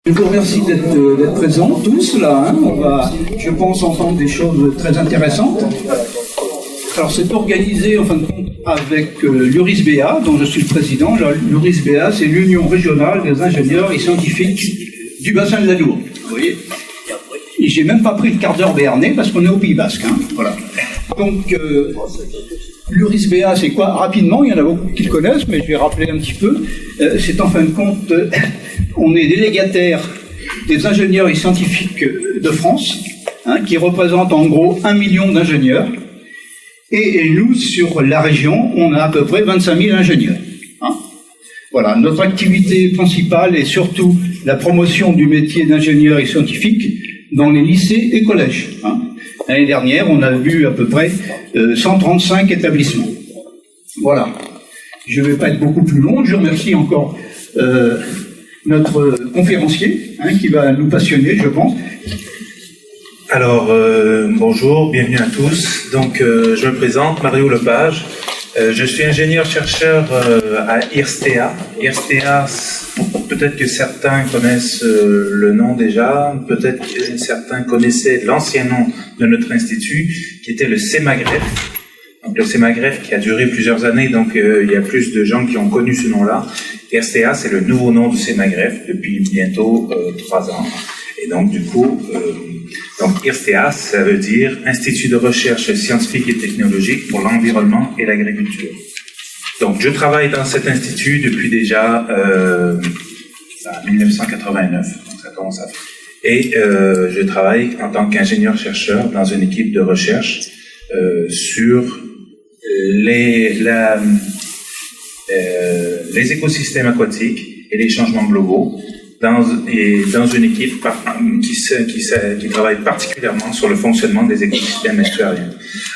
Je vous remercie d'être présents tous là. Hein. On va, je pense, entendre des choses très intéressantes. Alors, c'est organisé en fin de compte avec l'URIS-BA, dont je suis le président. L'URIS-BA, c'est l'Union régionale des ingénieurs et scientifiques du bassin de l'Adour. Vous voyez. Et j'ai même pas pris le quart d'heure béarnais parce qu'on est au Pays Basque. Hein. Voilà. Donc, l'URIS-BA, c'est quoi? Rapidement, il y en a beaucoup qui le connaissent, mais je vais rappeler un petit peu. C'est en fin de compte, on est délégataire des ingénieurs et scientifiques de France, hein, qui représentent en gros 1 million d'ingénieurs. Et nous, sur la région, on a à peu près 25 000 ingénieurs. Hein. Voilà, notre activité principale est surtout la promotion du métier d'ingénieur et scientifique dans les lycées et collèges. Hein. L'année dernière, on a vu à peu près 135 établissements. Voilà. Je ne vais pas être beaucoup plus long. Je remercie encore notre conférencier, hein, qui va nous passionner, je pense. Alors, bonjour, bienvenue à tous. Donc, je me présente, Mario Lepage. Je suis ingénieur-chercheur à IRSTEA. IRSTEA, peut-être que certains connaissent le nom déjà, peut-être que certains connaissaient l'ancien nom de notre institut, qui était le CEMAGREF. Donc, le CEMAGREF qui a duré plusieurs années, donc il y a plus de gens qui ont connu ce nom-là. IRSTEA, c'est le nouveau nom du CEMAGREF depuis bientôt 3 ans. Et donc, du coup, donc IRSTEA, ça veut dire Institut de recherche scientifique et technologique pour l'environnement et l'agriculture. Donc, je travaille dans cet institut depuis déjà 1989. Donc, ça commence à faire. Et je travaille en tant qu'ingénieur-chercheur dans une équipe de recherche sur les écosystèmes aquatiques et les changements globaux. Dans une équipe qui travaille particulièrement sur le fonctionnement des écosystèmes estuariens.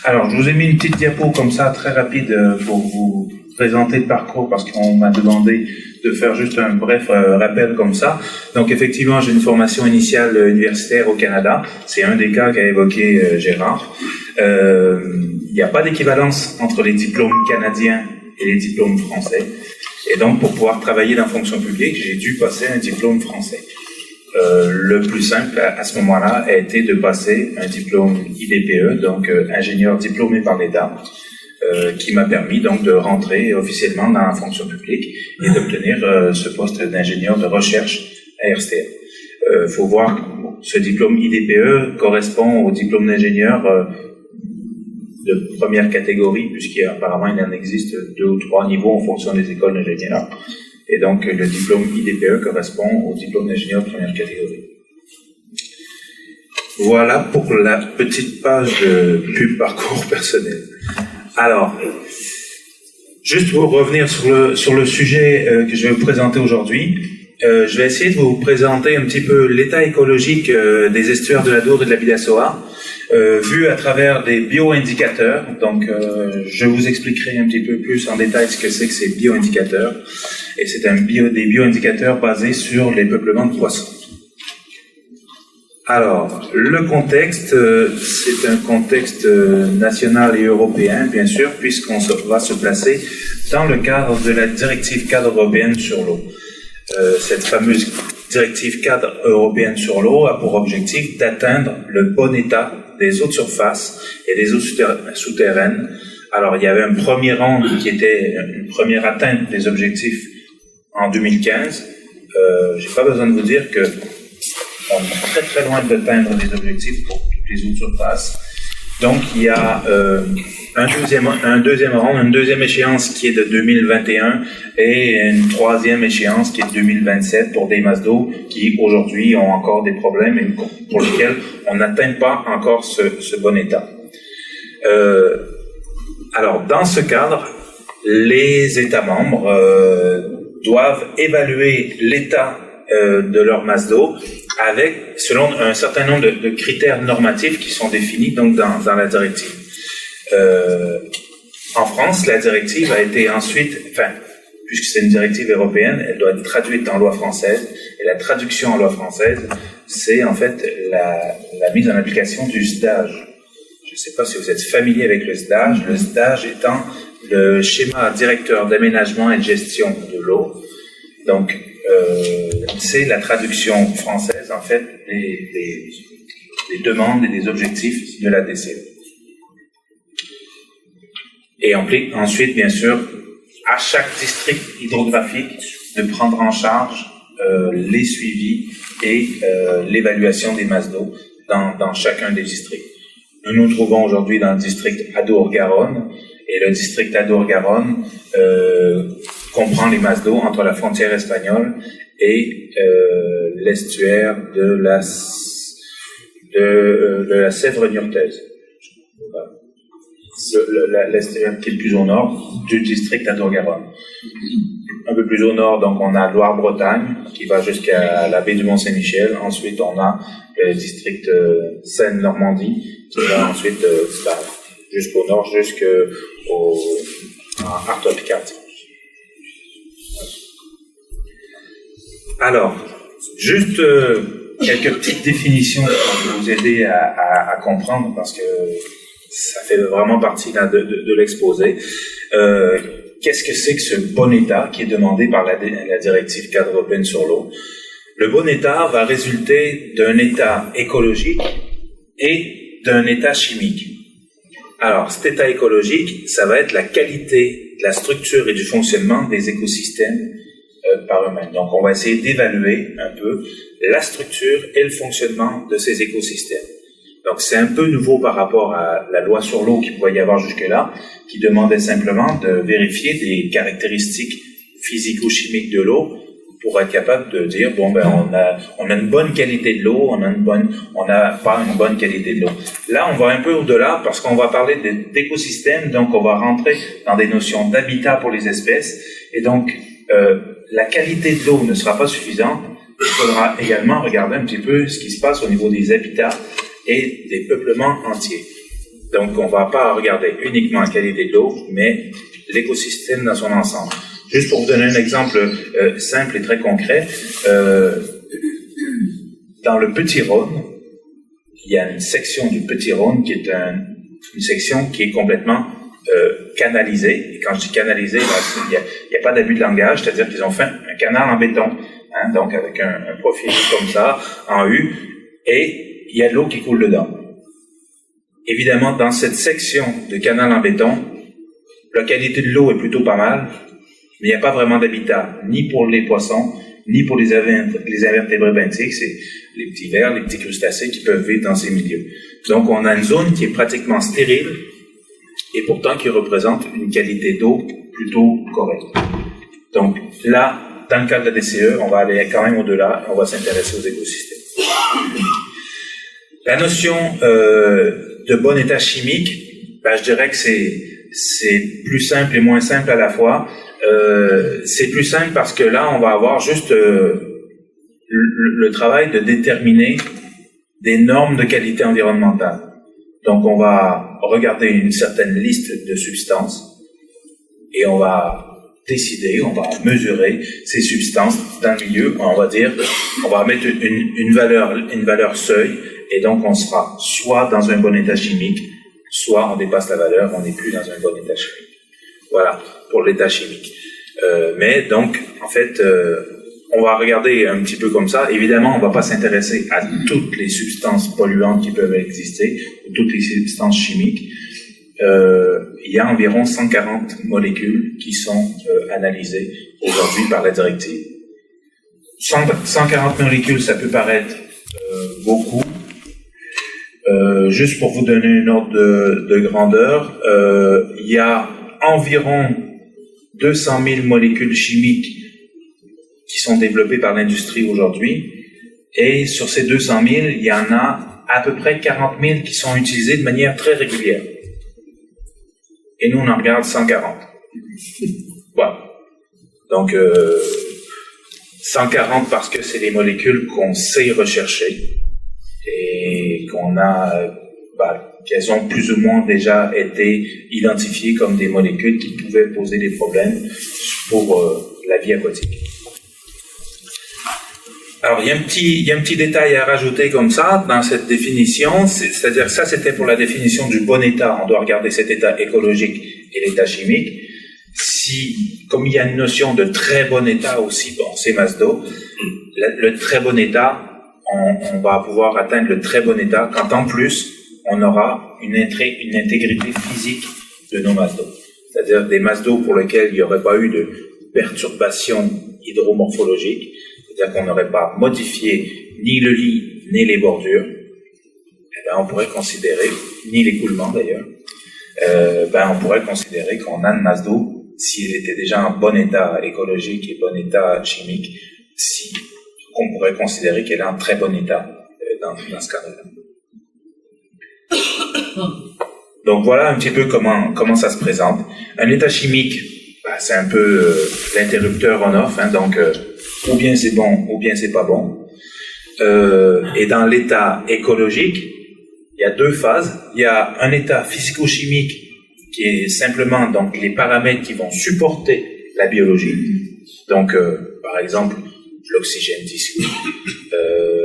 Alors, je vous ai mis une petite diapo comme ça, très rapide, pour vous présenter le parcours, parce qu'on m'a demandé de faire juste un bref rappel comme ça. Donc, effectivement, j'ai une formation initiale universitaire au Canada. C'est un des cas qu'a évoqué Gérard. Il n'y a pas d'équivalence entre les diplômes canadiens et les diplômes français. Et donc, pour pouvoir travailler dans la fonction publique, j'ai dû passer un diplôme français. Le plus simple à ce moment-là a été de passer un diplôme IDPE, donc ingénieur diplômé par l'État, qui m'a permis donc de rentrer officiellement dans la fonction publique et d'obtenir ce poste d'ingénieur de recherche à IRSTEA. Faut voir que ce diplôme IDPE correspond au diplôme d'ingénieur de première catégorie, puisqu'apparemment il en existe 2 ou 3 niveaux en fonction des écoles d'ingénieurs. Et donc le diplôme IDPE correspond au diplôme d'ingénieur de première catégorie. Voilà pour la petite page de pub parcours personnel. Alors, juste pour revenir sur le sujet que je vais vous présenter aujourd'hui, je vais essayer de vous présenter un petit peu l'état écologique des estuaires de l'Adour et de la Bidasoa, vu à travers des bioindicateurs. Donc, je vous expliquerai un petit peu plus en détail ce que c'est que ces bioindicateurs. Et c'est des bioindicateurs basés sur les peuplements de poissons. Alors, le contexte, c'est un contexte national et européen, bien sûr, puisqu'on va se placer dans le cadre de la directive cadre européenne sur l'eau. Cette fameuse directive cadre européenne sur l'eau a pour objectif d'atteindre le bon état des eaux de surface et des eaux souterraines. Alors, il y avait un premier rang qui était une première atteinte des objectifs en 2015. J'ai pas besoin de vous dire que on est très très loin d'atteindre les objectifs pour toutes les eaux de surface. Donc, il y a un deuxième rang, une deuxième échéance qui est de 2021 et une troisième échéance qui est de 2027 pour des masses d'eau qui aujourd'hui ont encore des problèmes et pour lesquels on n'atteint pas encore ce bon état. Alors, dans ce cadre, les États membres doivent évaluer l'état de leur masse d'eau selon un certain nombre de critères normatifs qui sont définis donc dans la directive. En France, la directive a été ensuite, puisque c'est une directive européenne, elle doit être traduite en loi française, et la traduction en loi française, c'est en fait la mise en application du SDAGE. Je ne sais pas si vous êtes familier avec le SDAGE étant le schéma directeur d'aménagement et de gestion de l'eau. Donc, c'est la traduction française, en fait, des demandes et des objectifs de la DCE. Et implique ensuite, bien sûr, à chaque district hydrographique de prendre en charge les suivis et l'évaluation des masses d'eau dans chacun des districts. Nous nous trouvons aujourd'hui dans le district Adour-Garonne, et le district Adour-Garonne comprend les masses d'eau entre la frontière espagnole et l'estuaire de la Sèvre niortaise. L'estuaire qui est le plus au nord du district Adour-Garonne. Un peu plus au nord, donc on a Loire-Bretagne qui va jusqu'à la baie du Mont-Saint-Michel. Ensuite, on a le district Seine-Normandie qui va ensuite jusqu'au nord, jusqu'au Artois-Picardie. Alors, juste quelques petites définitions pour vous aider à comprendre, parce que ça fait vraiment partie là, de l'exposé. Qu'est-ce que c'est que ce bon état qui est demandé par la directive cadre européenne sur l'eau? Le bon état va résulter d'un état écologique et d'un état chimique. Alors, cet état écologique, ça va être la qualité de la structure et du fonctionnement des écosystèmes par eux-mêmes. Donc, on va essayer d'évaluer un peu la structure et le fonctionnement de ces écosystèmes. Donc, c'est un peu nouveau par rapport à la loi sur l'eau qu'il pouvait y avoir jusque-là, qui demandait simplement de vérifier des caractéristiques physico-chimiques de l'eau pour être capable de dire, bon, ben, on a une bonne qualité de l'eau, on n'a pas une bonne qualité de l'eau. Là, on va un peu au-delà parce qu'on va parler d'écosystèmes, donc on va rentrer dans des notions d'habitat pour les espèces, et donc, la qualité de l'eau ne sera pas suffisante. Il faudra également regarder un petit peu ce qui se passe au niveau des habitats et des peuplements entiers. Donc, on ne va pas regarder uniquement la qualité de l'eau, mais l'écosystème dans son ensemble. Juste pour vous donner un exemple simple et très concret, dans le Petit Rhône, il y a une section du Petit Rhône qui est une section qui est complètement canalisée. Et quand je dis canalisée, il n'y a pas d'abus de langage, c'est-à-dire qu'ils ont fait un canal en béton, hein, donc avec un profil comme ça, en U, et il y a de l'eau qui coule dedans. Évidemment, dans cette section de canal en béton, la qualité de l'eau est plutôt pas mal, mais il n'y a pas vraiment d'habitat, ni pour les poissons, ni pour les invertébrés benthiques, c'est les petits vers, les petits crustacés qui peuvent vivre dans ces milieux. Donc, on a une zone qui est pratiquement stérile, et pourtant qui représente une qualité d'eau plutôt correcte. Donc, là, dans le cadre de la DCE, on va aller quand même au-delà, et on va s'intéresser aux écosystèmes. La notion de bon état chimique, ben, je dirais que c'est plus simple et moins simple à la fois. C'est plus simple parce que là, on va avoir juste le travail de déterminer des normes de qualité environnementale. Donc, on va regarder une certaine liste de substances et on va décider, on va mesurer ces substances dans le milieu. On va dire, on va mettre une valeur seuil, et donc on sera soit dans un bon état chimique, soit on dépasse la valeur, on n'est plus dans un bon état chimique. Voilà, pour l'état chimique. Mais donc, en fait, on va regarder un petit peu comme ça. Évidemment, on ne va pas s'intéresser à toutes les substances polluantes qui peuvent exister, ou toutes les substances chimiques. Il y a environ 140 molécules qui sont analysées aujourd'hui par la directive. 140 molécules, ça peut paraître beaucoup. Juste pour vous donner une ordre de grandeur, il y a environ 200 000 molécules chimiques qui sont développées par l'industrie aujourd'hui, et sur ces 200 000, il y en a à peu près 40 000 qui sont utilisées de manière très régulière. Et nous, on en regarde 140. Voilà. Donc, 140 parce que c'est des molécules qu'on sait rechercher et qu'on a, qu'elles ont plus ou moins déjà été identifiées comme des molécules qui pouvaient poser des problèmes pour la vie aquatique. Alors, il y a un petit détail à rajouter comme ça dans cette définition, c'est-à-dire ça c'était pour la définition du bon état, on doit regarder cet état écologique et l'état chimique. comme il y a une notion de très bon état aussi dans ces masses d'eau, le très bon état, on va pouvoir atteindre le très bon état quand en plus on aura une intégrité physique de nos masses d'eau. C'est-à-dire des masses d'eau pour lesquelles il n'y aurait pas eu de perturbation hydromorphologique, c'est-à-dire qu'on n'aurait pas modifié ni le lit ni les bordures, on pourrait considérer, ni l'écoulement d'ailleurs, on pourrait considérer qu'on a une masse d'eau, s'il était déjà en bon état écologique et bon état chimique, qu'on pourrait considérer qu'elle est en très bon état dans ce cadre-là. Donc voilà un petit peu comment ça se présente. Un état chimique, c'est un peu l'interrupteur on-off, donc ou bien c'est bon, ou bien c'est pas bon. Et dans l'état écologique, il y a deux phases. Il y a un état physico-chimique qui est simplement donc les paramètres qui vont supporter la biologie. Donc, par exemple, l'oxygène dissous,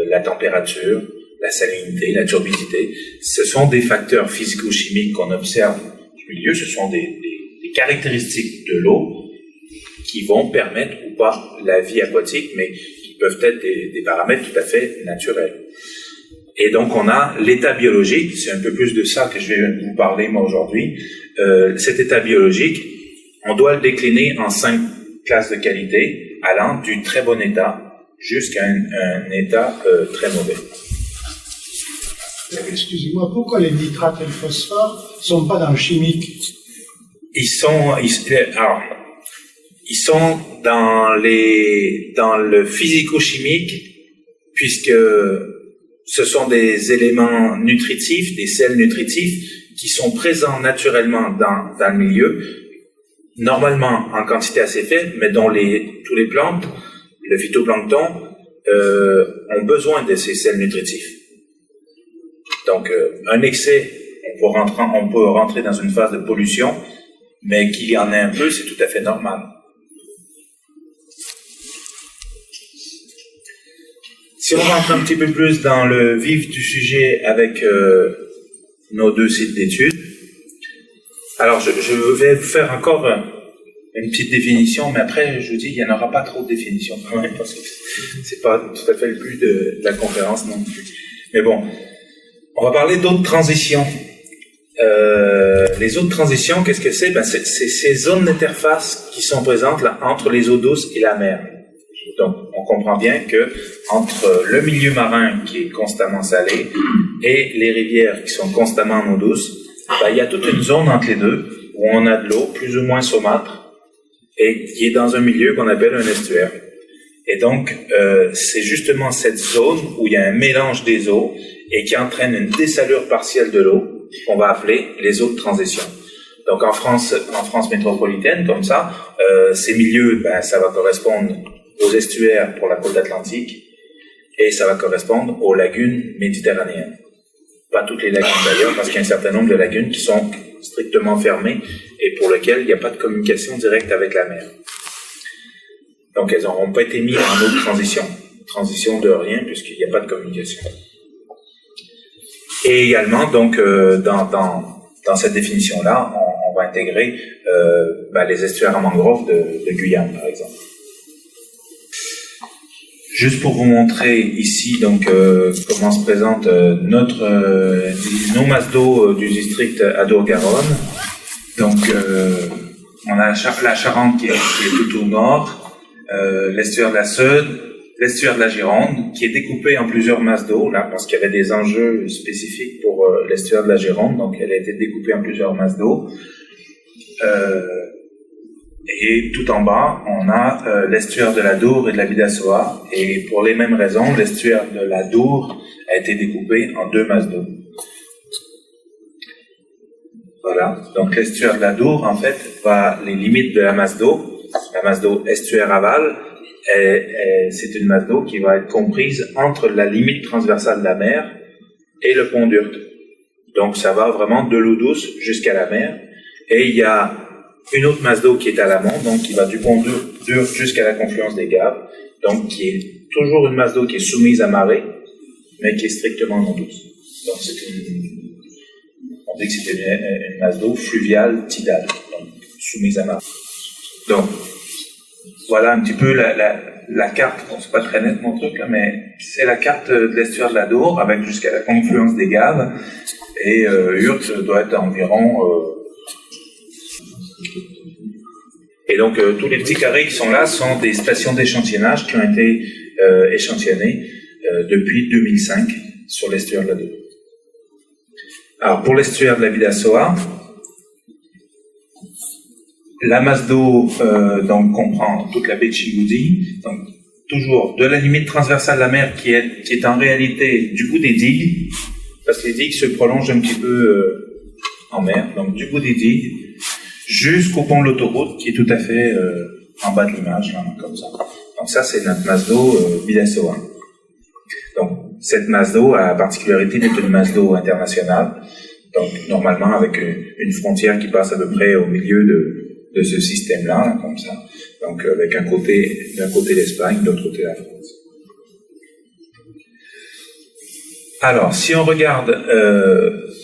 la température, la salinité, la turbidité. Ce sont des facteurs physico-chimiques qu'on observe du milieu. Ce sont des caractéristiques de l'eau qui vont permettre ou pas la vie aquatique, mais qui peuvent être des paramètres tout à fait naturels. Et donc on a l'état biologique, c'est un peu plus de ça que je vais vous parler moi aujourd'hui. Cet état biologique, on doit le décliner en 5 classes de qualité, allant du très bon état jusqu'à un état très mauvais. Excusez-moi, pourquoi les nitrates et le phosphore ne sont pas dans le chimique? Ils sont dans le physico-chimique, puisque ce sont des éléments nutritifs, des sels nutritifs, qui sont présents naturellement dans le milieu, normalement en quantité assez faible, mais dont tous les plantes, le phytoplancton, ont besoin de ces sels nutritifs. Donc, un excès, on peut rentrer dans une phase de pollution, mais qu'il y en ait un peu, c'est tout à fait normal. Si on rentre un petit peu plus dans le vif du sujet avec nos 2 sites d'études, alors je vais vous faire encore une petite définition, mais après, je vous dis, il n'y en aura pas trop de définitions quand même, parce que c'est pas tout à fait le but de la conférence non plus. Mais bon, on va parler d'autres transitions. Les autres transitions, qu'est-ce que c'est? C'est ces zones d'interface qui sont présentes là, entre les eaux douces et la mer. Donc, on comprend bien que entre le milieu marin qui est constamment salé et les rivières qui sont constamment en eau douce, il y a toute une zone entre les deux où on a de l'eau plus ou moins saumâtre et qui est dans un milieu qu'on appelle un estuaire. Et donc, c'est justement cette zone où il y a un mélange des eaux et qui entraîne une dessalure partielle de l'eau qu'on va appeler les eaux de transition. Donc, en France métropolitaine, comme ça, ces milieux, ça va correspondre aux estuaires pour la côte atlantique et ça va correspondre aux lagunes méditerranéennes. Pas toutes les lagunes d'ailleurs, parce qu'il y a un certain nombre de lagunes qui sont strictement fermées et pour lesquelles il n'y a pas de communication directe avec la mer. Donc elles n'auront pas été mises en eau de transition. Transition de rien puisqu'il n'y a pas de communication. Et également, donc, dans cette définition-là, on va intégrer les estuaires à mangrove de Guyane, par exemple. Juste pour vous montrer ici donc comment se présente nos masses d'eau du district Adour-Garonne. Donc on a la Charente qui est tout au nord, l'estuaire de la Seudre, l'estuaire de la Gironde qui est découpé en plusieurs masses d'eau là parce qu'il y avait des enjeux spécifiques pour l'estuaire de la Gironde, donc elle a été découpée en plusieurs masses d'eau. Et tout en bas, on a l'estuaire de la Dour et de la Bidassoa. Et pour les mêmes raisons, l'estuaire de la Dour a été découpé en 2 masses d'eau. Voilà. Donc l'estuaire de la Dour, en fait, les limites de la masse d'eau estuaire-aval, c'est une masse d'eau qui va être comprise entre la limite transversale de la mer et le pont d'Urt. Donc ça va vraiment de l'eau douce jusqu'à la mer. Et il y a une autre masse d'eau qui est à l'amont, donc qui va du pont d'Urt jusqu'à la confluence des Gaves, donc qui est toujours une masse d'eau qui est soumise à marée, mais qui est strictement en eau douce. Donc on dit que c'est une masse d'eau fluviale tidale, donc soumise à marée. Donc, voilà un petit peu la carte. Bon, c'est pas très net mon truc, là, mais c'est la carte de l'estuaire de l'Adour avec jusqu'à la confluence des Gaves. Et Hurt doit être à environ... Et donc, tous les petits carrés qui sont là sont des stations d'échantillonnage qui ont été échantillonnées depuis 2005 sur l'estuaire de l'Adour. Alors, pour l'estuaire de la Bidassoa, la masse d'eau donc comprend toute la baie de Chigoudi, donc toujours de la limite transversale de la mer qui est en réalité du bout des digues, parce que les digues se prolongent un petit peu en mer, donc du bout des digues jusqu'au pont de l'autoroute qui est tout à fait en bas de l'image, là, comme ça. Donc ça, c'est notre masse d'eau Bidassoa. Donc cette masse d'eau a la particularité d'être une masse d'eau internationale, donc normalement avec une frontière qui passe à peu près au milieu de ce système-là, là, comme ça. Donc avec d'un côté l'Espagne, de l'autre côté la France. Alors, si on regarde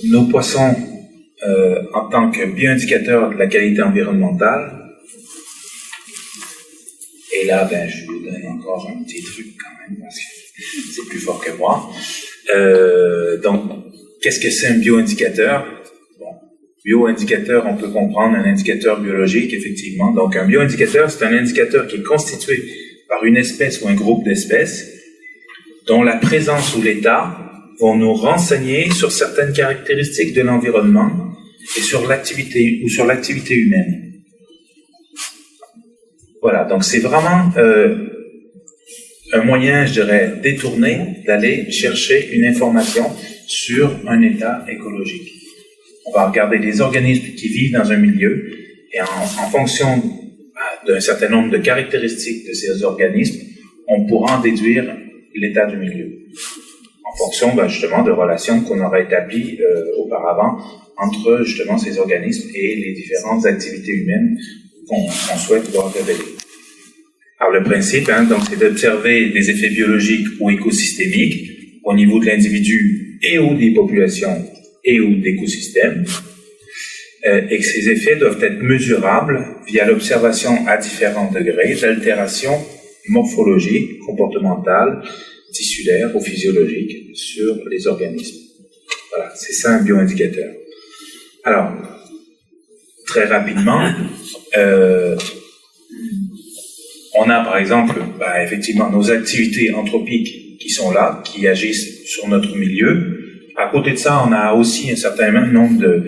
nos poissons en tant que bioindicateur de la qualité environnementale, et là, ben, je vous donne encore un petit truc quand même, parce que c'est plus fort que moi. Donc, qu'est-ce que c'est un bioindicateur? Bon, bioindicateur, on peut comprendre un indicateur biologique, effectivement. Donc, un bioindicateur, c'est un indicateur qui est constitué par une espèce ou un groupe d'espèces dont la présence ou l'état vont nous renseigner sur certaines caractéristiques de l'environnement et sur l'activité ou sur l'activité humaine. Voilà, donc c'est vraiment un moyen, je dirais, détourné d'aller chercher une information sur un état écologique. On va regarder les organismes qui vivent dans un milieu et en fonction d'un certain nombre de caractéristiques de ces organismes, on pourra en déduire l'état du milieu. En fonction justement de relations qu'on aura établies auparavant entre justement ces organismes et les différentes activités humaines qu'on souhaite voir révéler. Alors le principe, donc, c'est d'observer des effets biologiques ou écosystémiques au niveau de l'individu et ou des populations et ou d'écosystèmes, et que ces effets doivent être mesurables via l'observation à différents degrés d'altération morphologique, comportementale, tissulaire ou physiologique sur les organismes. Voilà, c'est ça un bioindicateur. Alors, très rapidement, on a par exemple, effectivement, nos activités anthropiques qui sont là, qui agissent sur notre milieu. À côté de ça, on a aussi un certain nombre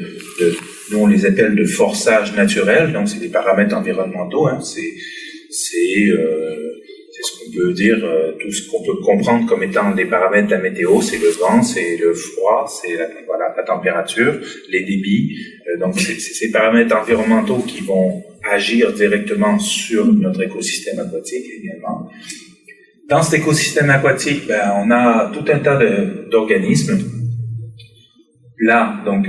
nous on les appelle de forçages naturels, donc c'est des paramètres environnementaux, c'est ce qu'on peut dire, tout ce qu'on peut comprendre comme étant des paramètres de la météo, c'est le vent, c'est le froid, c'est la température, les débits. Donc c'est ces paramètres environnementaux qui vont agir directement sur notre écosystème aquatique également. Dans cet écosystème aquatique, on a tout un tas d'organismes. Là, donc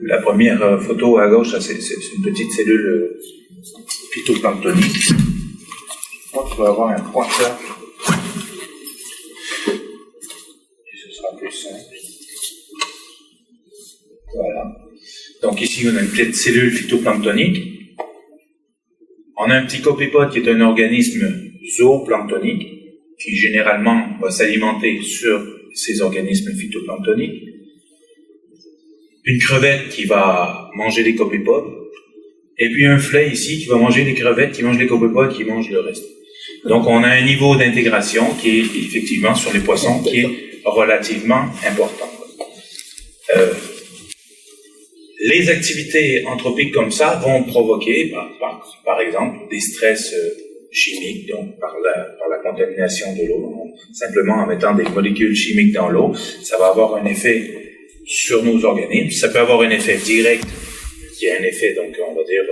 la première photo à gauche, c'est une petite cellule phytoplanctonique. Je peux avoir un pointeur. Et ce sera plus simple. Voilà. Donc ici, on a une petite cellule phytoplanctonique. On a un petit copépode qui est un organisme zooplanctonique qui généralement va s'alimenter sur ces organismes phytoplanctoniques. Une crevette qui va manger les copépodes. Et puis un flay ici qui va manger les crevettes, qui mange les copépodes, qui mange le reste. Donc on a un niveau d'intégration qui est effectivement sur les poissons qui est relativement important. Les activités anthropiques comme ça vont provoquer par exemple des stress chimiques, donc par la contamination de l'eau, simplement en mettant des molécules chimiques dans l'eau, ça va avoir un effet sur nos organismes. Ça peut avoir un effet direct qui a un effet, donc on va dire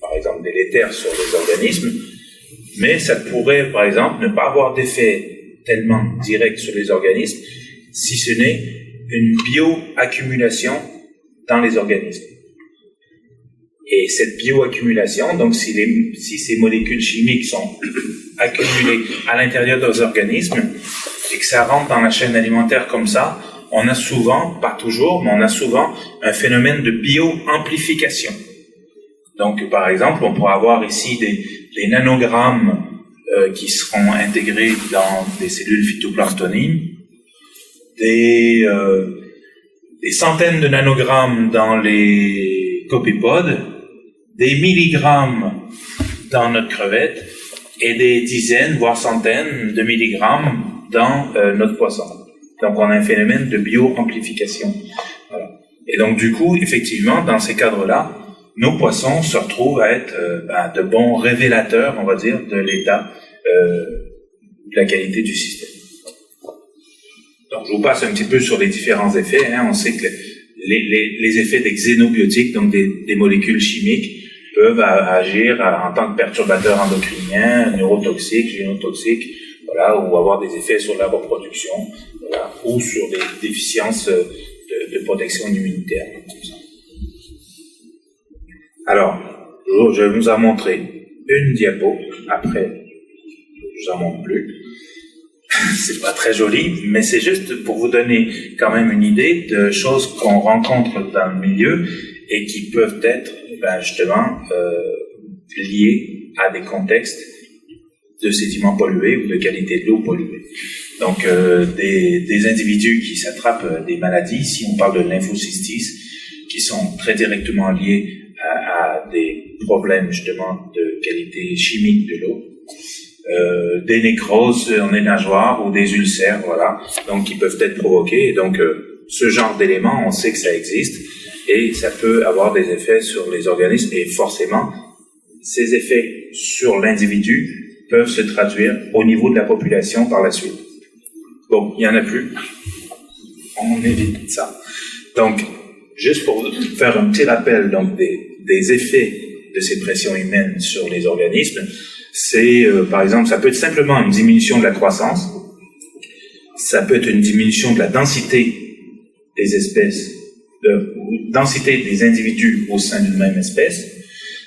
par exemple délétère sur les organismes, mais ça pourrait par exemple ne pas avoir d'effet tellement direct sur les organismes si ce n'est une bioaccumulation dans les organismes. Et cette bioaccumulation, donc si ces molécules chimiques sont accumulées à l'intérieur de nos organismes et que ça rentre dans la chaîne alimentaire comme ça, on a souvent, pas toujours, mais on a souvent un phénomène de bioamplification. Donc, par exemple, on pourra avoir ici des nanogrammes qui seront intégrés dans des cellules phytoplanctoniques, des centaines de nanogrammes dans les copépodes, des milligrammes dans notre crevette et des dizaines, voire centaines de milligrammes dans notre poisson. Donc, on a un phénomène de bioamplification. Voilà. Et donc, du coup, effectivement, dans ces cadres-là, nos poissons se retrouvent à être de bons révélateurs, on va dire, de l'état de la qualité du système. Donc, je vous passe un petit peu sur les différents effets. On sait que les effets des xénobiotiques, donc des molécules chimiques, peuvent agir en tant que perturbateurs endocriniens, neurotoxiques, génotoxiques, voilà, ou avoir des effets sur la reproduction, voilà, ou sur des déficiences de protection immunitaire. Comme ça. Alors, je vous ai montré une diapo, après, je vous en montre plus. C'est pas très joli, mais c'est juste pour vous donner quand même une idée de choses qu'on rencontre dans le milieu et qui peuvent être, justement, liées à des contextes de sédiments pollués ou de qualité de l'eau polluée. Donc, des individus qui s'attrapent des maladies, ici on parle de lymphocystis, qui sont très directement liés à des problèmes justement de qualité chimique de l'eau, des nécroses en les nageoires ou des ulcères, voilà, donc qui peuvent être provoqués. Et donc, ce genre d'éléments, on sait que ça existe et ça peut avoir des effets sur les organismes et forcément, ces effets sur l'individu peuvent se traduire au niveau de la population par la suite. Bon, il n'y en a plus. On évite ça. Donc, juste pour faire un petit rappel donc des effets de ces pressions humaines sur les organismes, c'est, par exemple, ça peut être simplement une diminution de la croissance, ça peut être une diminution de la densité des espèces, densité des individus au sein d'une même espèce,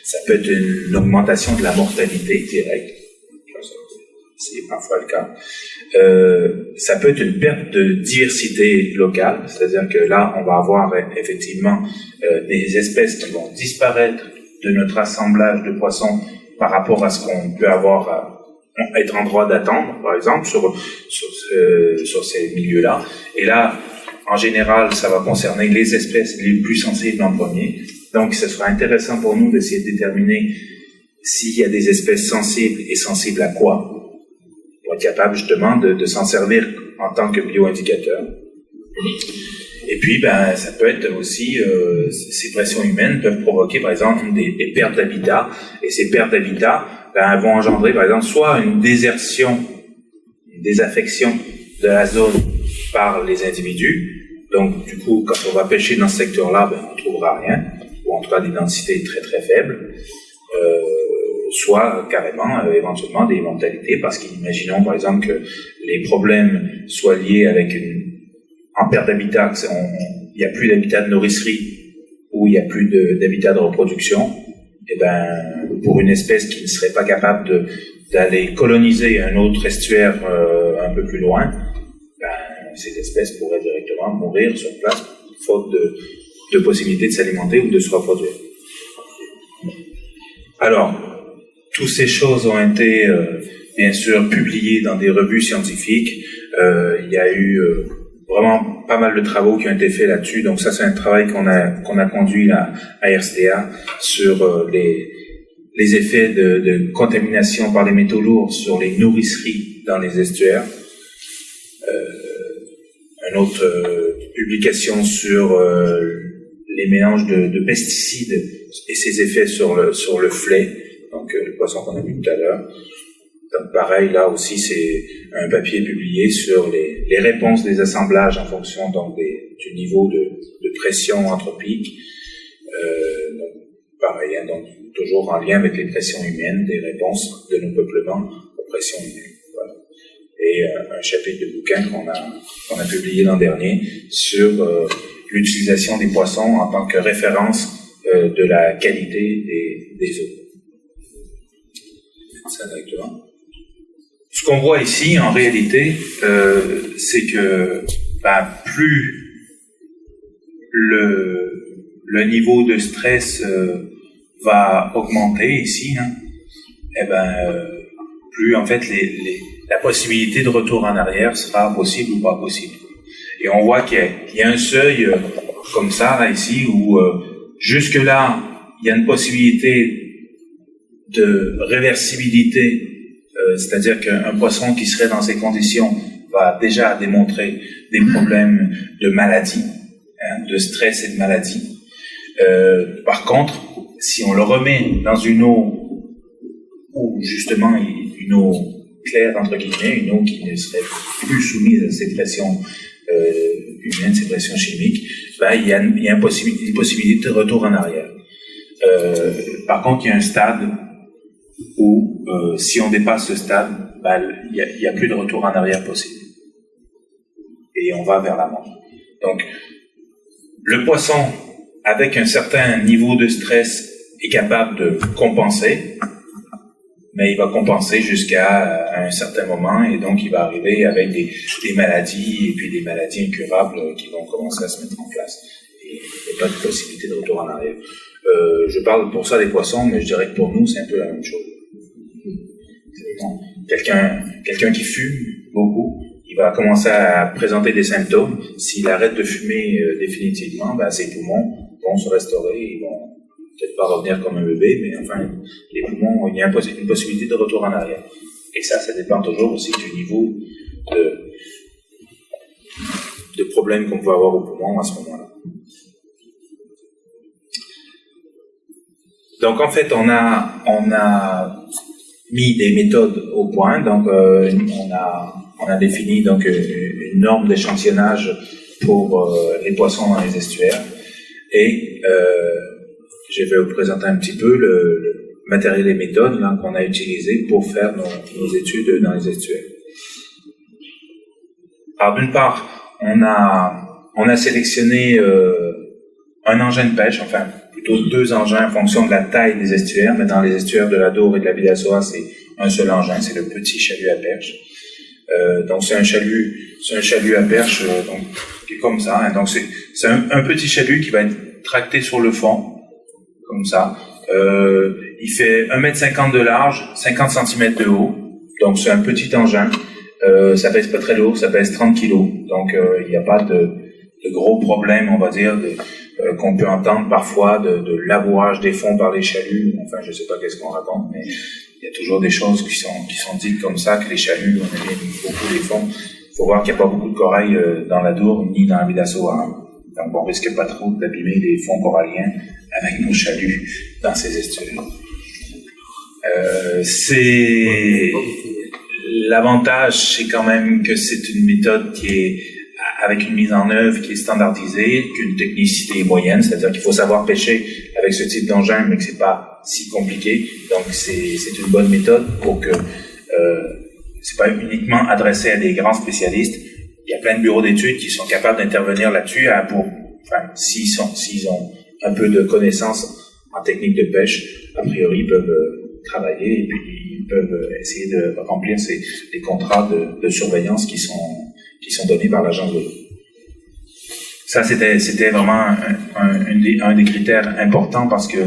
ça peut être une augmentation de la mortalité directe, c'est parfois le cas. Ça peut être une perte de diversité locale, c'est-à-dire que là, on va avoir effectivement des espèces qui vont disparaître de notre assemblage de poissons par rapport à ce qu'on peut avoir être en droit d'attendre, par exemple, sur ces milieux-là. Et là, en général, ça va concerner les espèces les plus sensibles en premier. Donc, ce sera intéressant pour nous d'essayer de déterminer s'il y a des espèces sensibles et sensibles à quoi, pour être capable justement de s'en servir en tant que bioindicateur. Et puis, ça peut être aussi, ces pressions humaines peuvent provoquer, par exemple, des pertes d'habitat. Et ces pertes d'habitat, vont engendrer, par exemple, soit une désertion, une désaffection de la zone par les individus. Donc, du coup, quand on va pêcher dans ce secteur-là, on ne trouvera rien, ou en tout cas des densités très très faibles. Soit carrément, éventuellement, des mortalités, parce qu'imaginons, par exemple, que les problèmes soient liés avec en perte d'habitat, il n'y a plus d'habitat de nourricerie, ou il n'y a plus d'habitat de reproduction, et pour une espèce qui ne serait pas capable d'aller coloniser un autre estuaire un peu plus loin, ces espèces pourraient directement mourir sur place, faute de possibilité de s'alimenter ou de se reproduire. Alors, toutes ces choses ont été, bien sûr, publiées dans des revues scientifiques. Il y a eu vraiment pas mal de travaux qui ont été faits là-dessus. Donc ça, c'est un travail qu'on a conduit à RCA sur les effets de contamination par les métaux lourds sur les nourriceries dans les estuaires. Une autre publication sur les mélanges de pesticides et ses effets sur le flait, donc le poisson qu'on a vu tout à l'heure. Donc pareil, là aussi, c'est un papier publié sur les réponses des assemblages en fonction donc du niveau de pression anthropique. Donc, pareil, donc toujours en lien avec les pressions humaines, des réponses de nos peuplements aux pressions humaines. Voilà. Et un chapitre de bouquin qu'on a publié l'an dernier sur l'utilisation des poissons en tant que référence de la qualité des eaux. Ça, exactement. Ce qu'on voit ici, en réalité, c'est que plus le niveau de stress va augmenter ici, plus en fait la possibilité de retour en arrière sera possible ou pas possible. Et on voit qu'il y a un seuil comme ça, là, ici, où jusque-là, il y a une possibilité de réversibilité, c'est-à-dire qu'un poisson qui serait dans ces conditions va déjà démontrer des problèmes de maladie, de stress et de maladie. Par contre, si on le remet dans une eau où justement une eau claire entre guillemets, une eau qui ne serait plus soumise à ces pressions humaines, ces pressions chimiques, il y a une possibilité de retour en arrière. Par contre, il y a un stade où si on dépasse ce stade, il y a plus de retour en arrière possible. Et on va vers la mort. Donc, le poisson, avec un certain niveau de stress, est capable de compenser, mais il va compenser jusqu'à un certain moment, et donc il va arriver avec des maladies, et puis des maladies incurables qui vont commencer à se mettre en place. Et il n'y a pas de possibilité de retour en arrière. Je parle pour ça des poissons, mais je dirais que pour nous, c'est un peu la même chose. Quelqu'un qui fume beaucoup, il va commencer à présenter des symptômes. S'il arrête de fumer définitivement, ses poumons vont se restaurer, ils vont peut-être pas revenir comme un bébé, mais enfin, les poumons, il y a une possibilité de retour en arrière. Et ça dépend toujours aussi du niveau de problèmes qu'on peut avoir au poumon à ce moment-là. Donc en fait, on a mis des méthodes au point. Donc on a défini donc une norme d'échantillonnage pour les poissons dans les estuaires. Et je vais vous présenter un petit peu le matériel et méthodes qu'on a utilisé pour faire nos études dans les estuaires. Alors d'une part, on a sélectionné un engin de pêche, enfin plutôt 2 engins en fonction de la taille des estuaires, mais dans les estuaires de l'Adour et de la Bidassoa, c'est un seul engin, c'est le petit chalut à perche. Donc c'est un chalut à perche donc, qui est comme ça, hein. Donc c'est un petit chalut qui va être tracté sur le fond, comme ça. Il fait 1,50 m de large, 50 cm de haut, donc c'est un petit engin. Ça pèse pas très lourd, ça pèse 30 kg, donc il n'y a pas de gros problèmes, on va dire, qu'on peut entendre parfois de labourage des fonds par les chaluts. Enfin, je sais pas qu'est-ce qu'on raconte, mais il y a toujours des choses qui sont dites comme ça, que les chaluts, on aime beaucoup les fonds. Il faut voir qu'il n'y a pas beaucoup de corail dans l'Adour ni dans la Bidassoa, hein. Donc on risque pas trop d'abîmer les fonds coralliens avec nos chaluts dans ces estuaires. L'avantage, c'est quand même que c'est une méthode qui est avec une mise en œuvre qui est standardisée, qu'une technicité moyenne, c'est-à-dire qu'il faut savoir pêcher avec ce type d'engin, mais que c'est pas si compliqué. Donc c'est une bonne méthode pour que c'est pas uniquement adressé à des grands spécialistes. Il y a plein de bureaux d'études qui sont capables d'intervenir là-dessus s'ils ont un peu de connaissances en technique de pêche, a priori ils peuvent travailler et puis ils peuvent essayer de remplir les contrats de surveillance qui sont donnés par l'agence de l'eau. Ça, c'était vraiment un des critères importants parce que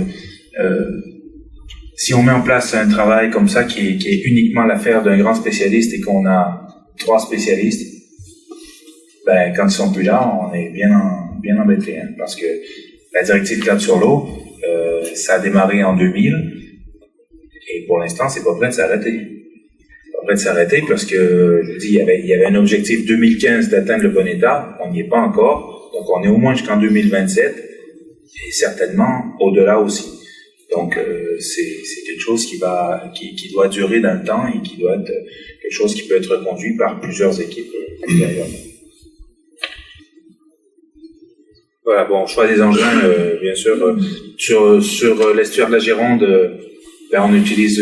si on met en place un travail comme ça qui est uniquement l'affaire d'un grand spécialiste et qu'on a 3 spécialistes, quand ils sont plus là, on est bien embêté, hein, parce que la directive cadre sur l'eau, ça a démarré en 2000 et pour l'instant, c'est pas prêt de s'arrêter. Parce que, je dis, il y avait un objectif 2015 d'atteindre le bon état, on n'y est pas encore, donc on est au moins jusqu'en 2027, et certainement au-delà aussi. Donc c'est quelque chose qui doit durer dans le temps et qui doit être quelque chose qui peut être conduit par plusieurs équipes ultérieurement. Voilà, bon, choix des engins, bien sûr, sur l'estuaire de la Gironde, on utilise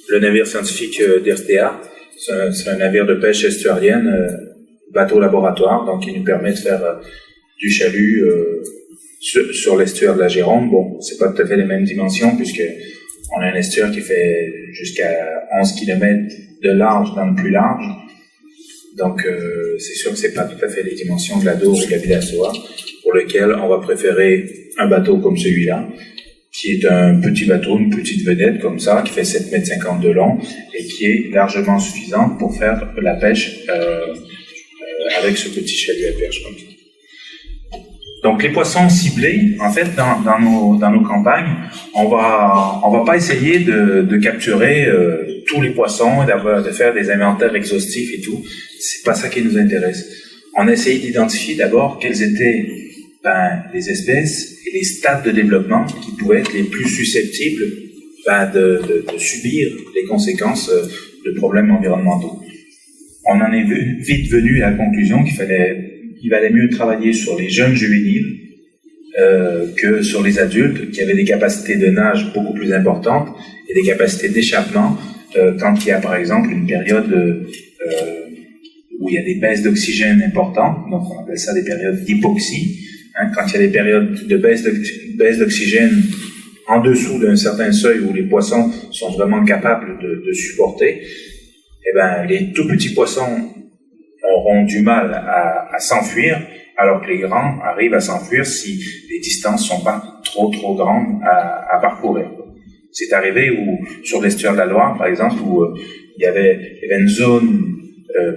le navire scientifique d'RTA. C'est un navire de pêche estuarienne, bateau laboratoire, donc il nous permet de faire du chalut sur l'estuaire de la Gironde. Bon, c'est pas tout à fait les mêmes dimensions puisque on a un estuaire qui fait jusqu'à 11 km de large dans le plus large. Donc c'est sûr que c'est pas tout à fait les dimensions de l'Adour ou de la Bidassoa, pour lequel on va préférer un bateau comme celui-là, qui est un petit bateau, une petite vedette comme ça, qui fait 7,50 m de long et qui est largement suffisante pour faire la pêche avec ce petit chalut à perche comme ça. Donc les poissons ciblés, en fait, dans nos campagnes, on va pas essayer de capturer tous les poissons et de faire des inventaires exhaustifs et tout. C'est pas ça qui nous intéresse. On a essayé d'identifier d'abord quelles étaient les espèces et les stades de développement qui pouvaient être les plus susceptibles de subir les conséquences de problèmes environnementaux. On en est vite venu à la conclusion qu'il valait mieux travailler sur les jeunes juvéniles que sur les adultes qui avaient des capacités de nage beaucoup plus importantes et des capacités d'échappement quand il y a par exemple une période où il y a des baisses d'oxygène importantes, donc on appelle ça des périodes d'hypoxie. Quand il y a des périodes de baisse d'oxygène en dessous d'un certain seuil où les poissons sont vraiment capables de supporter, les tout petits poissons auront du mal à s'enfuir, alors que les grands arrivent à s'enfuir si les distances sont pas trop grandes à parcourir. C'est arrivé sur l'estuaire de la Loire, par exemple, où il y avait une zone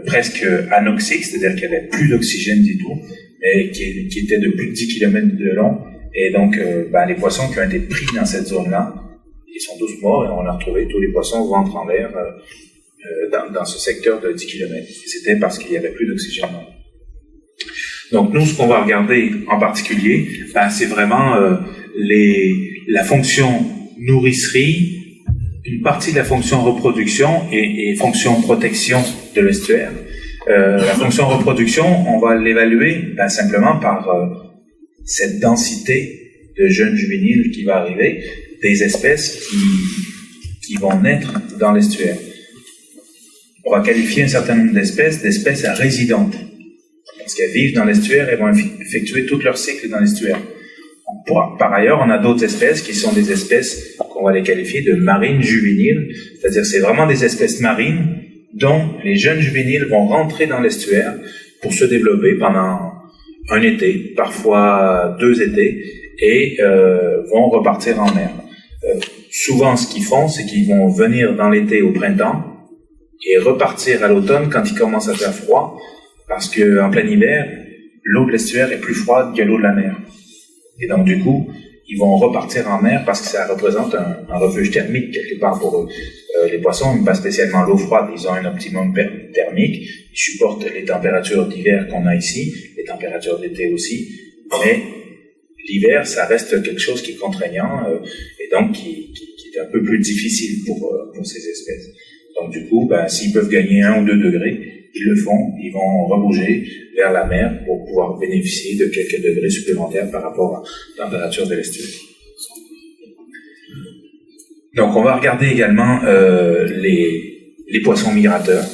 presque anoxique, c'est-à-dire qu'il n'y avait plus d'oxygène du tout, et qui était de plus de 10 km de long. Et donc, les poissons qui ont été pris dans cette zone-là, ils sont tous morts, et on a retrouvé tous les poissons au ventre en l'air dans ce secteur de 10 km. Et c'était parce qu'il n'y avait plus d'oxygène. Donc nous, ce qu'on va regarder en particulier, c'est vraiment la fonction nourricerie, une partie de la fonction reproduction et fonction protection de l'estuaire. La fonction reproduction, on va l'évaluer simplement par cette densité de jeunes juvéniles qui va arriver, des espèces qui vont naître dans l'estuaire. On va qualifier un certain nombre d'espèces résidentes, parce qu'elles vivent dans l'estuaire et vont effectuer tout leur cycle dans l'estuaire. Par ailleurs, on a d'autres espèces qui sont des espèces qu'on va les qualifier de marines juvéniles, c'est-à-dire c'est vraiment des espèces marines dont les jeunes juvéniles vont rentrer dans l'estuaire pour se développer pendant un été, parfois 2 étés, et vont repartir en mer. Souvent, ce qu'ils font, c'est qu'ils vont venir dans l'été au printemps et repartir à l'automne quand il commence à faire froid, parce qu'en plein hiver, l'eau de l'estuaire est plus froide que l'eau de la mer. Et donc, du coup, ils vont repartir en mer parce que ça représente un refuge thermique quelque part pour eux. Les poissons n'aiment pas spécialement l'eau froide, ils ont un optimum thermique, ils supportent les températures d'hiver qu'on a ici, les températures d'été aussi, mais l'hiver, ça reste quelque chose qui est contraignant et donc qui est un peu plus difficile pour ces espèces. Donc du coup, s'ils peuvent gagner 1 ou 2 degrés, ils le font, ils vont rebouger vers la mer pour pouvoir bénéficier de quelques degrés supplémentaires par rapport à la température de l'estuaire. Donc on va regarder également les poissons migrateurs.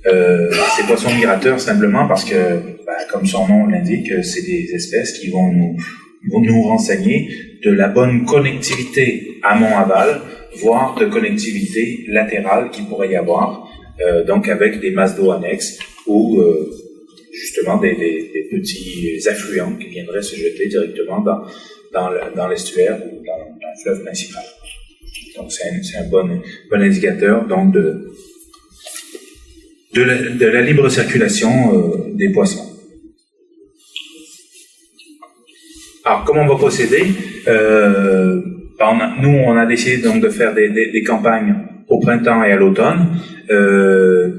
Ces poissons migrateurs simplement parce que, comme son nom l'indique, c'est des espèces qui vont nous renseigner de la bonne connectivité amont-aval, voire de connectivité latérale qu'il pourrait y avoir, donc avec des masses d'eau annexes ou justement des petits affluents qui viendraient se jeter directement dans l'estuaire ou dans le fleuve principal. Donc c'est un bon indicateur donc de la libre circulation des poissons. Alors comment on va procéder? On a décidé donc de faire des campagnes au printemps et à l'automne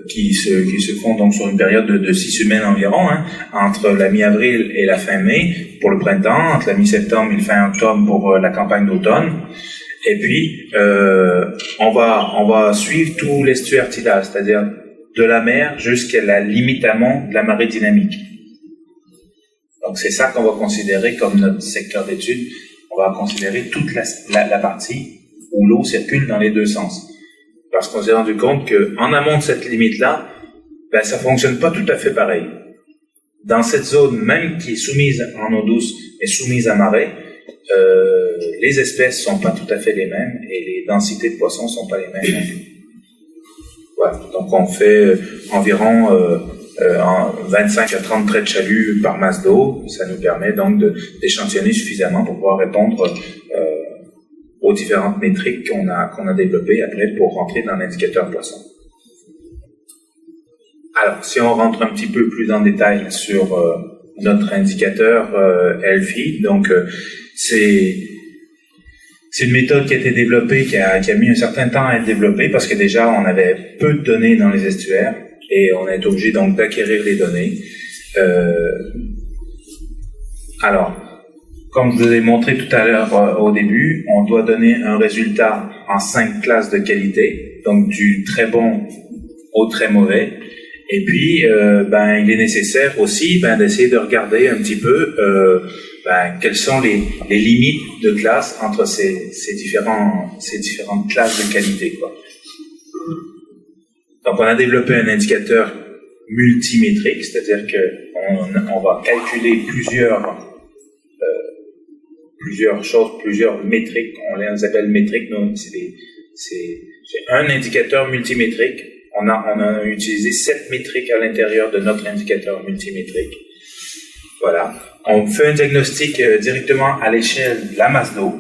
qui se font donc sur une période de 6 semaines environ, entre la mi-avril et la fin mai pour le printemps, entre la mi-septembre et la fin octobre pour la campagne d'automne. Et puis on va suivre tout l'estuaire tidal, c'est-à-dire de la mer jusqu'à la limite amont de la marée dynamique. Donc c'est ça qu'on va considérer comme notre secteur d'étude. On va considérer toute la partie où l'eau circule dans les 2 sens. Parce qu'on s'est rendu compte qu'en amont de cette limite-là, ça fonctionne pas tout à fait pareil. Dans cette zone, même qui est soumise en eau douce, mais soumise à marée, les espèces sont pas tout à fait les mêmes et les densités de poissons sont pas les mêmes non plus. Voilà. Donc on fait environ 25 à 30 traits de chalut par masse d'eau. Ça nous permet donc d'échantillonner suffisamment pour pouvoir répondre aux différentes métriques qu'on a développées après pour rentrer dans l'indicateur poisson. Alors, si on rentre un petit peu plus en détail sur notre indicateur Elfi, donc c'est une méthode qui a été développée, qui a mis un certain temps à être développée parce que déjà on avait peu de données dans les estuaires et on est obligé donc d'acquérir les données. Alors, comme je vous ai montré tout à l'heure au début, on doit donner un résultat en 5 classes de qualité, donc du très bon au très mauvais. Et puis, il est nécessaire aussi d'essayer de regarder un petit peu quelles sont les limites de classe entre ces différentes classes de qualité, quoi. Donc, on a développé un indicateur multimétrique, c'est-à-dire qu'on va calculer plusieurs choses, plusieurs métriques. On les appelle métriques, donc c'est un indicateur multimétrique. On a utilisé 7 métriques à l'intérieur de notre indicateur multimétrique. Voilà. On fait un diagnostic directement à l'échelle de la masse d'eau.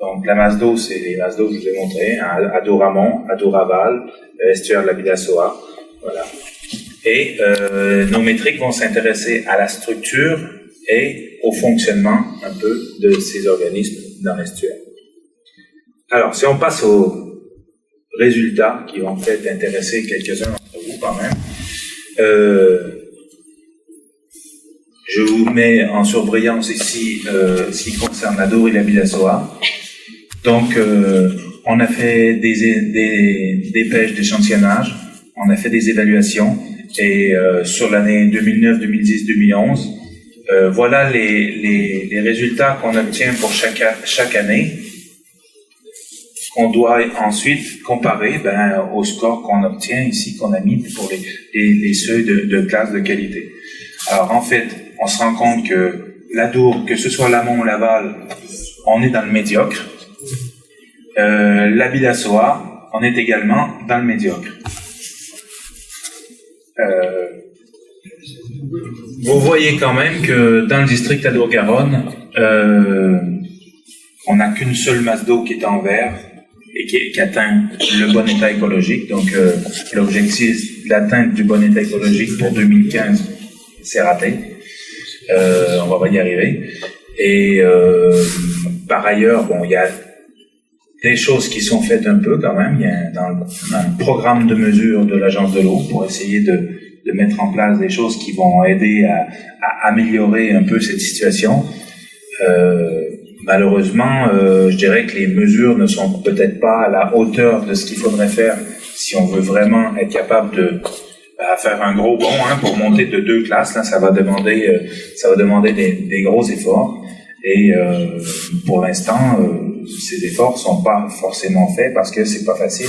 Donc, la masse d'eau, c'est les masses d'eau que je vous ai montrées, hein, Ado-Ramon, Ado-Raval, estuaire de la Bidassoa. Voilà. Et nos métriques vont s'intéresser à la structure et au fonctionnement un peu de ces organismes dans l'estuaire. Alors, si on passe aux résultats qui vont peut-être intéresser quelques-uns d'entre vous quand même. Je vous mets en surbrillance ici ce qui concerne l'Ado et la Bidassoa. Donc, on a fait des pêches d'échantillonnage, on a fait des évaluations et sur l'année 2009, 2010, 2011, voilà les résultats qu'on obtient pour chaque année. On doit ensuite comparer au score qu'on obtient ici, qu'on a mis pour les seuils de classe de qualité. Alors en fait, on se rend compte que l'Adour, que ce soit l'amont ou l'aval, on est dans le médiocre. La Bidassoa, on est également dans le médiocre. Vous voyez quand même que dans le district Adour-Garonne, on n'a qu'une seule masse d'eau qui est en vert et qui atteint le bon état écologique. Donc, l'objectif d'atteinte du bon état écologique pour 2015, c'est raté. On va pas y arriver. Et par ailleurs, il y a des choses qui sont faites un peu quand même. Il y a un programme de mesure de l'Agence de l'eau pour essayer de mettre en place des choses qui vont aider à améliorer un peu cette situation. Malheureusement, je dirais que les mesures ne sont peut-être pas à la hauteur de ce qu'il faudrait faire si on veut vraiment être capable de faire un gros bond pour monter de 2 classes. Là, ça va demander des gros efforts. Et pour l'instant, ces efforts sont pas forcément faits parce que c'est pas facile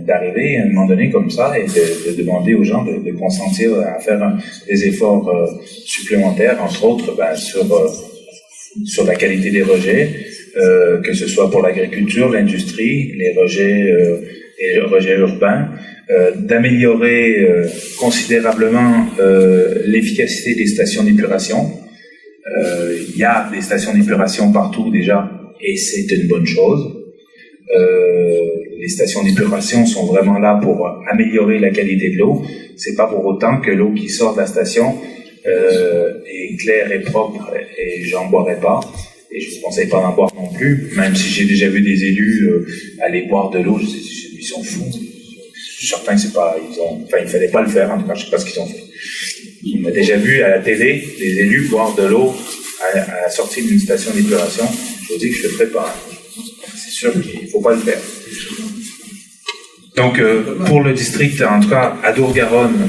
d'arriver à un moment donné comme ça et de demander aux gens de consentir à faire des efforts supplémentaires, entre autres sur la qualité des rejets, que ce soit pour l'agriculture, l'industrie, les rejets urbains, d'améliorer considérablement l'efficacité des stations d'épuration. Il y a des stations d'épuration partout déjà, et c'est une bonne chose. Les stations d'épuration sont vraiment là pour améliorer la qualité de l'eau. C'est pas pour autant que l'eau qui sort de la station est claire et propre et j'en boirai pas. Et je ne conseille pas d'en boire non plus, même si j'ai déjà vu des élus aller boire de l'eau, ils sont fous. Je suis certain que il fallait pas le faire, en tout cas, je sais pas ce qu'ils ont fait. On a déjà vu à la télé des élus boire de l'eau à la sortie d'une station d'épuration. Je vous dis que je le ferai pas. C'est sûr qu'il faut pas le faire. Donc, pour le district, en tout cas, Adour-Garonne,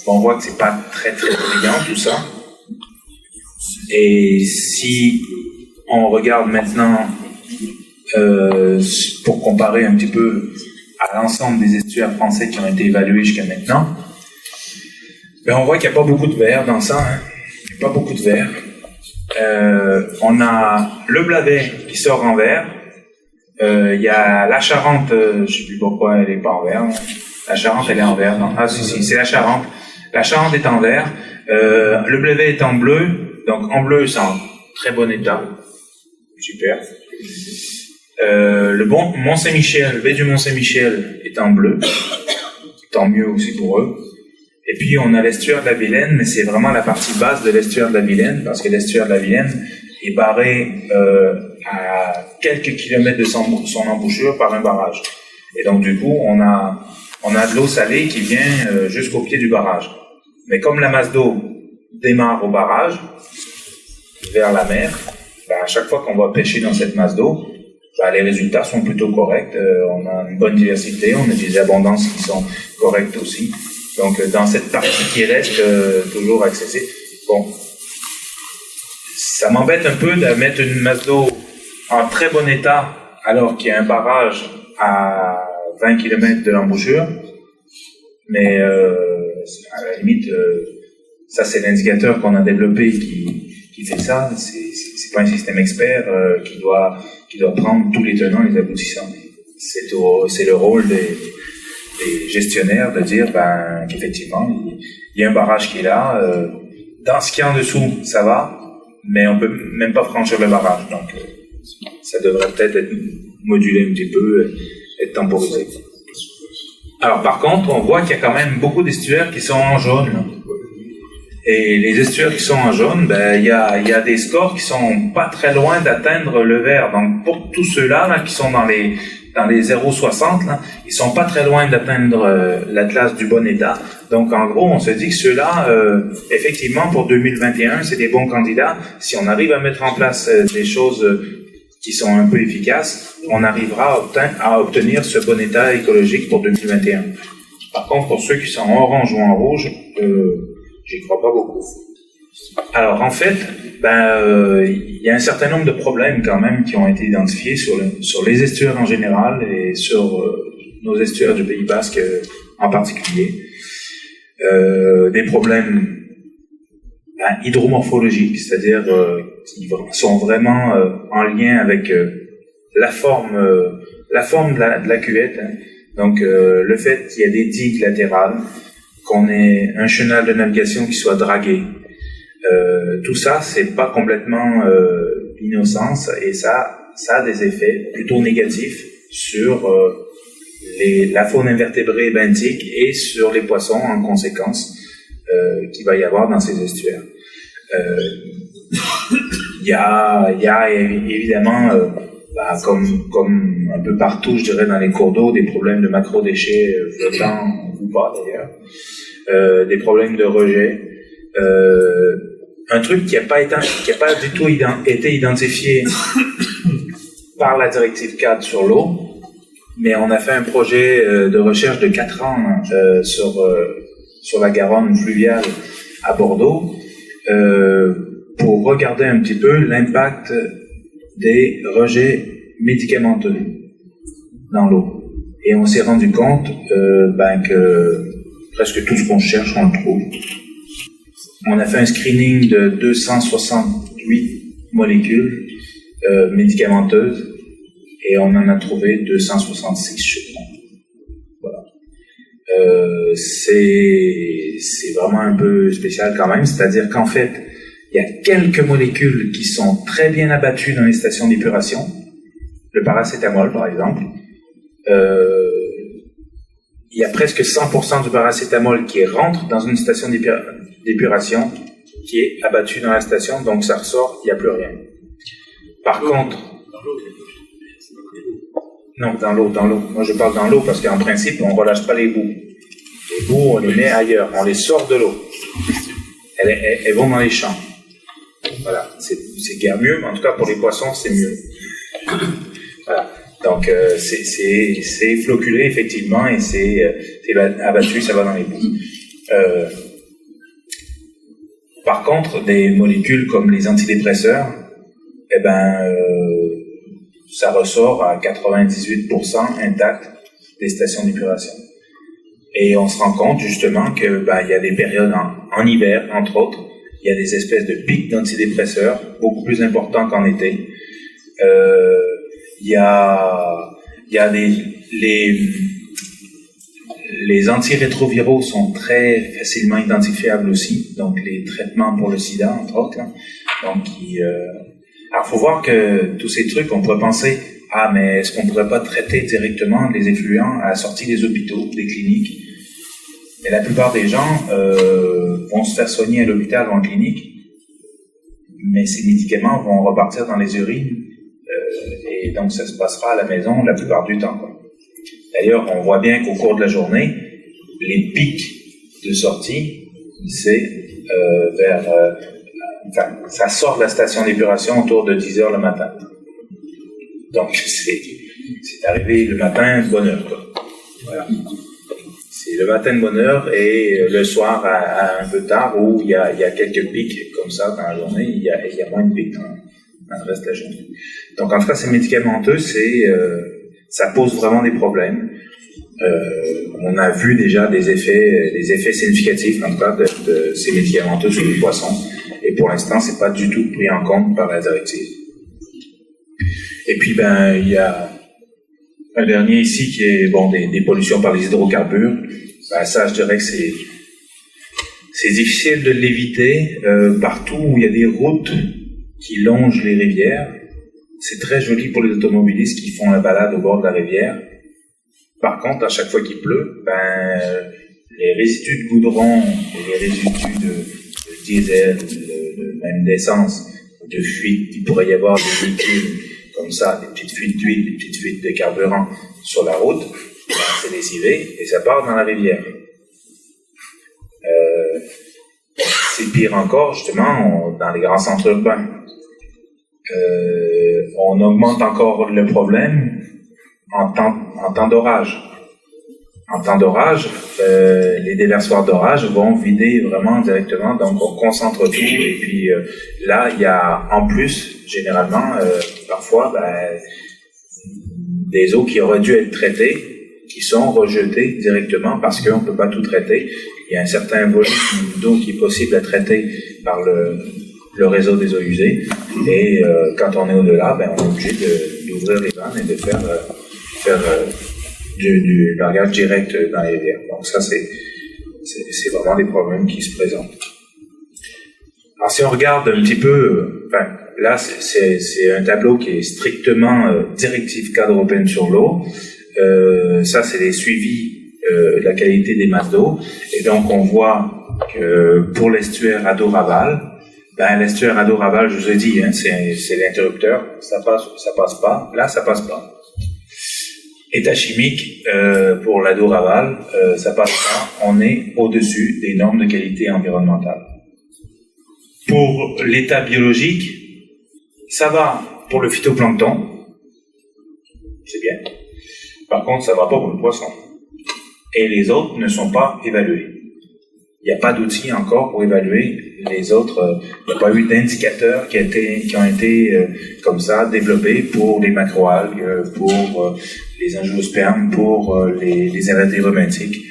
on voit que c'est pas très très brillant tout ça. Et si on regarde maintenant, pour comparer un petit peu à l'ensemble des estuaires français qui ont été évalués jusqu'à maintenant, on voit qu'il n'y a pas beaucoup de vert dans ça. Il n'y a pas beaucoup de vert. On a le Blavet qui sort en vert. Il y a la Charente, je ne sais plus pourquoi elle n'est pas en vert. La Charente, elle est en vert. Non. Ah si, c'est la Charente. La Charente est en vert. Le Blavet est en bleu. Donc en bleu, c'est en très bon état. Super. Le Mont-Saint-Michel, le baie du Mont-Saint-Michel est en bleu, tant mieux aussi pour eux. Et puis on a l'estuaire de la Vilaine, mais c'est vraiment la partie basse de l'estuaire de la Vilaine, parce que l'estuaire de la Vilaine est barré à quelques kilomètres de son embouchure par un barrage. Et donc du coup, on a de l'eau salée qui vient jusqu'au pied du barrage. Mais comme la masse d'eau démarre au barrage, vers la mer, à chaque fois qu'on va pêcher dans cette masse d'eau, les résultats sont plutôt corrects. On a une bonne diversité, on a des abondances qui sont correctes aussi. Donc dans cette partie qui reste toujours accessible, bon, ça m'embête un peu de mettre une masse d'eau en très bon état alors qu'il y a un barrage à 20 km de l'embouchure, mais à la limite, ça c'est l'indicateur qu'on a développé qui fait ça. C'est pas un système expert qui doit prendre tous les tenants et les aboutissants. C'est le rôle des gestionnaires de dire qu'effectivement il y a un barrage qui est là, dans ce qui est en dessous ça va, mais on peut même pas franchir le barrage, donc ça devrait peut-être être modulé un petit peu, être temporisé. Alors par contre on voit qu'il y a quand même beaucoup d'estuaires qui sont en jaune, et les estuaires qui sont en jaune, il y a des scores qui sont pas très loin d'atteindre le vert. Donc pour tous ceux-là qui sont dans les 0,60, ils sont pas très loin d'atteindre la classe du bon état. Donc en gros, on se dit que ceux-là, effectivement, pour 2021, c'est des bons candidats. Si on arrive à mettre en place des choses qui sont un peu efficaces, on arrivera à obtenir ce bon état écologique pour 2021. Par contre, pour ceux qui sont en orange ou en rouge, j'y crois pas beaucoup. Alors en fait, il y a un certain nombre de problèmes quand même qui ont été identifiés sur les estuaires en général et sur nos estuaires du Pays Basque en particulier. Des problèmes hydromorphologiques, c'est-à-dire qui sont vraiment en lien avec la forme de la cuvette. Donc le fait qu'il y ait des digues latérales, qu'on ait un chenal de navigation qui soit dragué, tout ça, c'est pas complètement innocent, et ça a des effets plutôt négatifs sur la faune invertébrée benthique et sur les poissons en conséquence qu'il va y avoir dans ces estuaires. Il y a évidemment, comme un peu partout, je dirais, dans les cours d'eau, des problèmes de macrodéchets flottants ou pas d'ailleurs, des problèmes de rejet. Un truc qui n'a pas du tout été identifié par la directive cadre sur l'eau, mais on a fait un projet de recherche de 4 ans sur la Garonne fluviale à Bordeaux pour regarder un petit peu l'impact des rejets médicamenteux dans l'eau. Et on s'est rendu compte que presque tout ce qu'on cherche, on le trouve. On a fait un screening de 268 molécules médicamenteuses et on en a trouvé 266 chez nous. Voilà. C'est vraiment un peu spécial quand même, c'est-à-dire qu'en fait, il y a quelques molécules qui sont très bien abattues dans les stations d'épuration. Le paracétamol, par exemple. Il y a presque 100% du paracétamol qui rentre dans une station d'épuration qui est abattu dans la station, donc ça ressort, il n'y a plus rien. Par contre... Non, dans l'eau. Moi, je parle dans l'eau parce qu'en principe, on ne relâche pas les boues. Les boues, on les met ailleurs, on les sort de l'eau. Elles vont dans les champs. Voilà, c'est guère mieux, mais en tout cas pour les poissons, c'est mieux. Voilà. Donc c'est floculé effectivement et c'est abattu, ça va dans les boues. Par contre, des molécules comme les antidépresseurs, ça ressort à 98% intact des stations d'épuration. Et on se rend compte justement que il y a des périodes en hiver, entre autres, il y a des espèces de pics d'antidépresseurs beaucoup plus importants qu'en été. Il y a les antirétroviraux sont très facilement identifiables aussi, donc les traitements pour le sida entre autres, donc Alors, faut voir que tous ces trucs, on pourrait penser, ah, mais est-ce qu'on pourrait pas traiter directement les effluents à la sortie des hôpitaux, des cliniques? Et la plupart des gens vont se faire soigner à l'hôpital ou en clinique, mais ces médicaments vont repartir dans les urines, et donc ça se passera à la maison la plupart du temps, quoi. D'ailleurs, on voit bien qu'au cours de la journée, les pics de sortie, c'est ça sort de la station d'épuration autour de 10h le matin. Donc, c'est arrivé le matin de bonne heure, quoi. Voilà. C'est le matin de bonne heure et le soir à un peu tard où il y a quelques pics comme ça dans la journée, il y a moins de pics dans le reste de la journée. Donc, en tout cas, ces médicamenteux, ça pose vraiment des problèmes. On a vu déjà des effets significatifs, en tout cas, de ces médicamenteux sur les poissons. Et pour l'instant, c'est pas du tout pris en compte par la directive. Et puis, il y a un dernier ici qui est, des pollutions par les hydrocarbures. Ça, je dirais que c'est difficile de l'éviter. Partout où il y a des routes qui longent les rivières, c'est très joli pour les automobilistes qui font la balade au bord de la rivière. Par contre, à chaque fois qu'il pleut, les résidus de goudron, les résidus de diesel, même d'essence, de fuite, il pourrait y avoir des liquides comme ça, des petites fuites d'huile, des petites fuites de carburant sur la route, c'est lessivé et ça part dans la rivière. C'est pire encore, justement, dans les grands centres urbains. On augmente encore le problème en temps d'orage. En temps d'orage, les déversoirs d'orage vont vider vraiment directement, donc on concentre tout, et puis là, il y a en plus, généralement, parfois, des eaux qui auraient dû être traitées, qui sont rejetées directement parce qu'on ne peut pas tout traiter. Il y a un certain volume d'eau qui est possible à traiter par le réseau des eaux usées, et quand on est au-delà, on est obligé d'ouvrir les vannes et de faire du largage direct dans les rivières. Donc ça, c'est vraiment des problèmes qui se présentent. Alors si on regarde un petit peu, là c'est un tableau qui est strictement directive cadre européenne sur l'eau. Ça c'est les suivis de la qualité des masses d'eau. Et donc on voit que pour l'estuaire Adour-Aval, l'estuaire Adour-Aval, je vous ai dit, c'est l'interrupteur, ça passe pas. Là ça passe pas. État chimique, pour l'Adour-Aval, ça passe pas. On est au-dessus des normes de qualité environnementale. Pour l'état biologique, ça va pour le phytoplancton, c'est bien. Par contre, ça va pas pour le poisson. Et les autres ne sont pas évalués. Il n'y a pas d'outils encore pour évaluer les autres. Il n'y a pas eu d'indicateurs qui ont été comme ça développés pour les macroalgues, pour les angiospermes, pour les arrêtés rhumatiques.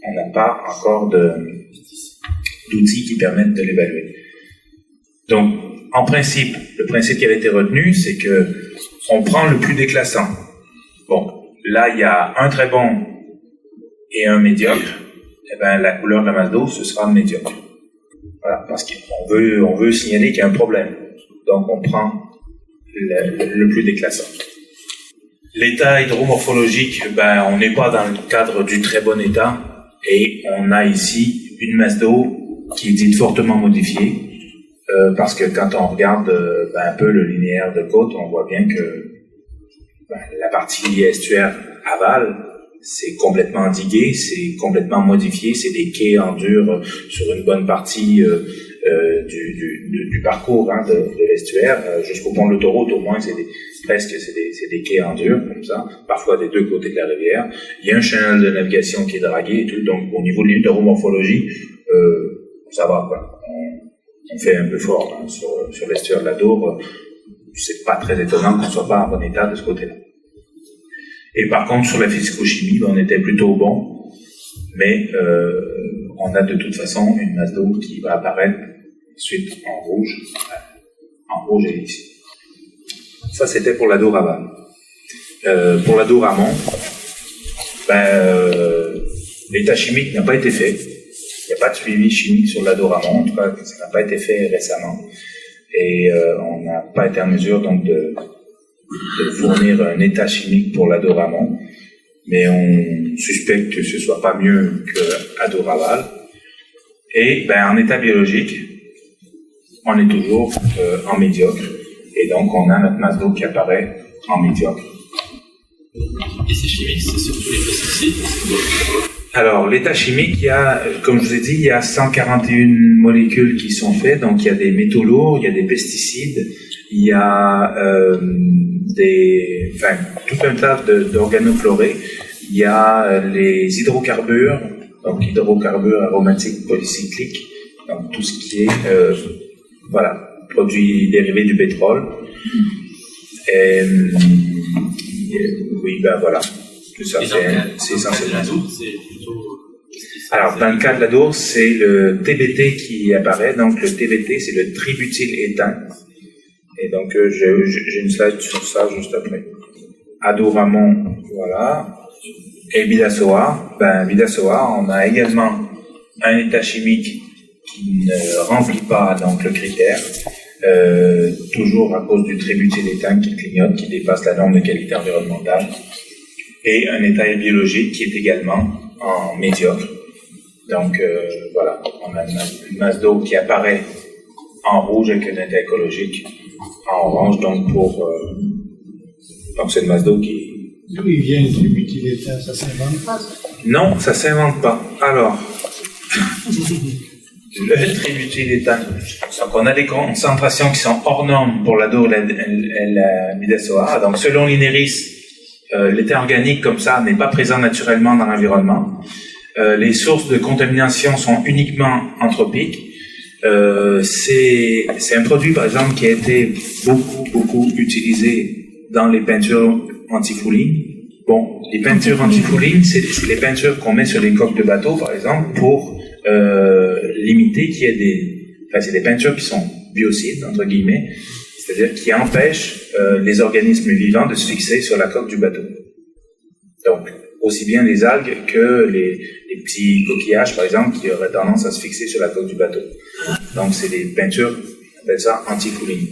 On n'a pas encore d'outils qui permettent de l'évaluer. Donc, en principe, le principe qui avait été retenu, c'est que on prend le plus déclassant. Bon, là, il y a un très bon et un médiocre. La couleur de la masse d'eau, ce sera médiocre. Voilà, parce qu'on veut signaler qu'il y a un problème. Donc, on prend le plus déclassant. L'état hydromorphologique, on n'est pas dans le cadre du très bon état, et on a ici une masse d'eau qui est dite fortement modifiée, parce que quand on regarde un peu le linéaire de côte, on voit bien que la partie estuaire aval, c'est complètement digué, c'est complètement modifié, c'est des quais en dur sur une bonne partie du parcours de l'estuaire, jusqu'au pont de l'autoroute au moins, c'est des quais en dur, comme ça, parfois des deux côtés de la rivière. Il y a un canal de navigation qui est dragué et tout, donc au niveau de l'hydromorphologie, ça va, quoi. On fait un peu fort sur l'estuaire de l'Adour, c'est pas très étonnant qu'on soit pas en bon état de ce côté-là. Et par contre, sur la physico-chimie, on était plutôt bon, mais on a de toute façon une masse d'eau qui va apparaître ensuite en rouge et ici. Ça, c'était pour l'Adour-Aval. Pour l'Adour-Amont, l'état chimique n'a pas été fait. Il n'y a pas de suivi chimique sur l'Adour-Amont, en tout cas, ça n'a pas été fait récemment. et on n'a pas été en mesure donc de fournir un état chimique pour l'Adoramon, mais on suspecte que ce soit pas mieux que Adoraval. Et en état biologique, on est toujours en médiocre, et donc on a notre masse d'eau qui apparaît en médiocre. Et c'est chimique, c'est surtout les pesticides. Alors, l'état chimique, il y a, comme je vous ai dit, il y a 141 molécules qui sont faites. Donc, il y a des métaux lourds, il y a des pesticides, il y a tout un tas d'organofluorés. Il y a les hydrocarbures, donc hydrocarbures aromatiques polycycliques, donc tout ce qui est, produits dérivés du pétrole. Et, oui, voilà. Tout ça, c'est essentiellement. Alors, dans le cas de l'Adour, c'est le TBT qui apparaît. Donc, le TBT, c'est le tributyléthane. Et donc, j'ai une slide sur ça juste après. Adoramon, voilà. Et Bidasoa, Bidasoa, on a également un état chimique qui ne remplit pas donc le critère, toujours à cause du tributyléthane qui clignote, qui dépasse la norme de qualité environnementale, et un état biologique qui est également en médiocre. Donc voilà, on a une masse d'eau qui apparaît en rouge avec un état écologique en orange, donc c'est une masse d'eau qui... D'où il vient le tributyléthane? Ça s'invente pas, ça? Non, ça s'invente pas. Alors, le tributyléthane. Donc, on a des concentrations qui sont hors normes pour l'Adour et la Bidasoa. Donc, selon l'INERIS, l'état organique comme ça n'est pas présent naturellement dans l'environnement. Les sources de contamination sont uniquement anthropiques. C'est un produit, par exemple, qui a été beaucoup utilisé dans les peintures anti-fouling. Bon, les peintures anti-fouling, c'est les peintures qu'on met sur les coques de bateaux, par exemple, pour limiter qu'il y ait c'est des peintures qui sont biocides, entre guillemets, c'est-à-dire qui empêchent les organismes vivants de se fixer sur la coque du bateau. Donc, aussi bien les algues que les petits coquillages, par exemple, qui auraient tendance à se fixer sur la coque du bateau. Donc, c'est des peintures, on appelle ça anti-fouling.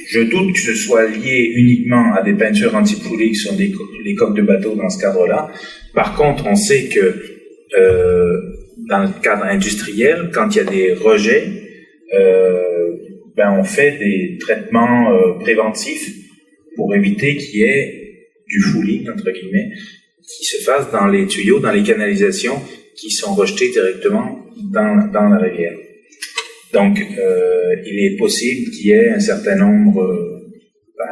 Je doute que ce soit lié uniquement à des peintures anti-fouling sur les coques de bateau dans ce cadre-là. Par contre, on sait que dans le cadre industriel, quand il y a des rejets, on fait des traitements préventifs pour éviter qu'il y ait du fouling, entre guillemets, qui se fasse dans les tuyaux, dans les canalisations qui sont rejetés directement dans la rivière. Donc, il est possible qu'il y ait un certain nombre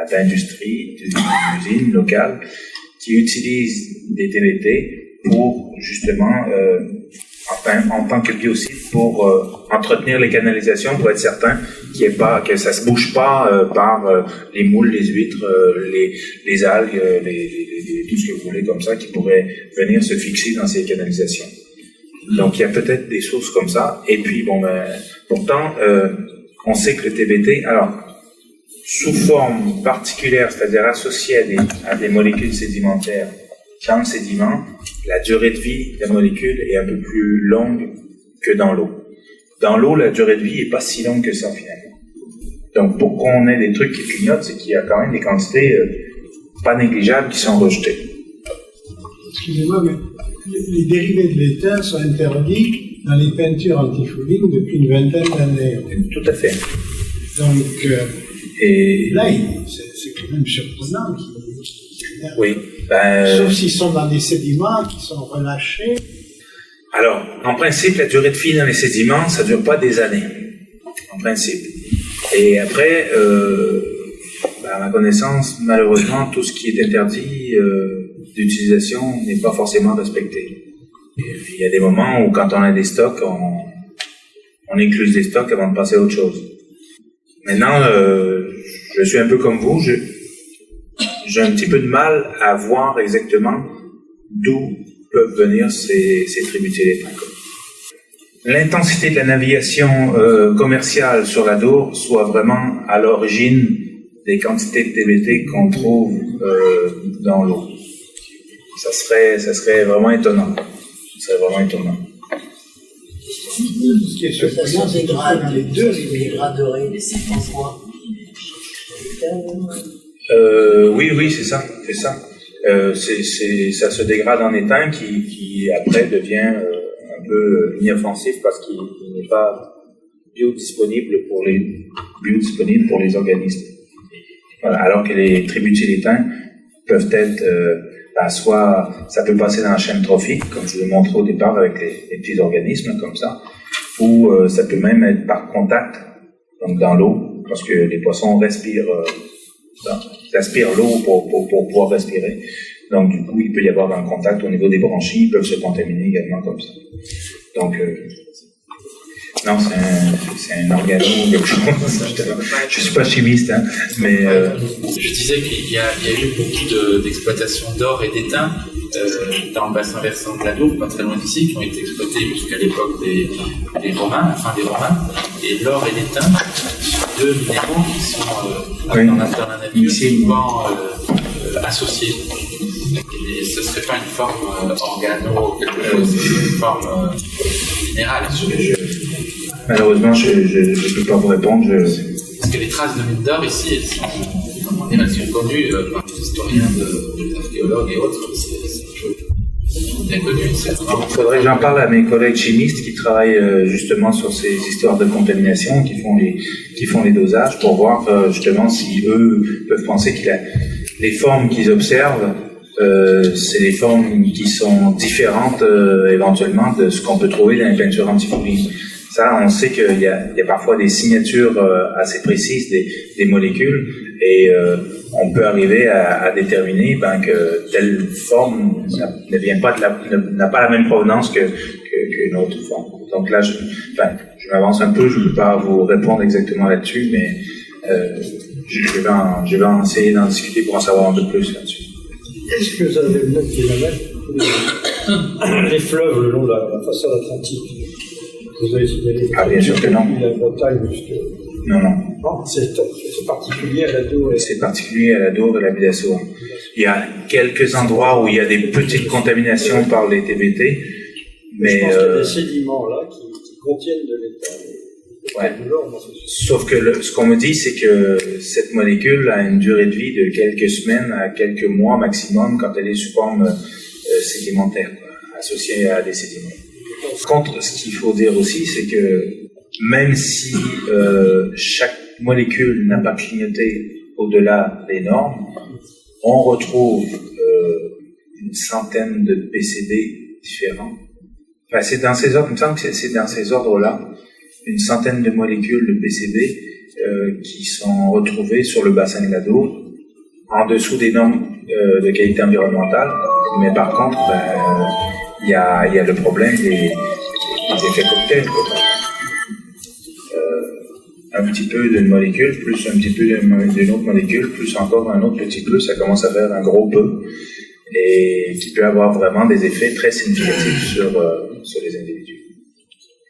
d'industries, d'usines locales qui utilisent des TBT pour justement, en tant que biocide, pour entretenir les canalisations, pour être certain que ça se bouge pas par les moules, les huîtres, les algues, tout ce que vous voulez comme ça, qui pourrait venir se fixer dans ces canalisations. Donc, il y a peut-être des sources comme ça. Et puis, pourtant, on sait que le TBT, alors, sous forme particulière, c'est-à-dire associée à des molécules sédimentaires dans le sédiment, la durée de vie de la molécule est un peu plus longue que dans l'eau. Dans l'eau, la durée de vie est pas si longue que ça, finalement. Donc, pour qu'on ait des trucs qui clignotent, c'est qu'il y a quand même des quantités pas négligeables qui sont rejetées. Excusez-moi, mais les dérivés de l'étain sont interdits dans les peintures anti-fouling depuis une vingtaine d'années. Tout à fait. Donc, là, c'est quand même surprenant. Oui. Sauf s'ils sont dans des sédiments qui sont relâchés. Alors, en principe, la durée de vie dans les sédiments, ça ne dure pas des années. En principe. Et après, à ma connaissance, malheureusement, tout ce qui est interdit d'utilisation n'est pas forcément respecté. Il y a des moments où, quand on a des stocks, on écluse des stocks avant de passer à autre chose. Maintenant, je suis un peu comme vous, j'ai un petit peu de mal à voir exactement d'où peuvent venir ces tributyléthane. L'intensité de la navigation commerciale sur l'Adour soit vraiment à l'origine des quantités de TBT qu'on trouve dans l'eau. Ça serait vraiment étonnant. Ça serait vraiment étonnant. qui est Ça surprenant, se c'est que dans les deux dégrade, rivières, dégraderait les séquences. Oui, c'est ça. Ça se dégrade en étain qui après devient un peu inoffensif parce qu'il n'est pas biodisponible pour les organismes. Voilà, alors que les tributiles-éteints peuvent être, soit ça peut passer dans la chaîne trophique, comme je vous l'ai montré au départ avec les petits organismes comme ça, ou ça peut même être par contact, donc dans l'eau, parce que les poissons respirent l'eau pour pouvoir respirer. Donc du coup, il peut y avoir un contact au niveau des branchies, ils peuvent se contaminer également comme ça. Donc non, c'est un organo ou quelque chose. Je suis pas chimiste, hein, mais Je disais qu'il y a eu beaucoup d'exploitation d'or et d'étain dans le bassin versant de l'Adour, pas très loin d'ici, qui ont été exploités jusqu'à l'époque des Romains, la fin des Romains. Et l'or et l'étain sont deux minéraux qui sont dans la nature souvent associés. Et ce ne serait pas une forme organo ou quelque chose, une forme minérale. Malheureusement, je ne peux pas vous répondre. Parce que les traces de mines d'or ici, elles sont connues par les historiens, les archéologues et autres. C'est bien connu. Il faudrait que j'en parle à mes collègues chimistes qui travaillent justement sur ces histoires de contamination, qui font les dosages pour voir justement si eux peuvent penser que les formes qu'ils observent, c'est des formes qui sont différentes éventuellement de ce qu'on peut trouver dans les peintures antifouling. Ça, on sait qu'il y a parfois des signatures assez précises des molécules et on peut arriver à déterminer que telle forme n'a pas la même provenance qu'une autre forme. Donc là, je m'avance un peu, je ne peux pas vous répondre exactement là-dessus, mais je vais en essayer d'en discuter pour en savoir un peu plus là-dessus. Est-ce que vous avez 9 kilomètres les fleuves le long de la façade atlantique? Vous avez signalé bien sûr que non. La Bretagne jusque... Non. Non, c'est particulier à l'Adour. C'est particulier à l'Adour et la baie d'Assour. Il y a quelques endroits où il y a des petites contaminations par les TBT, mais je pense qu'il y a des sédiments là qui contiennent de l'étain. Ouais. Sauf que ce qu'on me dit, c'est que cette molécule a une durée de vie de quelques semaines à quelques mois maximum quand elle est sous forme sédimentaire, associée à des sédiments. Contre, ce qu'il faut dire aussi, c'est que même si chaque molécule n'a pas clignoté au-delà des normes, on retrouve une centaine de PCB différents. Enfin, c'est dans ces ordres, il me semble que c'est dans ces ordres-là, une centaine de molécules de PCB qui sont retrouvées sur le bassin de l'Adour, en dessous des normes de qualité environnementale, mais par contre, il y a le problème des effets cocktails. Un petit peu d'une molécule, plus un petit peu d'une autre molécule, plus encore un autre petit peu, ça commence à faire un gros peu, et qui peut avoir vraiment des effets très significatifs sur les individus.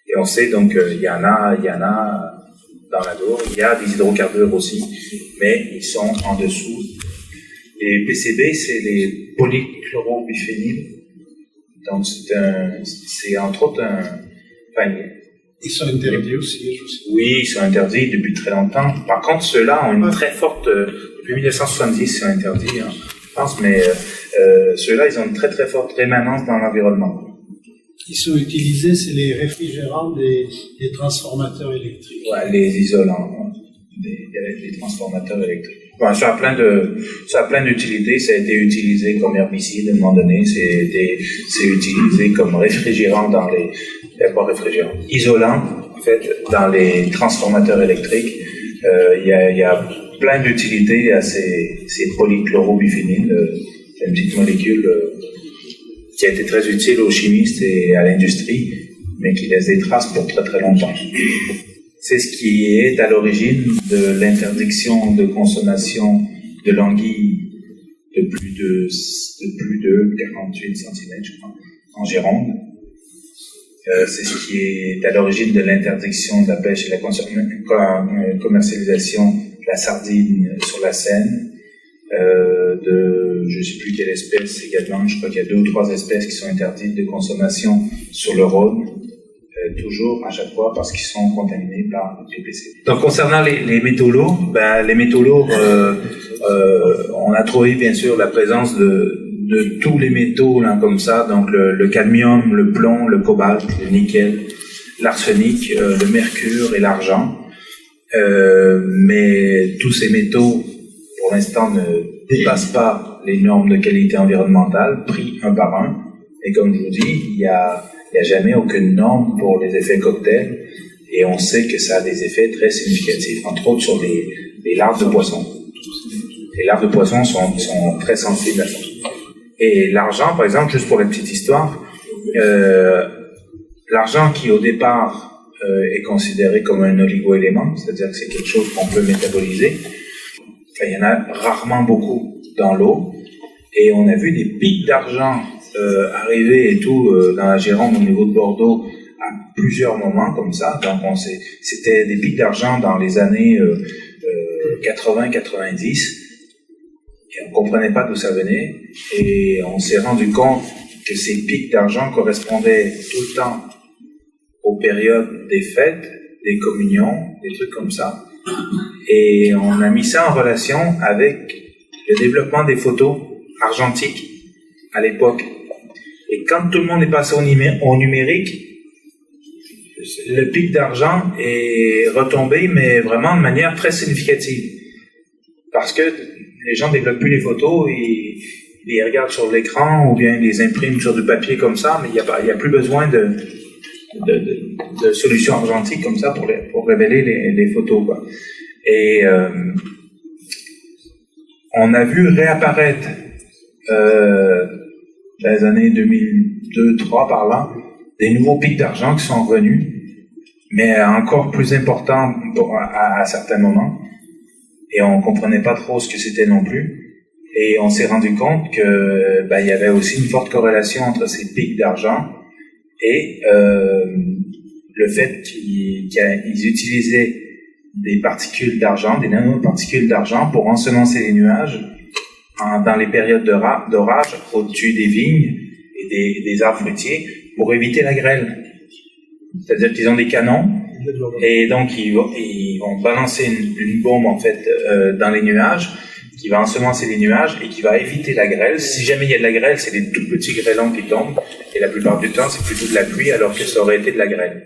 Et on sait donc qu'il y en a dans l'Adour, il y a des hydrocarbures aussi, mais ils sont en dessous. Les PCB, c'est les polychlorobiphéniles. Donc c'est entre autres ils sont interdits aussi, je sais. Oui, ils sont interdits depuis très longtemps. Par contre, ceux-là ont une très forte, depuis 1970, ils sont interdits, je pense, mais ceux-là, ils ont une très très forte rémanence dans l'environnement. Ils sont utilisés, c'est les réfrigérants des transformateurs électriques. Ouais, les isolants des transformateurs électriques. Bon, ça a plein d'utilités. Ça a été utilisé comme herbicide à un moment donné. C'est utilisé comme réfrigérant dans isolant, en fait, dans les transformateurs électriques. Il y a plein d'utilités à ces polychlorobiphéniles. C'est une petite molécule qui a été très utile aux chimistes et à l'industrie, mais qui laisse des traces pour très très longtemps. C'est ce qui est à l'origine de l'interdiction de consommation de l'anguille de plus de 48 cm, je crois, en Gironde. C'est ce qui est à l'origine de l'interdiction de la pêche et la commercialisation de la sardine sur la Seine, de je ne sais plus quelle espèce également, je crois qu'il y a 2 ou 3 espèces qui sont interdites de consommation sur le Rhône, toujours à chaque fois parce qu'ils sont contaminés par le PPC. Donc concernant les métaux lourds, les métaux lourds, on a trouvé bien sûr la présence de tous les métaux là comme ça, donc le cadmium, le plomb, le cobalt, le nickel, l'arsenic, le mercure et l'argent. Mais tous ces métaux, pour l'instant, ne dépassent pas les normes de qualité environnementale, pris un par un. Et comme je vous dis, il y a jamais aucune norme pour les effets cocktails. Et on sait que ça a des effets très significatifs, entre autres sur les larves de poissons. Les larves de poissons sont très sensibles à ça. Et l'argent, par exemple, juste pour la petite histoire, l'argent qui au départ est considéré comme un oligo-élément, c'est-à-dire que c'est quelque chose qu'on peut métaboliser. Il y en a rarement beaucoup dans l'eau, et on a vu des pics d'argent arriver et tout dans la Gironde au niveau de Bordeaux à plusieurs moments comme ça. Donc c'était des pics d'argent dans les années 80-90, et on comprenait pas d'où ça venait, et on s'est rendu compte que ces pics d'argent correspondaient tout le temps aux périodes des fêtes, des communions, des trucs comme ça. Et on a mis ça en relation avec le développement des photos argentiques à l'époque. Et quand tout le monde est passé au numérique, le pic d'argent est retombé, mais vraiment de manière très significative. Parce que les gens ne développent plus les photos, ils les regardent sur l'écran ou bien ils les impriment sur du papier comme ça, mais il n'y a plus besoin de solutions argentiques comme ça pour révéler les photos, quoi. Et on a vu réapparaître dans les années 2002-2003 par là des nouveaux pics d'argent qui sont revenus, mais encore plus importants à certains moments, et on comprenait pas trop ce que c'était non plus. Et on s'est rendu compte que il y avait aussi une forte corrélation entre ces pics d'argent et le fait qu'ils utilisaient des particules d'argent, des nanoparticules d'argent pour ensemencer les nuages dans les périodes d'orage au-dessus des vignes et des arbres fruitiers pour éviter la grêle. C'est-à-dire qu'ils ont des canons et donc ils vont balancer une bombe en fait dans les nuages qui va ensemencer les nuages et qui va éviter la grêle. Si jamais il y a de la grêle, c'est des tout petits grêlons qui tombent, et la plupart du temps, c'est plutôt de la pluie alors que ça aurait été de la grêle.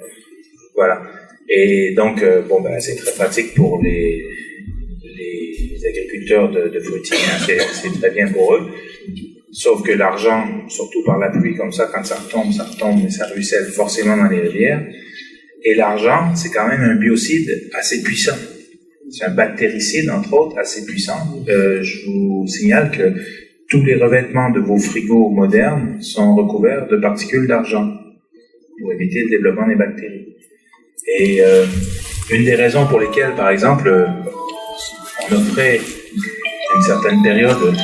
Voilà. Et donc, c'est très pratique pour les agriculteurs de fruitiers, hein, c'est très bien pour eux. Sauf que l'argent, surtout par la pluie comme ça, quand ça retombe, mais ça ruisselle forcément dans les rivières. Et l'argent, c'est quand même un biocide assez puissant. C'est un bactéricide, entre autres, assez puissant. Je vous signale que tous les revêtements de vos frigos modernes sont recouverts de particules d'argent pour éviter le développement des bactéries. Et une des raisons pour lesquelles, par exemple, on offrait à une certaine période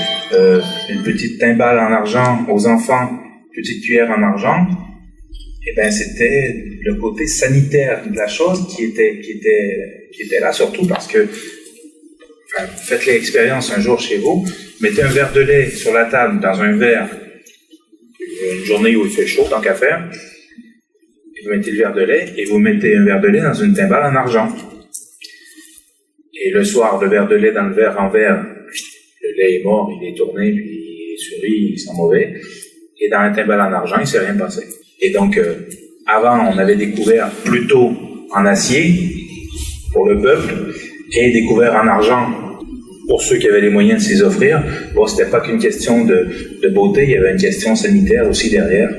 une petite timbale en argent aux enfants, une petite cuillère en argent, c'était le côté sanitaire de la chose qui était là, surtout parce que, faites l'expérience un jour chez vous, mettez un verre de lait sur la table dans un verre, une journée où il fait chaud, tant qu'à faire, et vous mettez le verre de lait, et vous mettez un verre de lait dans une timbale en argent. Et le soir, le verre de lait dans le verre en verre, le lait est mort, il est tourné, puis il est suri, il sent mauvais, et dans la timbale en argent, il ne s'est rien passé. Et donc, avant, on avait des couverts plutôt en acier pour le peuple et des couverts en argent pour ceux qui avaient les moyens de s'y offrir. Bon, c'était pas qu'une question de beauté, il y avait une question sanitaire aussi derrière.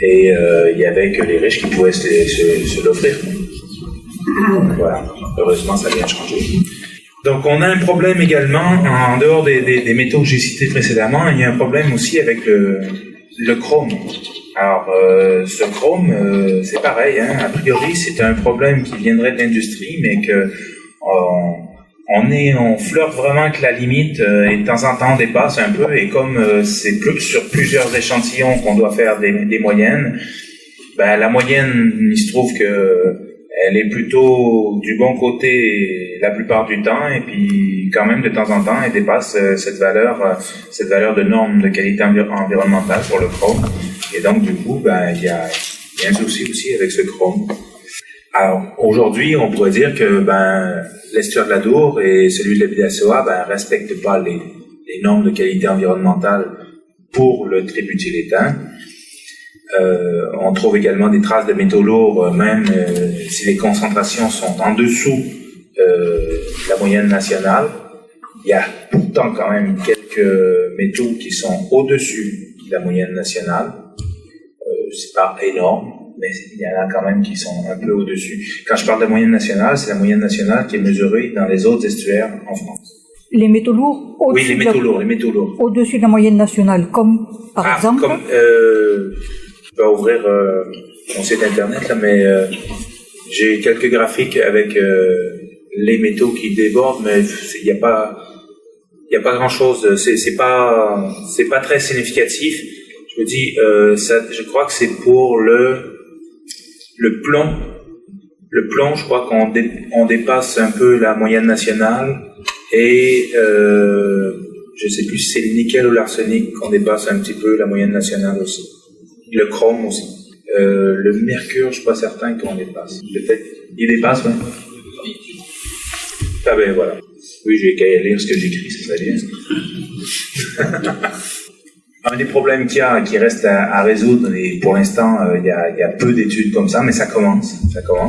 Et il y avait que les riches qui pouvaient se l'offrir. Voilà. Heureusement, ça vient de changer. Donc, on a un problème également, en dehors des métaux que j'ai cités précédemment, il y a un problème aussi avec le chrome. Alors, ce chrome, c'est pareil, hein. A priori, c'est un problème qui viendrait de l'industrie, mais que on flirte vraiment que la limite, et de temps en temps, on dépasse un peu, et comme c'est sur plusieurs échantillons qu'on doit faire des moyennes, la moyenne, il se trouve que elle est plutôt du bon côté la plupart du temps, et puis quand même de temps en temps, elle dépasse cette valeur de norme de qualité environnementale pour le chrome. Et donc du coup, il y Il y a un souci aussi avec ce chrome. Alors, aujourd'hui, on pourrait dire que, l'estuaire de l'Adour et celui de la Bidassoa, respectent pas les normes de qualité environnementale pour le tributilétain. On trouve également des traces de métaux lourds, même si les concentrations sont en dessous de la moyenne nationale. Il y a pourtant quand même quelques métaux qui sont au-dessus de la moyenne nationale. C'est pas énorme, mais il y en a quand même qui sont un peu au-dessus. Quand je parle de la moyenne nationale, c'est la moyenne nationale qui est mesurée dans les autres estuaires en France. Les métaux lourds Oui, les métaux lourds. Au-dessus de la moyenne nationale, comme par exemple je vais ouvrir mon site internet, là, mais j'ai quelques graphiques avec les métaux qui débordent, mais il n'y a pas grand-chose. C'est pas très significatif. Je me dis, je crois que c'est pour le plomb. Le plomb, je crois qu'on dépasse un peu la moyenne nationale. Et je sais plus si c'est le nickel ou l'arsenic qu'on dépasse un petit peu la moyenne nationale aussi. Le chrome aussi. Le mercure, je suis pas certain qu'on dépasse. Peut-être, il dépasse, ouais. Ah ben voilà. Oui, j'ai qu'à lire ce que j'écris, c'est ça bien. Un des problèmes qu'il y a, qui reste à résoudre, et pour l'instant, il y a peu d'études comme ça, mais ça commence.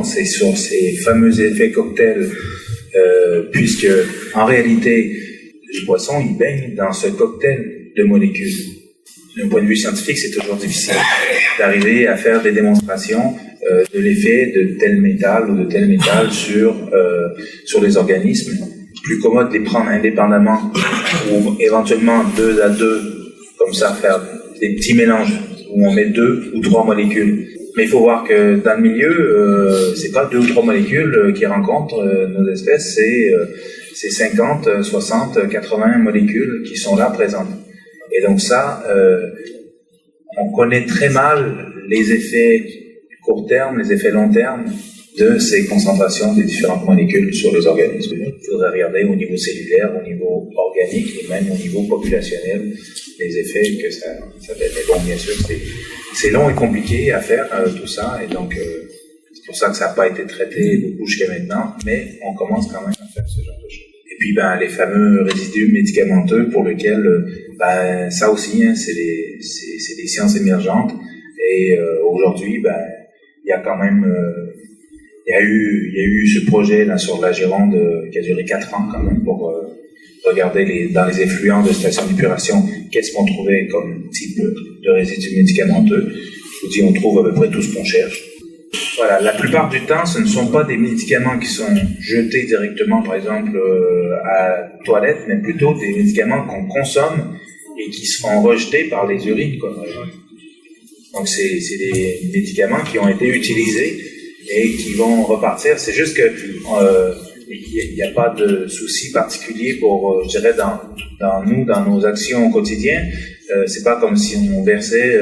C'est sur ces fameux effets cocktails, puisque, en réalité, le poisson, il baigne dans ce cocktail de molécules. D'un point de vue scientifique, c'est toujours difficile d'arriver à faire des démonstrations de l'effet de tel métal ou de tel métal sur les organismes. Plus commode de les prendre indépendamment ou éventuellement 2 à 2, comme ça, faire des petits mélanges où on met 2 ou 3 molécules. Mais il faut voir que dans le milieu, c'est pas 2 ou 3 molécules qui rencontrent nos espèces, c'est 50, 60, 80 molécules qui sont là présentes. Et donc ça, on connaît très mal les effets court terme, les effets long terme de ces concentrations des différentes molécules sur les organismes. Il faudrait regarder au niveau cellulaire, au niveau organique et même au niveau populationnel les effets que ça fait. Mais bon, bien sûr, c'est long et compliqué à faire tout ça, et donc c'est pour ça que ça n'a pas été traité beaucoup jusqu'à maintenant, mais on commence quand même à faire ce genre de choses. Et puis les fameux résidus médicamenteux pour lesquels ça aussi, hein, c'est des sciences émergentes, et aujourd'hui il y a quand même il y a eu ce projet là sur la Gironde qui a duré 4 ans quand même pour regarder dans les effluents de stations d'épuration qu'est-ce qu'on trouvait comme type de résidus médicamenteux. Je vous dis, on trouve à peu près tout ce qu'on cherche. Voilà, la plupart du temps, ce ne sont pas des médicaments qui sont jetés directement, par exemple, à la toilette, mais plutôt des médicaments qu'on consomme et qui seront rejetés par les urines, quoi. Donc c'est des médicaments qui ont été utilisés et qui vont repartir. C'est juste que il n'y a pas de souci particulier pour, je dirais, dans nos actions au quotidien. C'est pas comme si on versait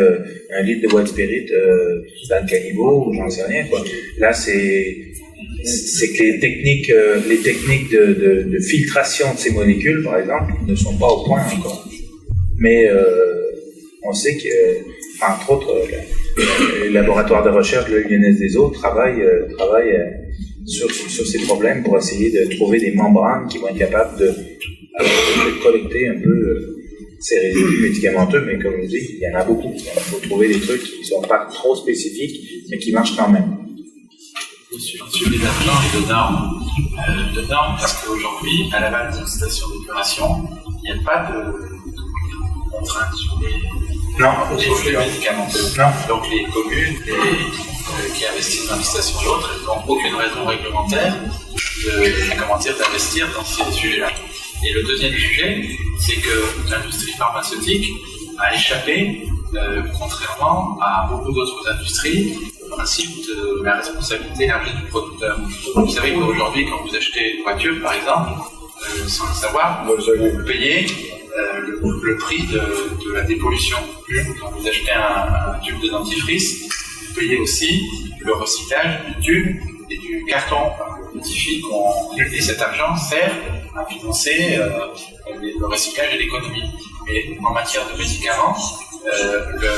1 litre de bois de spirit dans le caniveau ou j'en sais rien, quoi. Là, c'est que les techniques de filtration de ces molécules, par exemple, ne sont pas au point encore. Mais on sait que, entre autres, le laboratoire de recherche de l'Lyonnaise des Eaux travaille sur ces problèmes pour essayer de trouver des membranes qui vont être capables de collecter un peu ces résidus médicamenteux, mais comme je dis, il y en a beaucoup. Il faut trouver des trucs qui ne sont pas trop spécifiques, mais qui marchent quand même. Sur les argents et de normes, parce qu'aujourd'hui, à l'aval d'une station d'épuration, il n'y a pas de contraintes sur les flux médicamenteux. Non. Donc les communes qui investissent dans une station ou l'autre, elles n'ont aucune raison réglementaire d'investir dans ces sujets-là. Et le deuxième sujet, c'est que l'industrie pharmaceutique a échappé, contrairement à beaucoup d'autres industries, au principe de la responsabilité élargie du producteur. Vous savez qu'aujourd'hui, quand vous achetez une voiture, par exemple, sans le savoir, vous payez le prix de la dépollution. Quand vous achetez un tube de dentifrice, vous payez aussi le recyclage du tube et du carton. Et cet argent sert à financer le recyclage et l'économie. Mais en matière de médicaments, le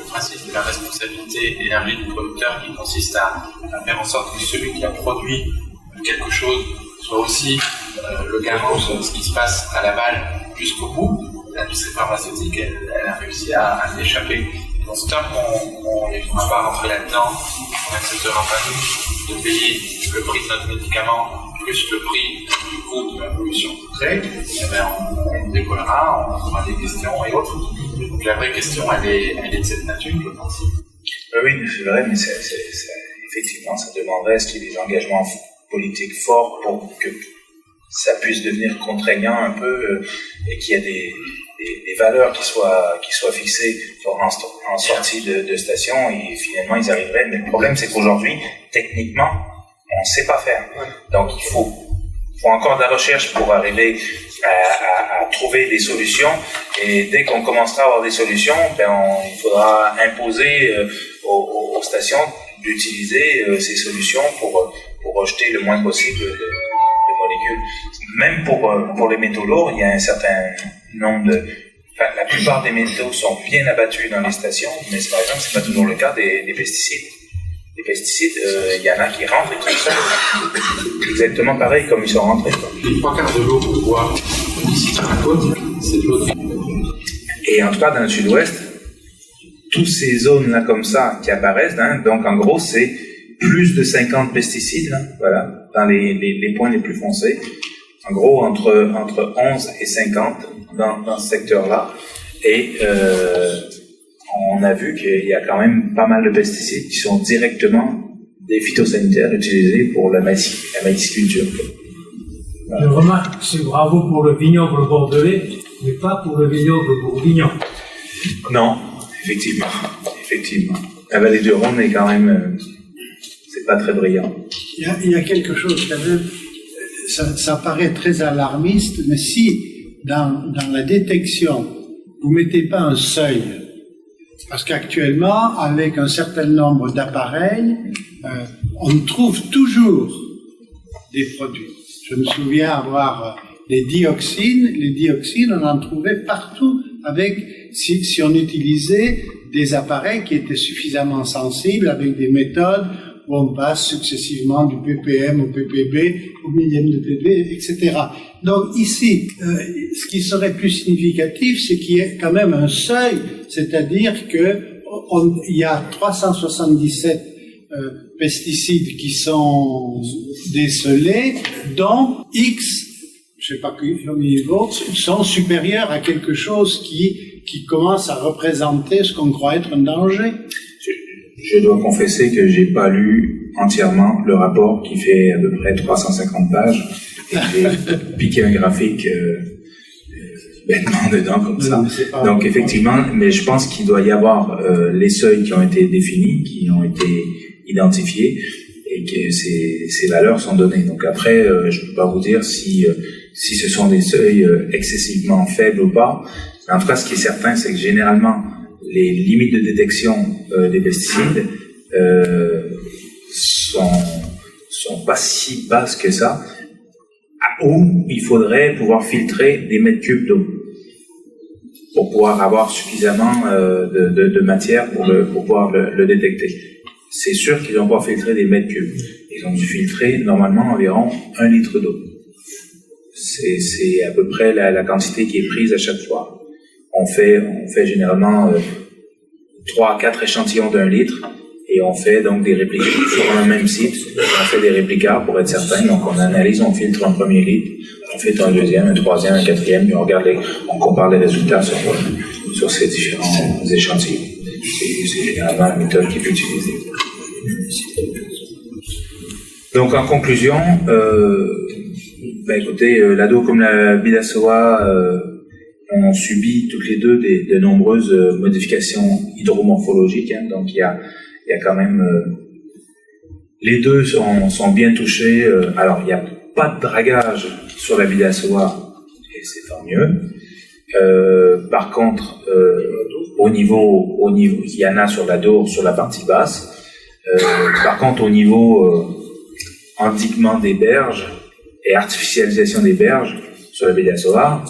principe de la responsabilité élargie du producteur qui consiste à faire en sorte que celui qui a produit quelque chose soit aussi le garant de ce qui se passe à l'aval jusqu'au bout. L'industrie pharmaceutique, elle a réussi à l'échapper. Dans ce terme, on ne va pas rentrer là-dedans, on n'acceptera pas nous de payer le prix de notre médicament plus le prix du coût de la pollution créée. On décollera, on aura des questions et autres. Donc la vraie question, elle est de cette nature, je pense. Oui, c'est vrai, mais effectivement, ça demanderait ce qu'il y ait des engagements politiques forts pour que ça puisse devenir contraignant un peu et qu'il y ait des valeurs qui soient fixées en sortie de station et finalement ils arriveraient. Mais le problème, c'est qu'aujourd'hui, techniquement, on ne sait pas faire. Donc il faut encore de la recherche pour arriver à trouver des solutions, et dès qu'on commencera à avoir des solutions, il faudra imposer aux stations d'utiliser ces solutions pour rejeter le moins possible de molécules. Même pour les métaux lourds, il y a un certain nombre la plupart des métaux sont bien abattus dans les stations, mais par exemple, c'est pas toujours le cas des pesticides. Les pesticides, il y en a qui rentrent et qui sortent exactement pareil comme ils sont rentrés. Les 3/4 de l'eau qu'on boit ici sur la côte, c'est de l'eau. Et en tout cas, dans le sud-ouest, toutes ces zones-là comme ça qui apparaissent, donc en gros, c'est plus de 50 pesticides, voilà, dans les points les plus foncés. En gros, entre 11 et 50 dans ce secteur-là. Et on a vu qu'il y a quand même pas mal de pesticides qui sont directement des phytosanitaires utilisés pour la maïsiculture. Je remarque que c'est bravo pour le vignoble bordelais, mais pas pour le vignoble bourguignon. Non, effectivement. La vallée du Rhône est quand même... c'est pas très brillant. Il y a quelque chose quand même, ça paraît très alarmiste, mais si dans la détection, vous mettez pas un seuil, parce qu'actuellement, avec un certain nombre d'appareils, on trouve toujours des produits. Je me souviens avoir les dioxines, on en trouvait partout si on utilisait des appareils qui étaient suffisamment sensibles, avec des méthodes où on passe successivement du ppm au ppb, au millième de pp, etc. Donc ici, ce qui serait plus significatif, c'est qu'il y ait quand même un seuil, c'est-à-dire il y a 377 pesticides qui sont décelés, dont X, je sais pas combien il vaut, sont supérieurs à quelque chose qui commence à représenter ce qu'on croit être un danger. Je dois confesser que j'ai pas lu entièrement le rapport qui fait à peu près 350 pages. Et j'ai piqué un graphique bêtement dedans comme ça. Donc effectivement, mais je pense qu'il doit y avoir les seuils qui ont été définis, qui ont été identifiés, et que ces valeurs sont données. Donc après, je peux pas vous dire si ce sont des seuils excessivement faibles ou pas. Mais en tout cas, ce qui est certain, c'est que généralement, les limites de détection des pesticides sont pas si basses que ça, où il faudrait pouvoir filtrer des mètres cubes d'eau pour pouvoir avoir suffisamment de matière pour pouvoir le détecter. C'est sûr qu'ils n'ont pas filtré des mètres cubes. Ils ont dû filtrer normalement environ 1 litre d'eau. C'est à peu près la quantité qui est prise à chaque fois. On fait généralement 3 à 4 échantillons d'1 litre, et on fait donc des réplicas sur un même site. On fait des réplicas pour être certain. Donc on analyse, on filtre un premier litre, on filtre un deuxième, un troisième, un quatrième, et on compare les résultats sur ces différents échantillons. C'est généralement la méthode qui est utilisée. Donc en conclusion, écoutez, l'ado comme la Bidasoa ont subi toutes les deux de nombreuses modifications hydromorphologiques. Donc il y a quand même les deux sont bien touchés. Alors il n'y a pas de dragage sur la Bidasoa, et c'est tant mieux. Par contre, au niveau, il y en a sur la Dour, sur la partie basse. Par contre, au niveau endiguement des berges et artificialisation des berges sur la Bidasoa,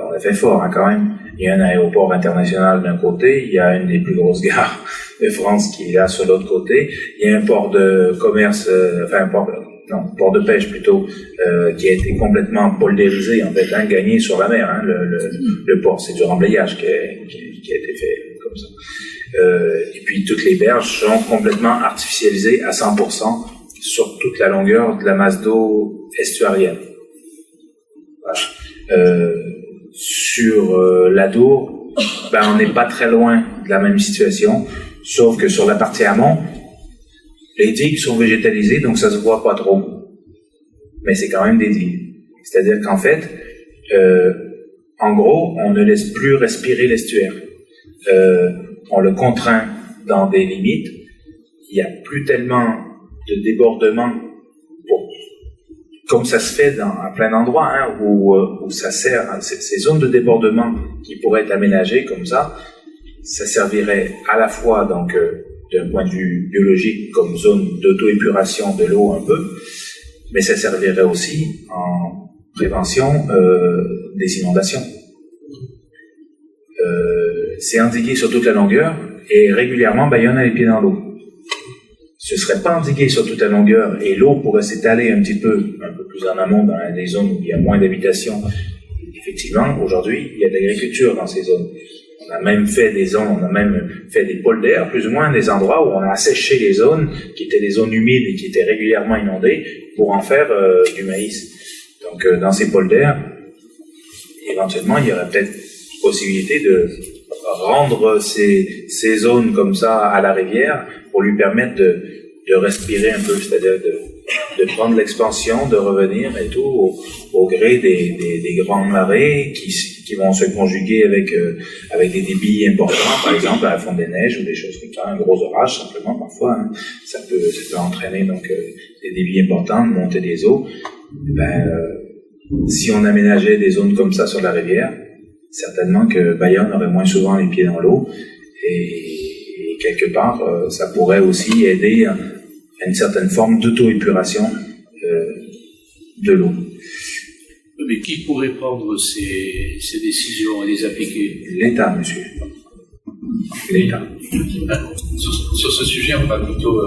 on a fait fort quand même. il y a un aéroport international d'un côté, il y a une des plus grosses gares de France qui est là sur l'autre côté, il y a un port de commerce, port de pêche plutôt, qui a été complètement poldérisé, en fait, gagné sur la mer, le port, c'est du remblayage qui a été fait comme ça. Et puis toutes les berges sont complètement artificialisées à 100% sur toute la longueur de la masse d'eau estuarienne. Voilà. Sur l'Adour, on n'est pas très loin de la même situation, sauf que sur la partie amont, les digues sont végétalisées, donc ça se voit pas trop. Mais c'est quand même des digues. C'est-à-dire qu'en fait, en gros, on ne laisse plus respirer l'estuaire. On le contraint dans des limites. Il n'y a plus tellement de débordement comme ça se fait à plein d'endroits, où ça sert, ces zones de débordement qui pourraient être aménagées comme ça servirait à la fois, donc, d'un point de vue biologique, comme zone d'auto-épuration de l'eau un peu, mais ça servirait aussi en prévention des inondations. C'est endigué sur toute la longueur, et régulièrement, Bayonne a les pieds dans l'eau. Ce serait pas endigué sur toute la longueur et l'eau pourrait s'étaler un peu plus en amont dans des zones où il y a moins d'habitation. Effectivement, aujourd'hui, il y a de l'agriculture dans ces zones. On a même fait des polders, plus ou moins, des endroits où on a asséché les zones qui étaient des zones humides et qui étaient régulièrement inondées pour en faire du maïs. Donc, dans ces polders, éventuellement, il y aurait peut-être possibilité de rendre ces zones comme ça à la rivière pour lui permettre de respirer un peu, c'est-à-dire de prendre l'expansion, de revenir et tout au gré des grandes marées qui vont se conjuguer avec des débits importants, par exemple à la fonte des neiges ou des choses comme ça, un gros orage simplement parfois, ça peut entraîner donc des débits importants, une montée des eaux. Si on aménageait des zones comme ça sur la rivière, certainement que Bayonne aurait moins souvent les pieds dans l'eau et quelque part ça pourrait aussi aider à une certaine forme d'auto-épuration de l'eau. Mais qui pourrait prendre ces décisions et les appliquer? L'État, monsieur. L'État. Sur ce sujet, on va plutôt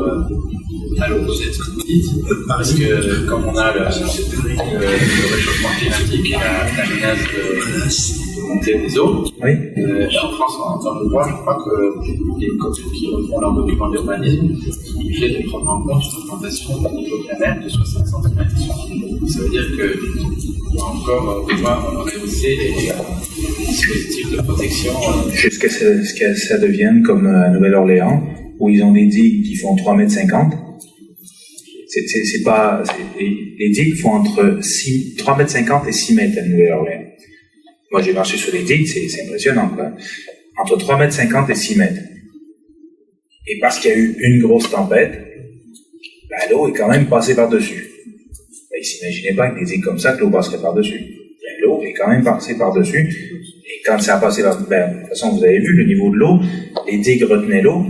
à l'opposé de ce que vous dites, parce que comme on a le réchauffement climatique et la menace de montée des eaux, oui. En France, dans le droit, je crois que les communes qui refont leur document d'urbanisme sont obligées de prendre en compte une augmentation du niveau de la mer de 60 cm. Ça veut dire que encore devoir rehausser les dispositifs de protection. Jusqu'à ce que ça devienne comme à Nouvelle-Orléans, où ils ont des digues qui font 3,50 m. Les digues font entre 3,50 m et 6 mètres à Nouvelle-Orléans. Moi, j'ai marché sur les digues, c'est impressionnant, quoi. Entre 3,50 m et 6 mètres. Et parce qu'il y a eu une grosse tempête, l'eau est quand même passée par-dessus. Ils s'imaginaient pas que des digues comme ça, que l'eau passerait par-dessus. L'eau est quand même passée par-dessus. Et quand ça a passé de toute façon, vous avez vu le niveau de l'eau, les digues retenaient l'eau.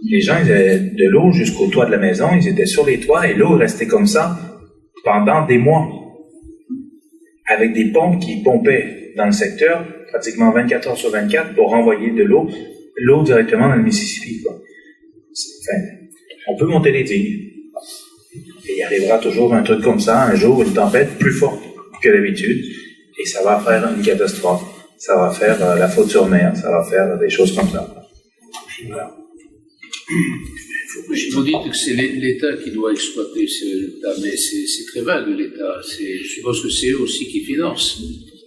Les gens, ils avaient de l'eau jusqu'au toit de la maison, ils étaient sur les toits et l'eau restait comme ça pendant des mois. Avec des pompes qui pompaient dans le secteur pratiquement 24 heures sur 24 pour renvoyer de l'eau directement dans le Mississippi, quoi. On peut monter les digues. Et il arrivera toujours un truc comme ça, un jour, une tempête plus forte que d'habitude, et ça va faire une catastrophe. Ça va faire la faute sur mer, ça va faire des choses comme ça. Voilà. Vous dites que c'est l'État qui doit exploiter l'État, mais c'est très vague l'État. Je suppose que c'est eux aussi qui financent.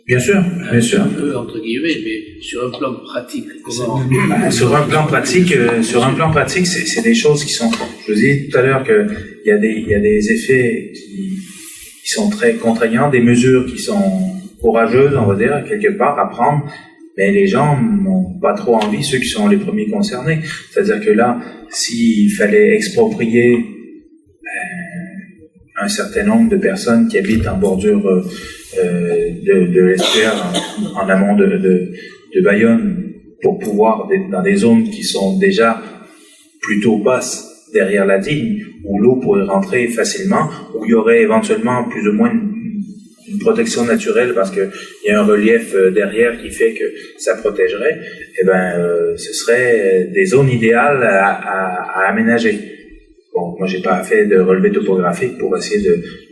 Bien sûr, bien sûr. Un peu entre guillemets, mais sur un plan pratique, comment? Sur un plan pratique, c'est des choses qui sont. Je vous ai dit tout à l'heure que il y a des effets qui sont très contraignants, des mesures qui sont courageuses, on va dire, quelque part à prendre. Mais les gens n'ont pas trop envie, ceux qui sont les premiers concernés. C'est-à-dire que là, s'il fallait exproprier un certain nombre de personnes qui habitent en bordure de l'estuaire en amont de Bayonne pour pouvoir, dans des zones qui sont déjà plutôt basses derrière la digue, où l'eau pourrait rentrer facilement, où il y aurait éventuellement plus ou moins une une protection naturelle parce qu'il y a un relief derrière qui fait que ça protégerait, ce serait des zones idéales à aménager. Bon, moi j'ai pas fait de relevé topographique pour essayer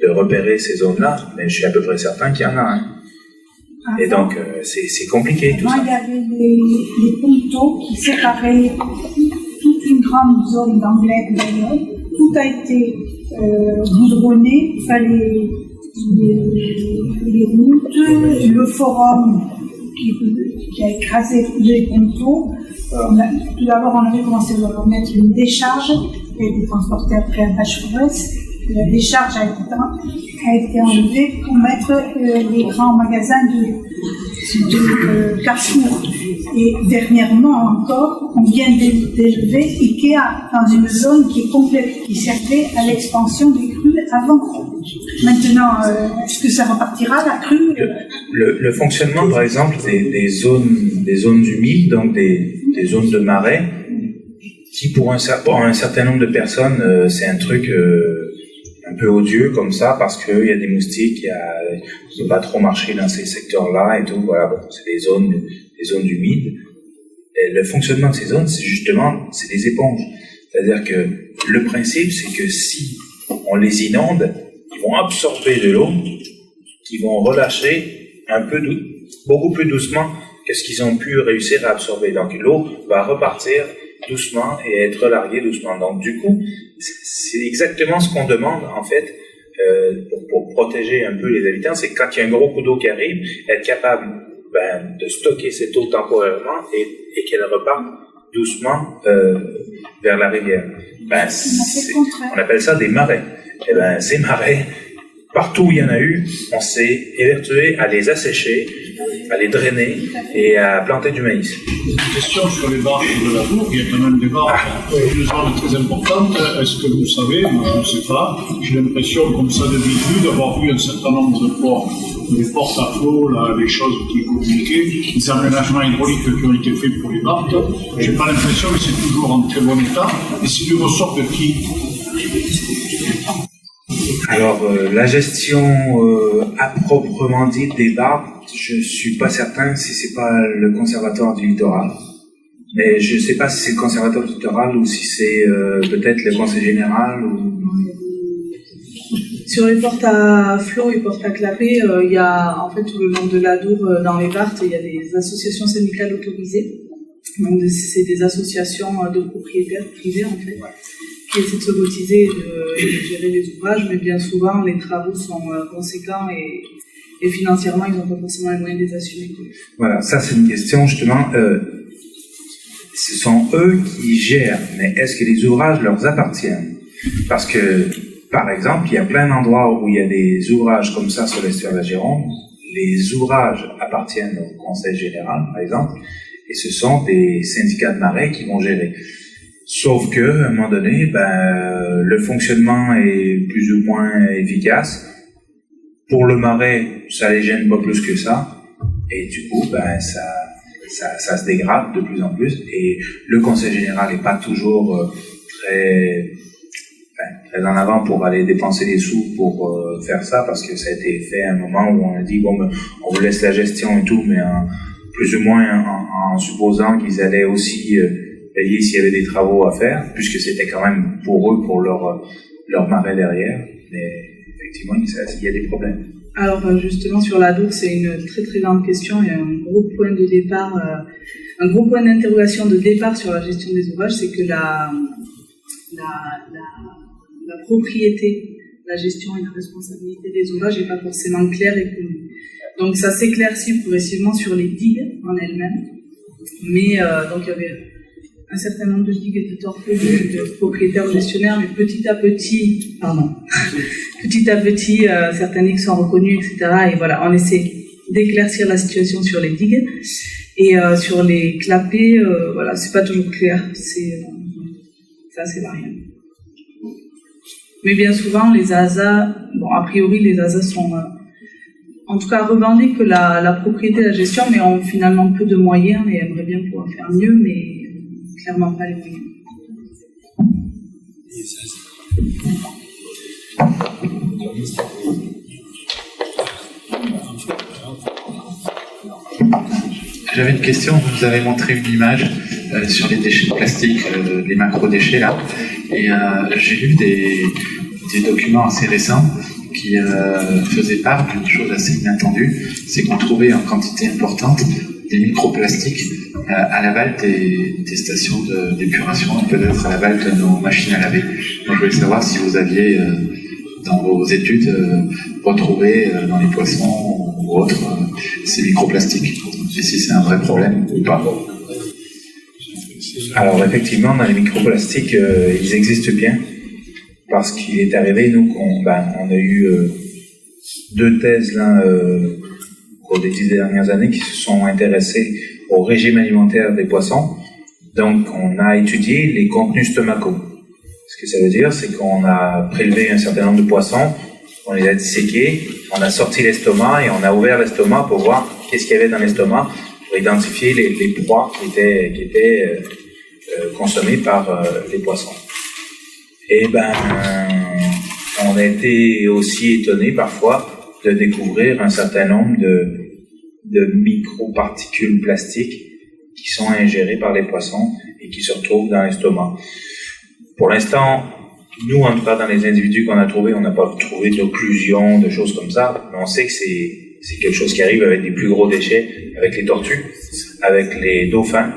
de repérer ces zones-là, mais je suis à peu près certain qu'il y en a. Hein. Et donc c'est compliqué tout ça. Il y avait les pontos qui séparaient toute une grande zone d'Anglais d'ailleurs. Tout a été goudronné, il fallait les routes, le forum qui a écrasé les pontos. Tout d'abord, on avait commencé à mettre une décharge qui a été transportée après à Bâche-Forest. La décharge a été enlevée pour mettre les grands magasins de Carrefour. Et dernièrement encore, on vient d'élever Ikea dans une zone qui est complète, qui servait à l'expansion des crues avant. Maintenant, est-ce que ça repartira, la crue? Le fonctionnement, par exemple, des zones humides, donc des zones de marais, qui pour un certain nombre de personnes, c'est un truc un peu odieux comme ça, parce qu'il y a des moustiques, on ne peut pas trop marcher dans ces secteurs-là et tout. Voilà, bon, c'est des zones humides. Et le fonctionnement de ces zones, c'est des éponges. C'est-à-dire que le principe, c'est que si on les inonde, ils vont absorber de l'eau, qui vont relâcher beaucoup plus doucement que ce qu'ils ont pu réussir à absorber. Donc l'eau va repartir doucement et être larguée doucement. Donc du coup, c'est exactement ce qu'on demande en fait pour protéger un peu les habitants, c'est que quand il y a un gros coup d'eau qui arrive, être capable de stocker cette eau temporairement et qu'elle reparte doucement vers la rivière. On appelle ça des marais. Et ces marais, partout où il y en a eu, on s'est évertué à les assécher, à les drainer et à planter du maïs. Une question sur les barques de la Dour. Il y a quand même des barques, une zone très importante. Est-ce que vous savez, moi je ne sais pas, j'ai l'impression comme ça d'habitude d'avoir vu un certain nombre de ports, des portes à flot, là, des choses qui communiquaient, des aménagements hydrauliques qui ont été faits pour les barques. Je n'ai pas l'impression que c'est toujours en très bon état. Et c'est du ressort de qui? Alors, la gestion à proprement dite des barques, je suis pas certain si c'est pas le conservatoire du littoral. Mais je sais pas si c'est le conservatoire du littoral ou si c'est peut-être le conseil général ou... Sur les portes à flot et portes à clapet, il y a en fait tout le long de la Dour, dans les Vartes, il y a des associations syndicales autorisées. Donc c'est des associations de propriétaires privés en fait, qui essaient de se cotiser et de gérer les ouvrages, mais bien souvent les travaux sont conséquents et financièrement ils n'ont pas forcément les moyens de les assumer. Voilà, ça c'est une question justement. Ce sont eux qui gèrent, mais est-ce que les ouvrages leur appartiennent? Parce que, par exemple, il y a plein d'endroits où il y a des ouvrages comme ça sur l'estuaire de la Gironde. Les ouvrages appartiennent au conseil général, par exemple, et ce sont des syndicats de marais qui vont gérer. Sauf que, à un moment donné, le fonctionnement est plus ou moins efficace. Pour le marais, ça les gêne pas plus que ça, et du coup, ça se dégrade de plus en plus. Et le conseil général n'est pas toujours très en avant pour aller dépenser des sous pour faire ça, parce que ça a été fait à un moment où on a dit on vous laisse la gestion et tout, mais plus ou moins en supposant qu'ils allaient aussi payer s'il y avait des travaux à faire, puisque c'était quand même pour eux, pour leur marais derrière. Mais effectivement, il y a des problèmes. Alors justement sur la Dour, c'est une très très grande question et un gros point de départ, un gros point d'interrogation de départ sur la gestion des ouvrages, c'est que la propriété, la gestion et la responsabilité des ouvrages n'est pas forcément claire et connue. Donc ça s'éclaircit progressivement sur les digues en elles-mêmes, mais donc il y avait un certain nombre de digues étaient orphelines de propriétaires ou gestionnaires, mais petit à petit, certaines digues sont reconnues, etc. Et voilà, on essaie d'éclaircir la situation sur les digues. Et sur les clapets, voilà, c'est pas toujours clair, c'est assez variable. Mais bien souvent, les ASA, a priori, les ASA sont, en tout cas, revendiquent la propriété de la gestion, mais ont finalement peu de moyens et aimeraient bien pouvoir faire mieux, mais clairement pas les moyens. J'avais une question. Vous nous avez montré une image sur les déchets de plastique, les macro-déchets là. Et j'ai lu des documents assez récents qui faisaient part d'une chose assez inattendue. C'est qu'on trouvait en quantité importante des microplastiques à l'aval des stations d'épuration et peut-être à l'aval de nos machines à laver. Donc je voulais savoir si vous aviez, dans vos études, retrouvé dans les poissons ou autres ces microplastiques. Et si c'est un vrai problème ou pas. Alors effectivement, dans les microplastiques, ils existent bien. Parce qu'il est arrivé, nous, on a eu 2 thèses là, au cours des 10 dernières années qui se sont intéressées au régime alimentaire des poissons. Donc, on a étudié les contenus stomacaux. Ce que ça veut dire, c'est qu'on a prélevé un certain nombre de poissons, on les a disséqués, on a sorti l'estomac et on a ouvert l'estomac pour voir qu'est-ce qu'il y avait dans l'estomac, pour identifier les proies qui étaient consommées par les poissons. Et on a été aussi étonné parfois de découvrir un certain nombre de microparticules plastiques qui sont ingérées par les poissons et qui se retrouvent dans l'estomac. Pour l'instant, nous, en tout cas, dans les individus qu'on a trouvés, on n'a pas trouvé d'occlusion, de choses comme ça, mais on sait que c'est quelque chose qui arrive avec des plus gros déchets, avec les tortues, avec les dauphins,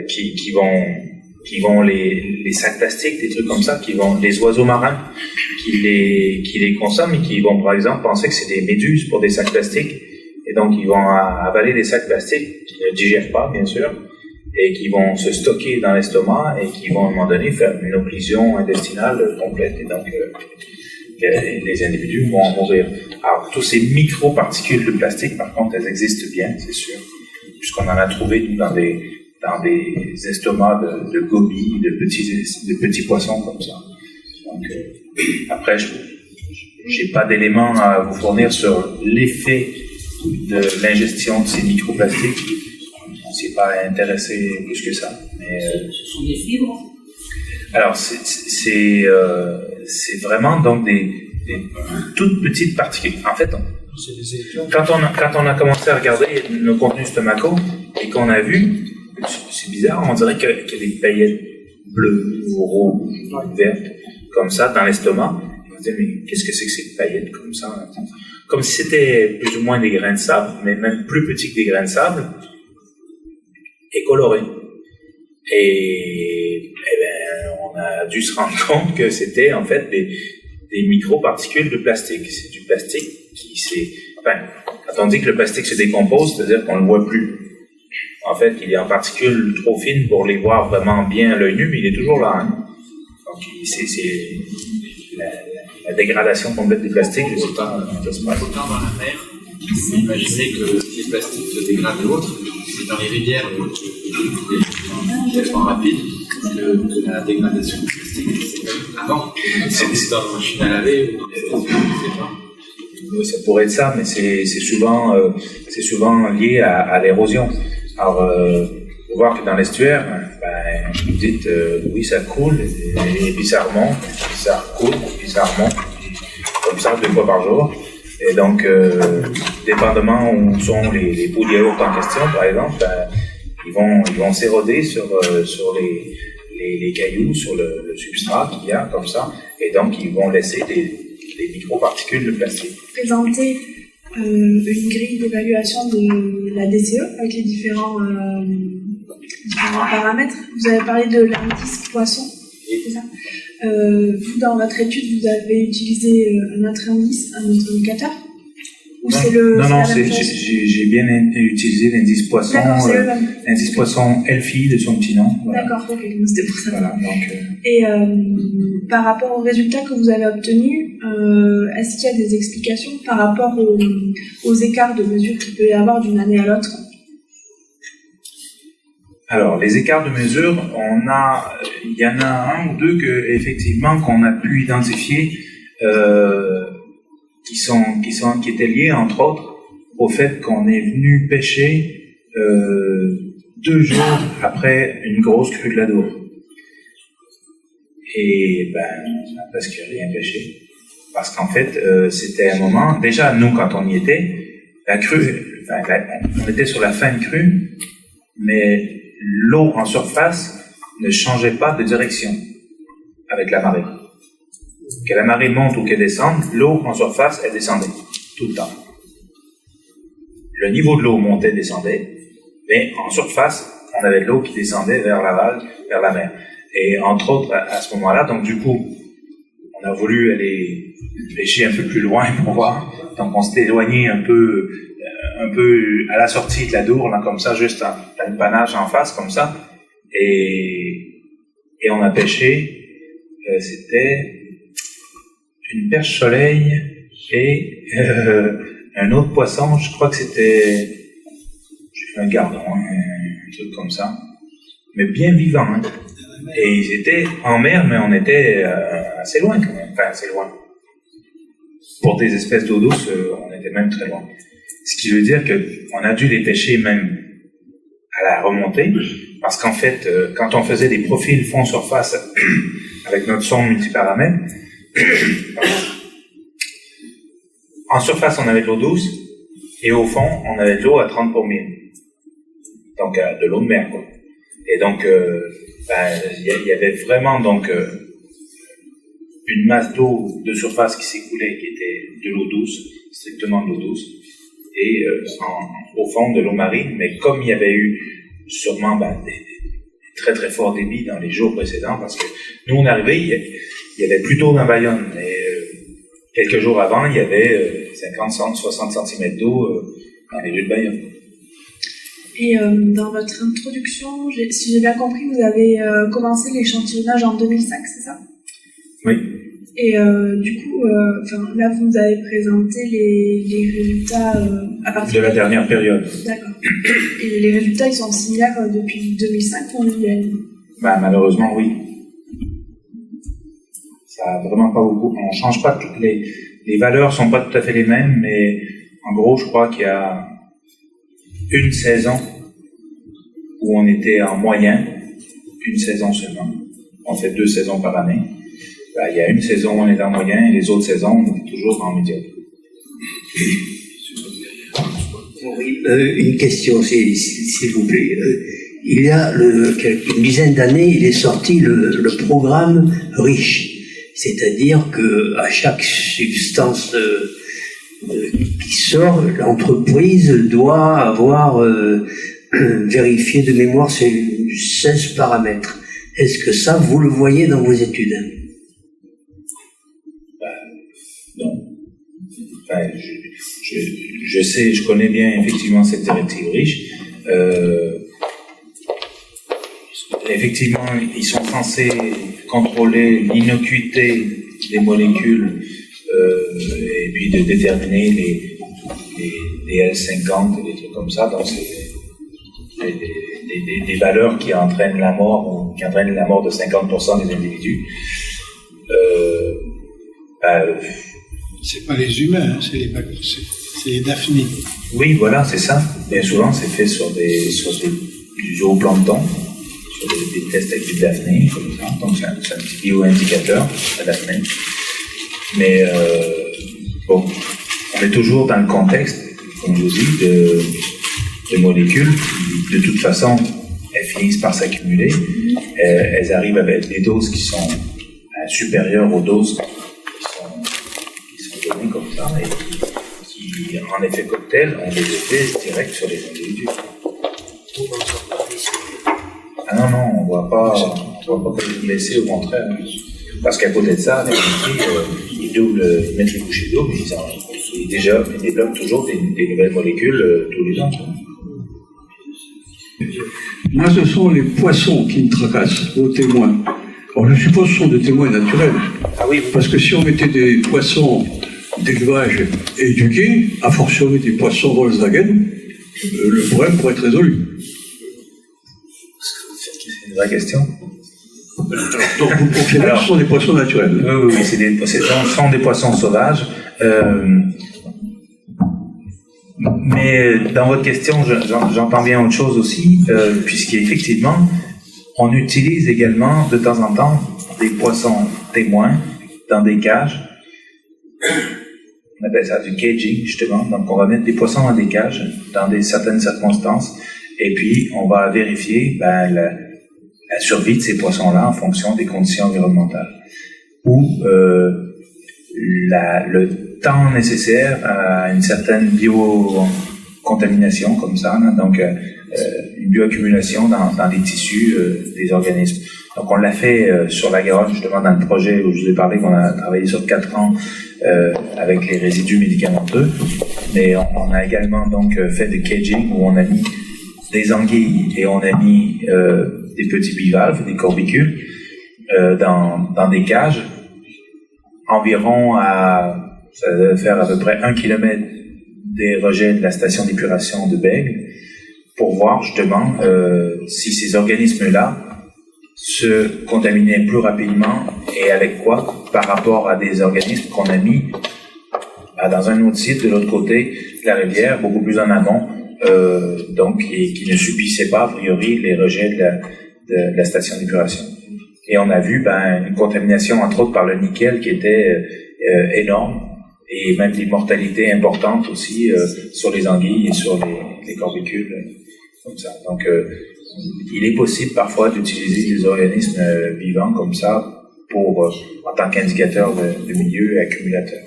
qui vont les sacs plastiques, des trucs comme ça, les oiseaux marins qui les consomment et qui vont par exemple penser que c'est des méduses pour des sacs plastiques et donc ils vont avaler des sacs plastiques qui ne digèrent pas bien sûr et qui vont se stocker dans l'estomac et qui vont à un moment donné faire une occlusion intestinale complète et donc les individus vont en mourir. Alors tous ces microparticules de plastique par contre elles existent bien c'est sûr puisqu'on en a trouvé nous, dans des estomacs de gobies, de petits poissons comme ça. Donc, après, j'ai pas d'éléments à vous fournir sur l'effet de l'ingestion de ces microplastiques. On s'y est pas intéressé plus que ça. Mais, ce sont des fibres. Alors, c'est vraiment donc des toutes petites particules. En fait, quand on a commencé à regarder nos contenus stomacaux et qu'on a vu c'est bizarre, on dirait qu'il y a des paillettes bleues, rouges, vertes, comme ça, dans l'estomac. On se dit, mais qu'est-ce que c'est que ces paillettes comme ça? Comme si c'était plus ou moins des grains de sable, mais même plus petits que des grains de sable, et colorés. Et on a dû se rendre compte que c'était en fait des microparticules de plastique. C'est du plastique qui quand on dit que le plastique se décompose, c'est-à-dire qu'on ne le voit plus. En fait, il est en particules trop fines pour les voir vraiment bien à l'œil nu, mais il est toujours là. Hein. Donc, c'est la dégradation complète des plastiques. Je sais pas. Autant dans la mer, imaginez que les plastiques se dégradent de l'autre, et dans les rivières, c'est tellement rapide que la dégradation des plastiques. Avant, c'est dans la machine à laver ou dans les stations, je ne sais pas. Oui, ça pourrait être ça, mais c'est souvent lié à l'érosion. Alors, faut voir que dans l'estuaire, vous dites oui, ça coule, et puis ça remonte, puis ça recoule, puis ça remonte, comme ça 2 fois par jour. Et donc, dépendamment où sont les pots de yaourt en question, par exemple, ils vont s'éroder sur les cailloux, sur le substrat qu'il y a, comme ça, et donc ils vont laisser des microparticules de plastique. Présenter une grille d'évaluation de la DCE avec les différents paramètres. Vous avez parlé de l'indice poisson, c'est ça. Vous, dans votre étude, vous avez utilisé un autre indice, un autre indicateur ou non, c'est j'ai bien utilisé l'indice poisson, l'indice poisson Elphi de son petit nom. Voilà. D'accord, ok, c'était pour ça. Voilà, donc, Et par rapport aux résultats que vous avez obtenus, est-ce qu'il y a des explications par rapport aux écarts de mesure qu'il peut y avoir d'une année à l'autre? Alors, les écarts de mesure, il y en a 1 ou 2 effectivement qu'on a pu identifier qui étaient liés entre autres au fait qu'on est venu pêcher 2 jours après une grosse crue de l'Adour. Et on n'a presque rien pêché. Parce qu'en fait, c'était un moment, déjà nous quand on y était, La crue, on était sur la fin de crue, mais l'eau en surface ne changeait pas de direction avec la marée. Que la marée monte ou qu'elle descende, l'eau en surface, elle descendait tout le temps. Le niveau de l'eau montait, descendait, mais en surface, on avait de l'eau qui descendait vers l'aval, vers la mer. Et entre autres, à ce moment-là, donc du coup, on a voulu aller pêcher un peu plus loin pour voir. Donc on s'est éloigné un peu à la sortie de la Dour, là, comme ça, juste un panache en face, comme ça. Et on a pêché, c'était une perche soleil et un autre poisson, je crois que c'était un gardon, un truc comme ça, mais bien vivant. Hein. Et ils étaient en mer, mais on était assez loin quand même, enfin assez loin. Pour des espèces d'eau douce, on était même très loin. Ce qui veut dire qu'on a dû les pêcher même à la remontée, parce qu'en fait, quand on faisait des profils fond-surface avec notre sonde multiparamètre, en surface, on avait de l'eau douce, et au fond, on avait de l'eau à 30 pour 1000. Donc, de l'eau de mer, quoi. Et donc, il y avait vraiment, donc, une masse d'eau de surface qui s'écoulait, qui était de l'eau douce, strictement de l'eau douce, et au fond, de l'eau marine, mais comme il y avait eu sûrement des très très forts débits dans les jours précédents, parce que nous, on arrivait, il y avait plus d'eau dans Bayonne, et quelques jours avant, il y avait 50, 60 cm d'eau dans les lieux de Bayonne. Et dans votre introduction, si j'ai bien compris, vous avez commencé l'échantillonnage en 2005, c'est ça? Oui. Et du coup, là, vous nous avez présenté les résultats à partir de la dernière période. D'accord. Et les résultats, ils sont similaires depuis 2005 ou malheureusement, oui. Ça n'a vraiment pas beaucoup. On ne change pas. Les valeurs ne sont pas tout à fait les mêmes, mais en gros, je crois qu'il y a une saison où on était en moyen, une saison seulement. On fait 2 saisons par année. Il y a une saison où on est en moyen et les autres saisons, on est toujours en médiocre. Oui, une question, s'il vous plaît. Il y a une dizaine d'années, il est sorti le programme RICH. C'est-à-dire que à chaque substance qui sort, l'entreprise doit avoir vérifié de mémoire ces 16 paramètres. Est-ce que ça, vous le voyez dans vos études? Non. Je connais bien effectivement cette directive RICH. Effectivement, ils sont censés contrôler l'innocuité des molécules et puis de déterminer les L50 et des trucs comme ça. Donc, c'est des valeurs qui entraînent la mort, qui entraînent la mort de 50% des individus. C'est pas les humains, c'est les daphnies. Oui, voilà, c'est ça. Bien souvent, c'est fait sur du zooplancton. Des tests avec du daphné, comme ça. Donc c'est un petit bio-indicateur, la daphné. Mais bon, on est toujours dans le contexte, comme je vous dis, de molécules qui, de toute façon, elles finissent par s'accumuler. Elles arrivent avec des doses qui sont supérieures aux doses qui sont données comme ça, et qui, en effet cocktail, ont des effets directs sur les individus. Ah non, on ne doit pas les blesser, au contraire. Parce qu'à côté de ça, ils mettent les bouchées d'eau, mais ils développent toujours des nouvelles molécules tous les ans. Moi, ce sont les poissons qui me tracassent, vos témoins. Alors, je suppose que ce sont des témoins naturels. Ah oui. Parce que si on mettait des poissons d'élevage éduqués, a fortiori des poissons Volkswagen, le problème pourrait être résolu. C'est une vraie question. Donc, au final, ce sont des poissons naturels. Oui, ce sont des poissons sauvages. Mais dans votre question, j'entends bien autre chose aussi, puisqu'effectivement, on utilise également de temps en temps des poissons témoins dans des cages On appelle ça du caging, justement. Donc, on va mettre des poissons dans des cages, dans certaines circonstances, et puis on va vérifier la survie de ces poissons-là en fonction des conditions environnementales. Ou le temps nécessaire à une certaine biocontamination, comme ça, donc une bioaccumulation dans les tissus des organismes. Donc on l'a fait sur la Garonne, justement, dans le projet où je vous ai parlé, qu'on a travaillé sur 4 ans avec les résidus médicamenteux. Mais on a également donc fait du caging où on a mis des anguilles et on a mis des petits bivalves, des corbicules, dans des cages, environ ça devait faire à peu près 1 kilomètre des rejets de la station d'épuration de Bègles, pour voir justement si ces organismes-là se contaminaient plus rapidement et avec quoi par rapport à des organismes qu'on a mis dans un autre site de l'autre côté de la rivière, beaucoup plus en amont, donc qui ne subissaient pas a priori les rejets de la station d'épuration. Et on a vu une contamination entre autres par le nickel qui était énorme, et même des mortalités importantes aussi sur les anguilles et sur les corbicules, comme ça. Donc il est possible parfois d'utiliser des organismes vivants comme ça en tant qu'indicateur de milieu et accumulateur.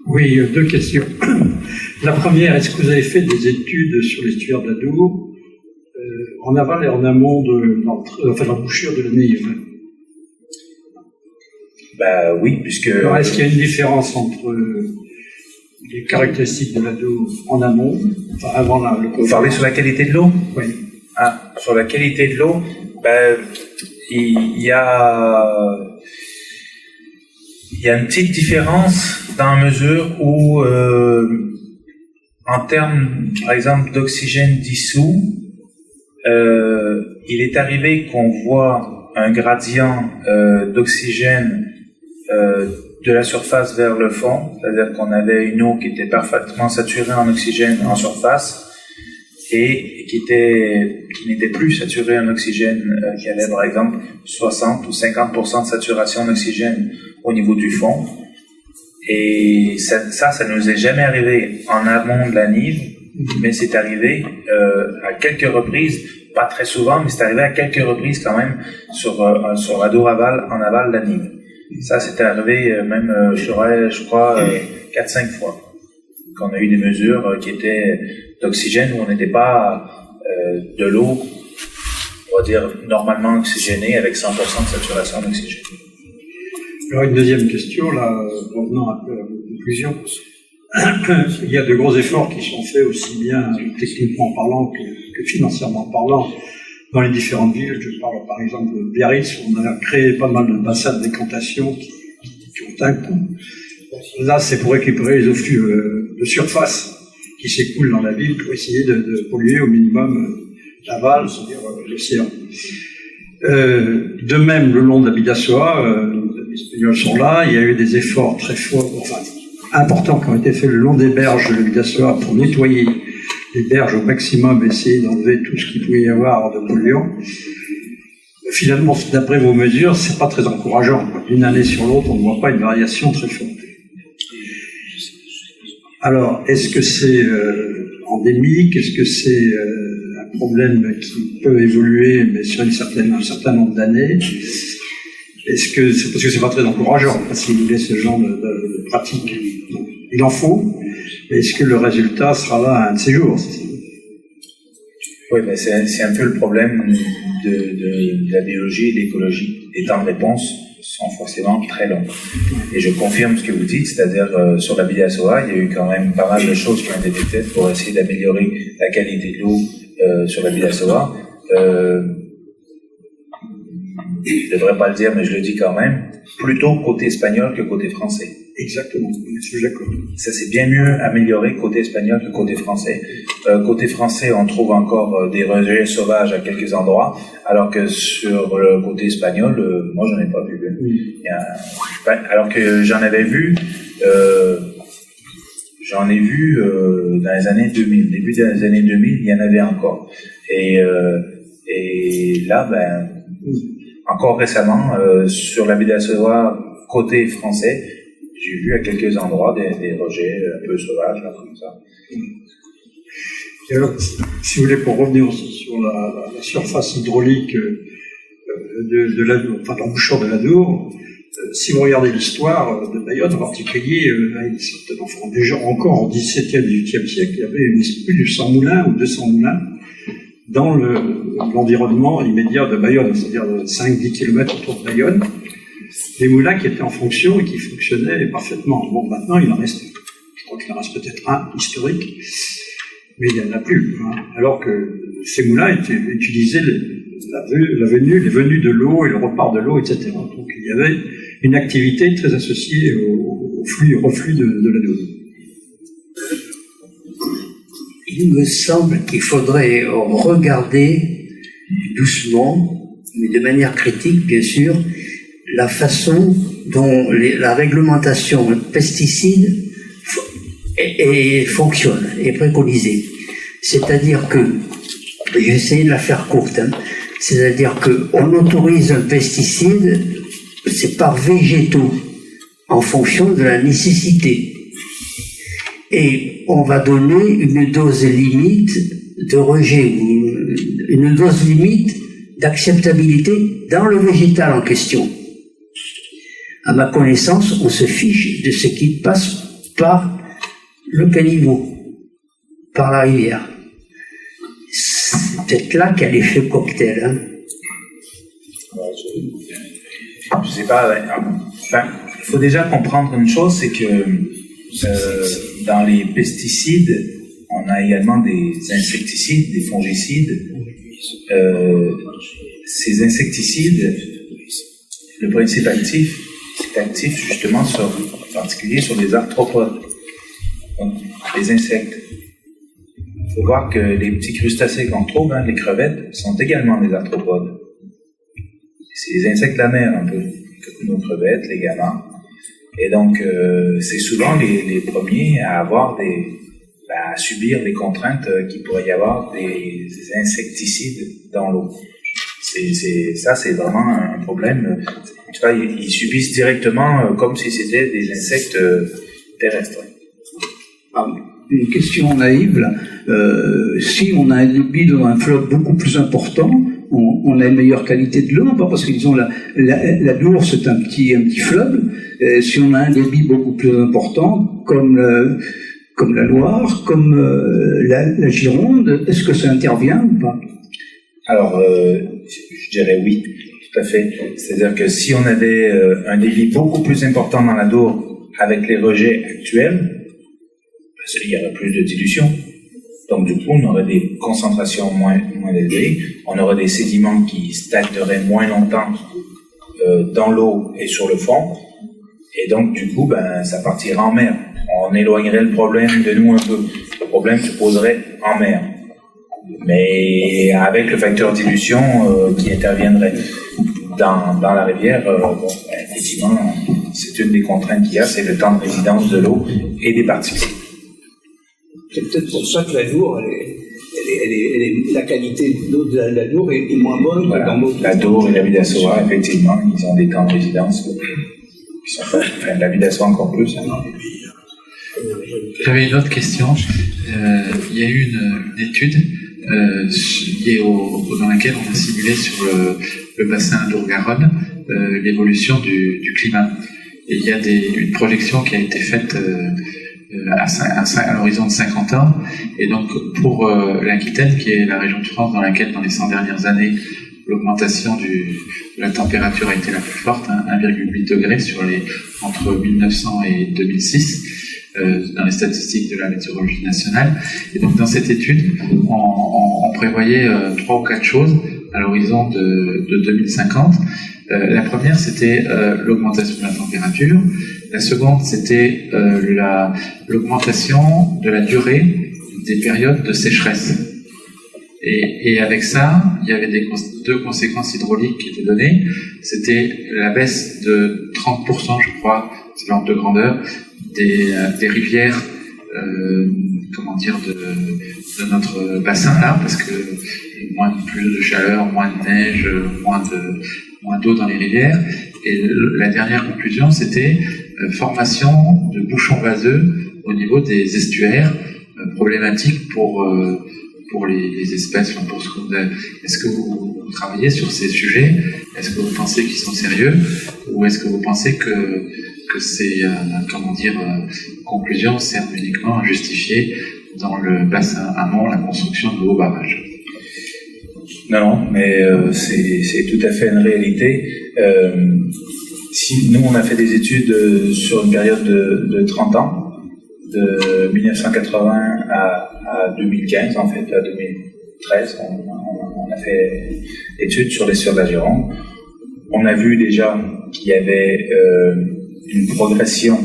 Oui, 2 questions. La première, est-ce que vous avez fait des études sur l'estuaire de la Dour en aval et en amont de l'embouchure de la Nive? Oui, puisque... Alors, est-ce qu'il y a une différence entre les caractéristiques de la Dour en amont, avant le... Vous parlez sur la qualité de l'eau? Oui. Sur la qualité de l'eau, il y a une petite différence dans la mesure où, en termes, par exemple, d'oxygène dissous, il est arrivé qu'on voit un gradient d'oxygène de la surface vers le fond, c'est-à-dire qu'on avait une eau qui était parfaitement saturée en oxygène en surface et qui n'était plus saturée en oxygène, qui avait par exemple 60 ou 50% de saturation en oxygène au niveau du fond. Et ça nous est jamais arrivé en amont de la Nive, mais c'est arrivé à quelques reprises, pas très souvent, mais c'est arrivé à quelques reprises quand même sur la Dour en aval de la Nive. Ça, c'était arrivé même, je crois, 4-5 fois qu'on a eu des mesures qui étaient d'oxygène où on n'était pas de l'eau, on va dire, normalement oxygénée avec 100% de saturation d'oxygène. Alors, une deuxième question, là, revenant un peu à la conclusion. Il y a de gros efforts qui sont faits aussi bien techniquement parlant que financièrement parlant dans les différentes villes. Je parle par exemple de Biarritz, où on a créé pas mal de bassins de décantation qui ont un coût. Là, c'est pour récupérer les eaux flux de surface qui s'écoulent dans la ville pour essayer de polluer au minimum l'aval, c'est-à-dire l'océan. De même, le long de la Bidassoa, les Espagnols sont là, il y a eu des efforts très forts, importants qui ont été faits le long des berges de la Bidassoa pour nettoyer les berges au maximum, essayer d'enlever tout ce qu'il pouvait y avoir de polluants. Finalement, d'après vos mesures, c'est pas très encourageant. D'une année sur l'autre, on ne voit pas une variation très forte. Alors, est-ce que c'est endémique? Est-ce que c'est un problème qui peut évoluer, mais sur un certain nombre d'années? Est-ce que c'est parce que c'est pas très encourageant, parce qu'il y a ce genre de pratique? Il en faut, mais est-ce que le résultat sera là un de ces jours? Oui, mais c'est un peu le problème de la biologie et de l'écologie. Les temps de réponse sont forcément très longs. Et je confirme ce que vous dites, c'est-à-dire sur la Bidassoa, il y a eu quand même pas mal de choses qui ont été faites pour essayer d'améliorer la qualité de l'eau sur la Bidassoa. Je ne devrais pas le dire, mais je le dis quand même, plutôt côté espagnol que côté français. Exactement, je suis d'accord. Ça s'est bien mieux amélioré côté espagnol que côté français. Côté français, on trouve encore des rejets sauvages à quelques endroits, alors que sur le côté espagnol, moi j'en ai pas vu. Alors que j'en avais vu, dans les années 2000, début des années 2000, il y en avait encore. Et là, encore récemment, sur la Bidassoa côté français, J'ai vu à quelques endroits des rejets un peu sauvages, là, comme ça. Et alors, si vous voulez, pour revenir aussi sur la surface hydraulique de l'embouchure de l'Adour, si vous regardez l'histoire de Bayonne en particulier, déjà encore au XVIIe, XVIIIe siècle, il y avait plus de 100 moulins ou 200 moulins dans l'environnement immédiat de Bayonne, c'est-à-dire 5-10 km autour de Bayonne, des moulins qui étaient en fonction et qui fonctionnaient parfaitement. Bon, maintenant, il en reste, je crois qu'il en reste peut-être un historique, mais il n'y en a plus. Hein. Alors que ces moulins utilisaient les venues de l'eau et le repart de l'eau, etc. Donc il y avait une activité très associée au reflux de l'Adour. Il me semble qu'il faudrait regarder doucement, mais de manière critique, bien sûr, la façon dont la réglementation pesticides fonctionne, est préconisée. C'est-à-dire que, j'ai essayé de la faire courte, hein, c'est-à-dire qu'on autorise un pesticide, c'est par végétaux, en fonction de la nécessité. Et on va donner une dose limite de rejet, ou une dose limite d'acceptabilité dans le végétal en question. À ma connaissance, on se fiche de ce qui passe par le caniveau, par la rivière. C'est peut-être là qu'il y a l'effet cocktail. Hein. Je sais pas, enfin, il faut déjà comprendre une chose, c'est que dans les pesticides, on a également des insecticides, des fongicides. Ces insecticides, le principe actif, c'est actif justement en particulier sur les arthropodes, donc les insectes. Il faut voir que les petits crustacés qu'on trouve, les crevettes, sont également des arthropodes. C'est les insectes de la mer un peu, nos crevettes, les gamins. Et donc, c'est souvent les premiers à à subir des contraintes qu'il pourrait y avoir des insecticides dans l'eau. Ça, c'est vraiment un problème. En tout cas, ils subissent directement comme si c'était des insectes terrestres. Une question naïve, là. Si on a un débit dans un fleuve beaucoup plus important, on a une meilleure qualité de l'eau, pas parce qu'ils ont la Dour, c'est un petit fleuve. Si on a un débit beaucoup plus important, comme la Loire, comme la Gironde, est-ce que ça intervient ou pas? Alors, je dirais oui, tout à fait. C'est-à-dire que si on avait un débit beaucoup plus important dans la Dour avec les rejets actuels, il y aurait plus de dilution. Donc du coup, on aurait des concentrations moins élevées, on aurait des sédiments qui stagneraient moins longtemps dans l'eau et sur le fond, et donc du coup, ça partirait en mer. On éloignerait le problème de nous un peu. Le problème se poserait en mer, mais avec le facteur dilution qui interviendrait dans la rivière. Effectivement, c'est une des contraintes qu'il y a, c'est le temps de résidence de l'eau et des particules. C'est peut-être pour ça que la Dour, la qualité de l'eau de la Dour est moins bonne que dans l'autre. La Dour et la Bidassoa, effectivement, ils ont des temps de résidence qui sont pas. Enfin, la Bidassoa encore plus. J'avais une autre question. Il y a eu une étude liée dans laquelle on a simulé sur le bassin Dour-Garonne l'évolution du climat. Et il y a une projection qui a été faite à l'horizon de 50 ans. Et donc, pour l'Aquitaine, qui est la région de France dans laquelle, dans les 100 dernières années, l'augmentation de la température a été la plus forte, 1,8 degrés entre 1900 et 2006, dans les statistiques de la météorologie nationale. Et donc, dans cette étude, on prévoyait 3 ou 4 choses à l'horizon de 2050. La première, c'était l'augmentation de la température. La seconde, c'était l'augmentation de la durée des périodes de sécheresse. Et avec ça, il y avait deux conséquences hydrauliques qui étaient données. C'était la baisse de 30%, je crois, c'est l'ordre de grandeur, des rivières, de notre bassin là, parce que plus de chaleur, moins de neige, moins d'eau dans les rivières. Et la dernière conclusion, c'était formation de bouchons vaseux au niveau des estuaires, problématiques pour les espèces. Est-ce que vous travaillez sur ces sujets? Est-ce que vous pensez qu'ils sont sérieux? Ou est-ce que vous pensez que ces conclusions servent uniquement à justifier dans le bassin amont la construction de nouveaux barrages? Non, mais c'est tout à fait une réalité. Si nous, on a fait des études sur une période de 30 ans, de 1980 à 2015, en fait, à 2013, on a fait études sur l'estuaire de la Gironde. On a vu déjà qu'il y avait une progression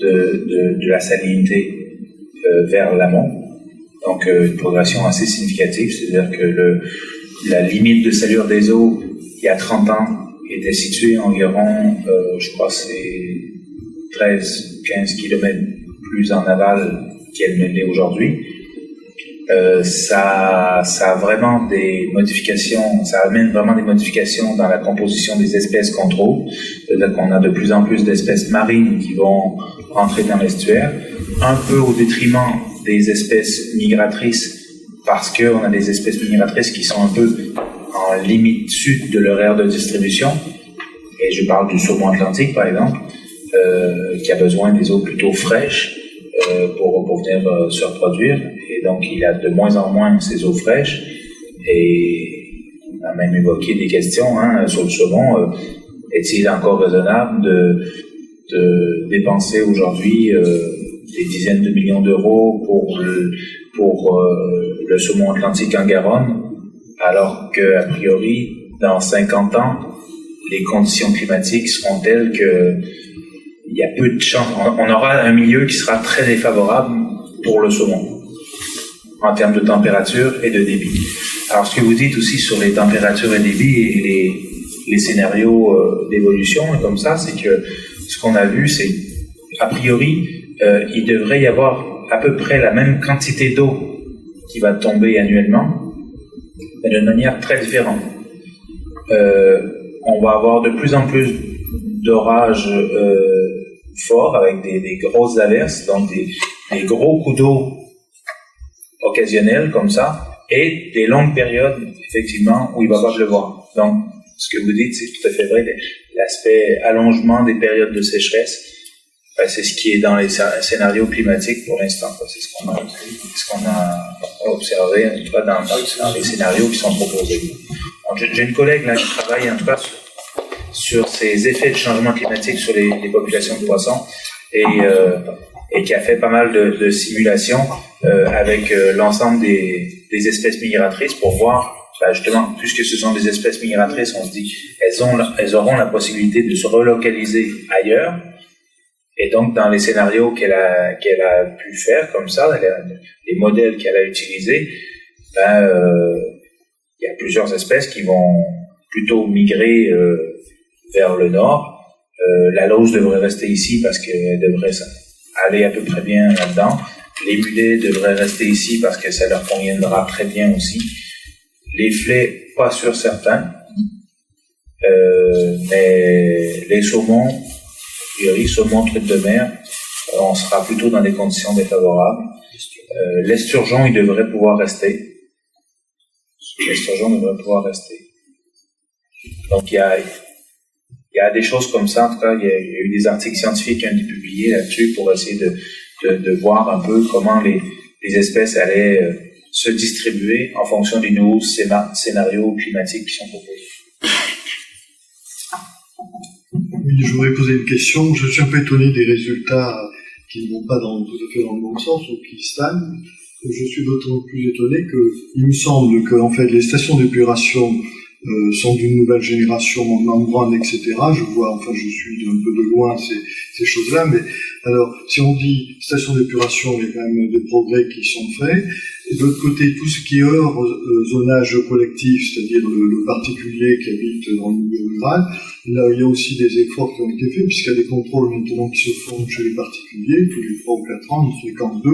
de la salinité vers l'amont, donc une progression assez significative, c'est-à-dire que la limite de salure des eaux, il y a 30 ans, était située environ, je crois c'est 13-15 km plus en aval qu'elle ne l'est aujourd'hui. Ça a vraiment des modifications, ça amène vraiment des modifications dans la composition des espèces qu'on trouve. C'est-à-dire qu'on a de plus en plus d'espèces marines qui vont rentrer dans l'estuaire, un peu au détriment des espèces migratrices, parce qu'on a des espèces migratrices qui sont un peu en limite sud de leur aire de distribution. Et je parle du saumon atlantique, par exemple, qui a besoin des eaux plutôt fraîches pour venir se reproduire. Et donc, il a de moins en moins ces eaux fraîches. Et on a même évoqué des questions sur le saumon. Est-il encore raisonnable de dépenser aujourd'hui des dizaines de millions d'euros pour le saumon atlantique en Garonne, alors qu'a priori, dans 50 ans, les conditions climatiques seront telles qu'il y a peu de chance. On aura un milieu qui sera très défavorable pour le saumon, en termes de température et de débit. Alors, ce que vous dites aussi sur les températures et débit et les scénarios d'évolution, et comme ça, c'est que ce qu'on a vu, c'est, a priori, il devrait y avoir à peu près la même quantité d'eau qui va tomber annuellement, mais d'une manière très différente. On va avoir de plus en plus d'orages forts avec des grosses averses, donc des gros coups d'eau occasionnels comme ça, et des longues périodes, effectivement, où il ne va pas pleuvoir. Donc, ce que vous dites, c'est tout à fait vrai. L'aspect allongement des périodes de sécheresse, c'est ce qui est dans les scénarios climatiques pour l'instant. C'est ce qu'on a observé, en tout cas dans les scénarios qui sont proposés. J'ai une collègue là qui travaille en tout cas sur ces effets de changement climatique sur les populations de poissons et qui a fait pas mal de simulations avec l'ensemble des espèces migratrices pour voir, justement, puisque ce sont des espèces migratrices, on se dit elles auront la possibilité de se relocaliser ailleurs. Et donc, dans les scénarios qu'elle a pu faire comme ça, les modèles qu'elle a utilisés, il y a plusieurs espèces qui vont plutôt migrer vers le nord. La lauze devrait rester ici parce qu'elle devrait aller à peu près bien là-dedans. Les mulets devraient rester ici parce que ça leur conviendra très bien aussi. Les flets, pas sûr certains. Mais les saumons, a priori, saumon, truite de mer, on sera plutôt dans des conditions défavorables. L'esturgeon, il devrait pouvoir rester. L'esturgeon devrait pouvoir rester. Donc, il y a des choses comme ça. En tout cas, il y a eu des articles scientifiques qui ont été publiés là-dessus pour essayer de voir un peu comment les espèces allaient se distribuer en fonction des nouveaux scénarios climatiques qui sont proposés. Oui, je voudrais poser une question. Je suis un peu étonné des résultats qui ne vont pas tout à fait dans le bon sens ou qui stagnent. Je suis d'autant plus étonné qu'il me semble que en fait, les stations d'épuration sont d'une nouvelle génération en membrane, etc. Je vois, enfin, je suis un peu de loin ces choses-là, mais alors, si on dit station d'épuration, il y a quand même des progrès qui sont faits. Et de l'autre côté, tout ce qui est hors zonage collectif, c'est-à-dire le particulier qui habite dans le milieu rural, là, il y a aussi des efforts qui ont été faits, puisqu'il y a des contrôles maintenant qui se font chez les particuliers, tous les 3 ou 4 ans, on fréquente 2,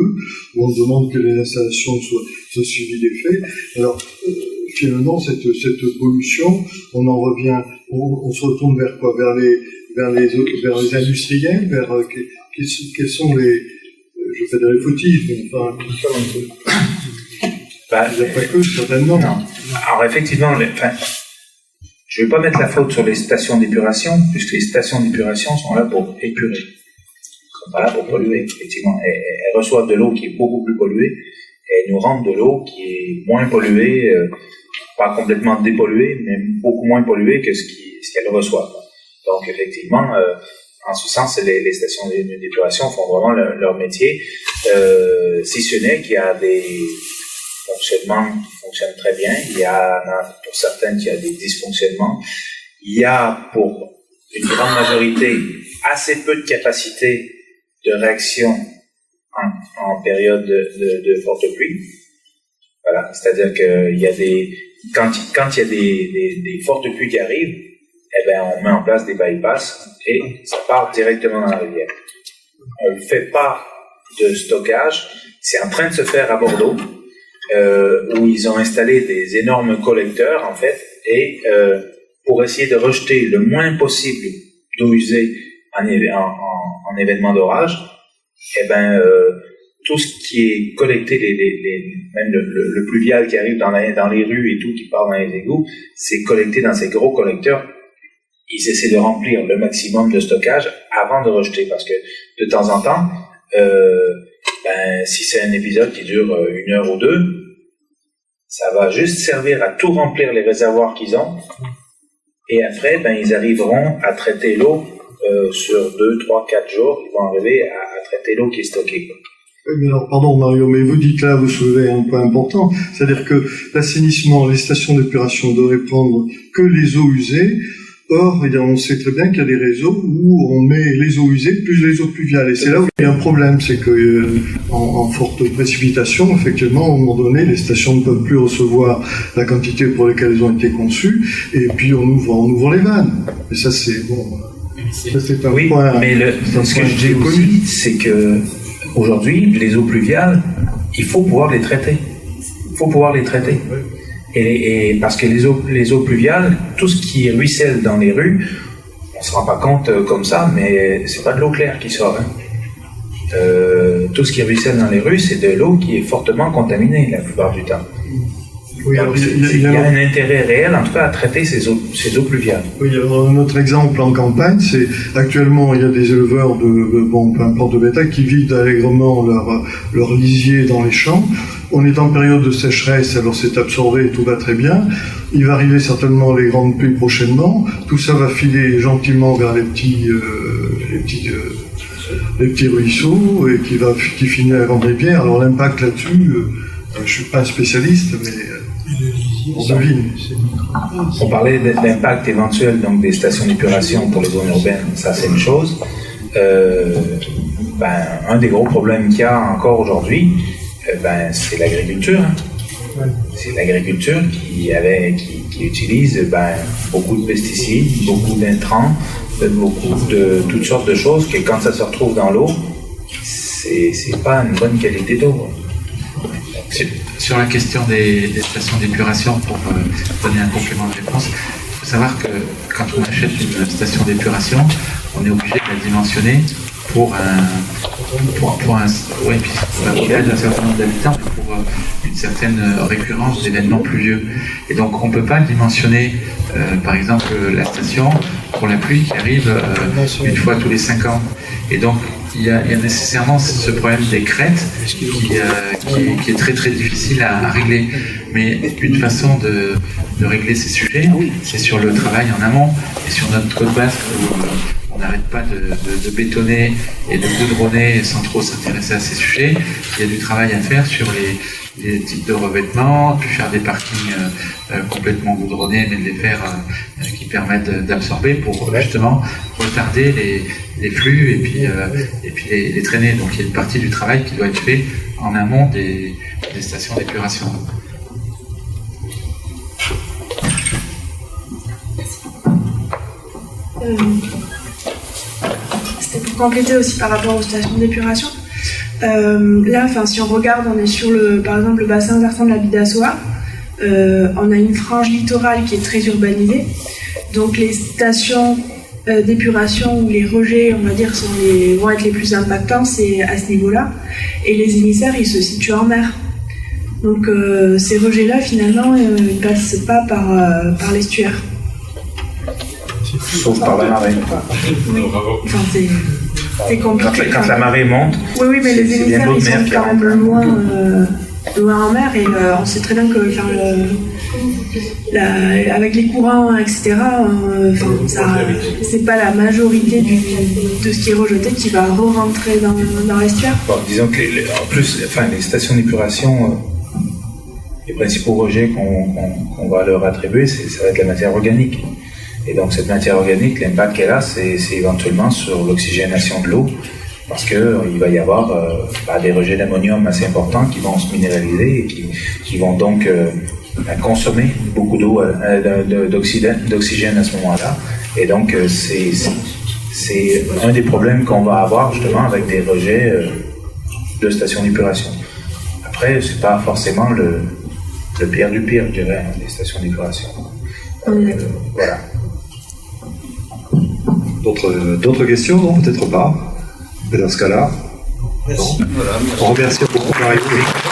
où on demande que les installations soient suivies des faits. Alors, finalement, cette pollution, on en revient, on se retourne vers quoi? vers les industriels, quels sont les, je fais des fautifs, mais enfin, il n'y a pas que, certainement. Non. Alors effectivement, je ne vais pas mettre la faute sur les stations d'épuration, puisque les stations d'épuration sont là pour épurer. Elles ne sont pas là pour polluer, effectivement. Elles reçoivent de l'eau qui est beaucoup plus polluée, et elles nous rendent de l'eau qui est moins polluée, pas complètement dépolluée, mais beaucoup moins polluée que ce qu'elles reçoivent. Donc effectivement, en ce sens, les stations d'épuration font vraiment leur métier, si ce n'est qu'il y a des fonctionnements qui fonctionnent très bien, il y a pour certaines qui a des dysfonctionnements, il y a pour une grande majorité assez peu de capacité de réaction en période de forte pluie. Voilà, c'est-à-dire qu'il y a quand il y a des fortes pluies qui arrivent, eh ben on met en place des bypass et ça part directement dans la rivière. On ne fait pas de stockage, c'est en train de se faire à Bordeaux, où ils ont installé des énormes collecteurs en fait, et pour essayer de rejeter le moins possible d'eau usée en événement d'orage, eh ben tout ce qui est collecté, même le pluvial qui arrive dans les rues et tout, qui part dans les égouts, c'est collecté dans ces gros collecteurs. Ils essaient de remplir le maximum de stockage avant de rejeter, parce que de temps en temps, si c'est un épisode qui dure 1 heure ou 2, ça va juste servir à tout remplir les réservoirs qu'ils ont, et après, ils arriveront à traiter l'eau sur 2, 3, 4 jours, ils vont arriver à traiter l'eau qui est stockée. Oui, mais alors, pardon Mario, mais vous dites là, vous soulevez un point important, c'est-à-dire que l'assainissement, les stations d'épuration devraient prendre que les eaux usées. Or, on sait très bien qu'il y a des réseaux où on met les eaux usées plus les eaux pluviales. Et c'est là où il y a un problème, c'est que en forte précipitation, effectivement, à un moment donné, les stations ne peuvent plus recevoir la quantité pour laquelle elles ont été conçues, et puis on ouvre les vannes. Et ça, c'est bon. Ça, c'est un point. Mais ce que j'ai connu, c'est que aujourd'hui, les eaux pluviales, il faut pouvoir les traiter. Il faut pouvoir les traiter. Et parce que les eaux pluviales, tout ce qui ruisselle dans les rues, on se rend pas compte comme ça, mais c'est pas de l'eau claire qui sort. Tout ce qui ruisselle dans les rues, c'est de l'eau qui est fortement contaminée la plupart du temps. Oui, alors, il y a un intérêt réel, en tout cas, à traiter ces eaux pluviales. Oui, alors un autre exemple en campagne, c'est actuellement il y a des éleveurs peu importe de bétail qui vident allègrement leur lisier dans les champs. On est en période de sécheresse, alors c'est absorbé, tout va très bien. Il va arriver certainement les grandes pluies prochainement. Tout ça va filer gentiment vers les petits ruisseaux et qui finit à la grande rivière. Alors l'impact là-dessus, je suis pas un spécialiste, mais on devine. On parlait de l'impact éventuel donc des stations d'épuration pour les zones urbaines, ça c'est une chose. Un des gros problèmes qu'il y a encore aujourd'hui, c'est l'agriculture. C'est l'agriculture qui utilise beaucoup de pesticides, beaucoup d'intrants, beaucoup de toutes sortes de choses que quand ça se retrouve dans l'eau, c'est pas une bonne qualité d'eau. Sur la question des stations d'épuration, pour donner un complément de réponse, il faut savoir que quand on achète une station d'épuration, on est obligé de la dimensionner pour un certain nombre d'habitants, pour une certaine récurrence d'événements pluvieux. Et donc on ne peut pas dimensionner, par exemple, la station pour la pluie qui arrive une fois tous les 5 ans. Et donc il y a nécessairement ce problème des crêtes qui est très très difficile à régler. Mais une façon de régler ces sujets, c'est sur le travail en amont et sur notre côte basque où on n'arrête pas de bétonner et de goudronner sans trop s'intéresser à ces sujets. Il y a du travail à faire sur les types de revêtements, puis faire des parkings complètement goudronnés, mais de les faire qui permettent d'absorber pour justement retarder les flux et puis les traîner. Donc il y a une partie du travail qui doit être fait en amont des stations d'épuration. C'était pour compléter aussi par rapport aux stations d'épuration. Là, si on regarde, on est sur par exemple le bassin versant de la Bidassoa. On a une frange littorale qui est très urbanisée. Donc les stations d'épuration où les rejets, on va dire, vont être les plus impactants, c'est à ce niveau-là. Et les émissaires, ils se situent en mer. Donc ces rejets-là, finalement, ils ne passent pas par l'estuaire. Sauf par la marée. Oui. Enfin, c'est compliqué. Quand la marée monte, oui, mais les émissaires, ils sont quand même loin en mer, et on sait très bien que avec les courants, etc., c'est pas la majorité de ce qui est rejeté qui va re-rentrer dans l'estuaire. Bon, disons que en plus, les stations d'épuration, les principaux rejets qu'on va leur attribuer, ça va être la matière organique. Et donc cette matière organique, l'impact qu'elle a, c'est éventuellement sur l'oxygénation de l'eau, parce qu'il va y avoir des rejets d'ammonium assez importants qui vont se minéraliser et qui vont donc consommer beaucoup d'eau, d'oxygène à ce moment-là. Et donc c'est un des problèmes qu'on va avoir justement avec des rejets de stations d'épuration. Après, c'est pas forcément le pire du pire, je dirais, les stations d'épuration. Voilà. D'autres questions? Non, peut-être pas. Mais dans ce cas-là, on remercie beaucoup la République.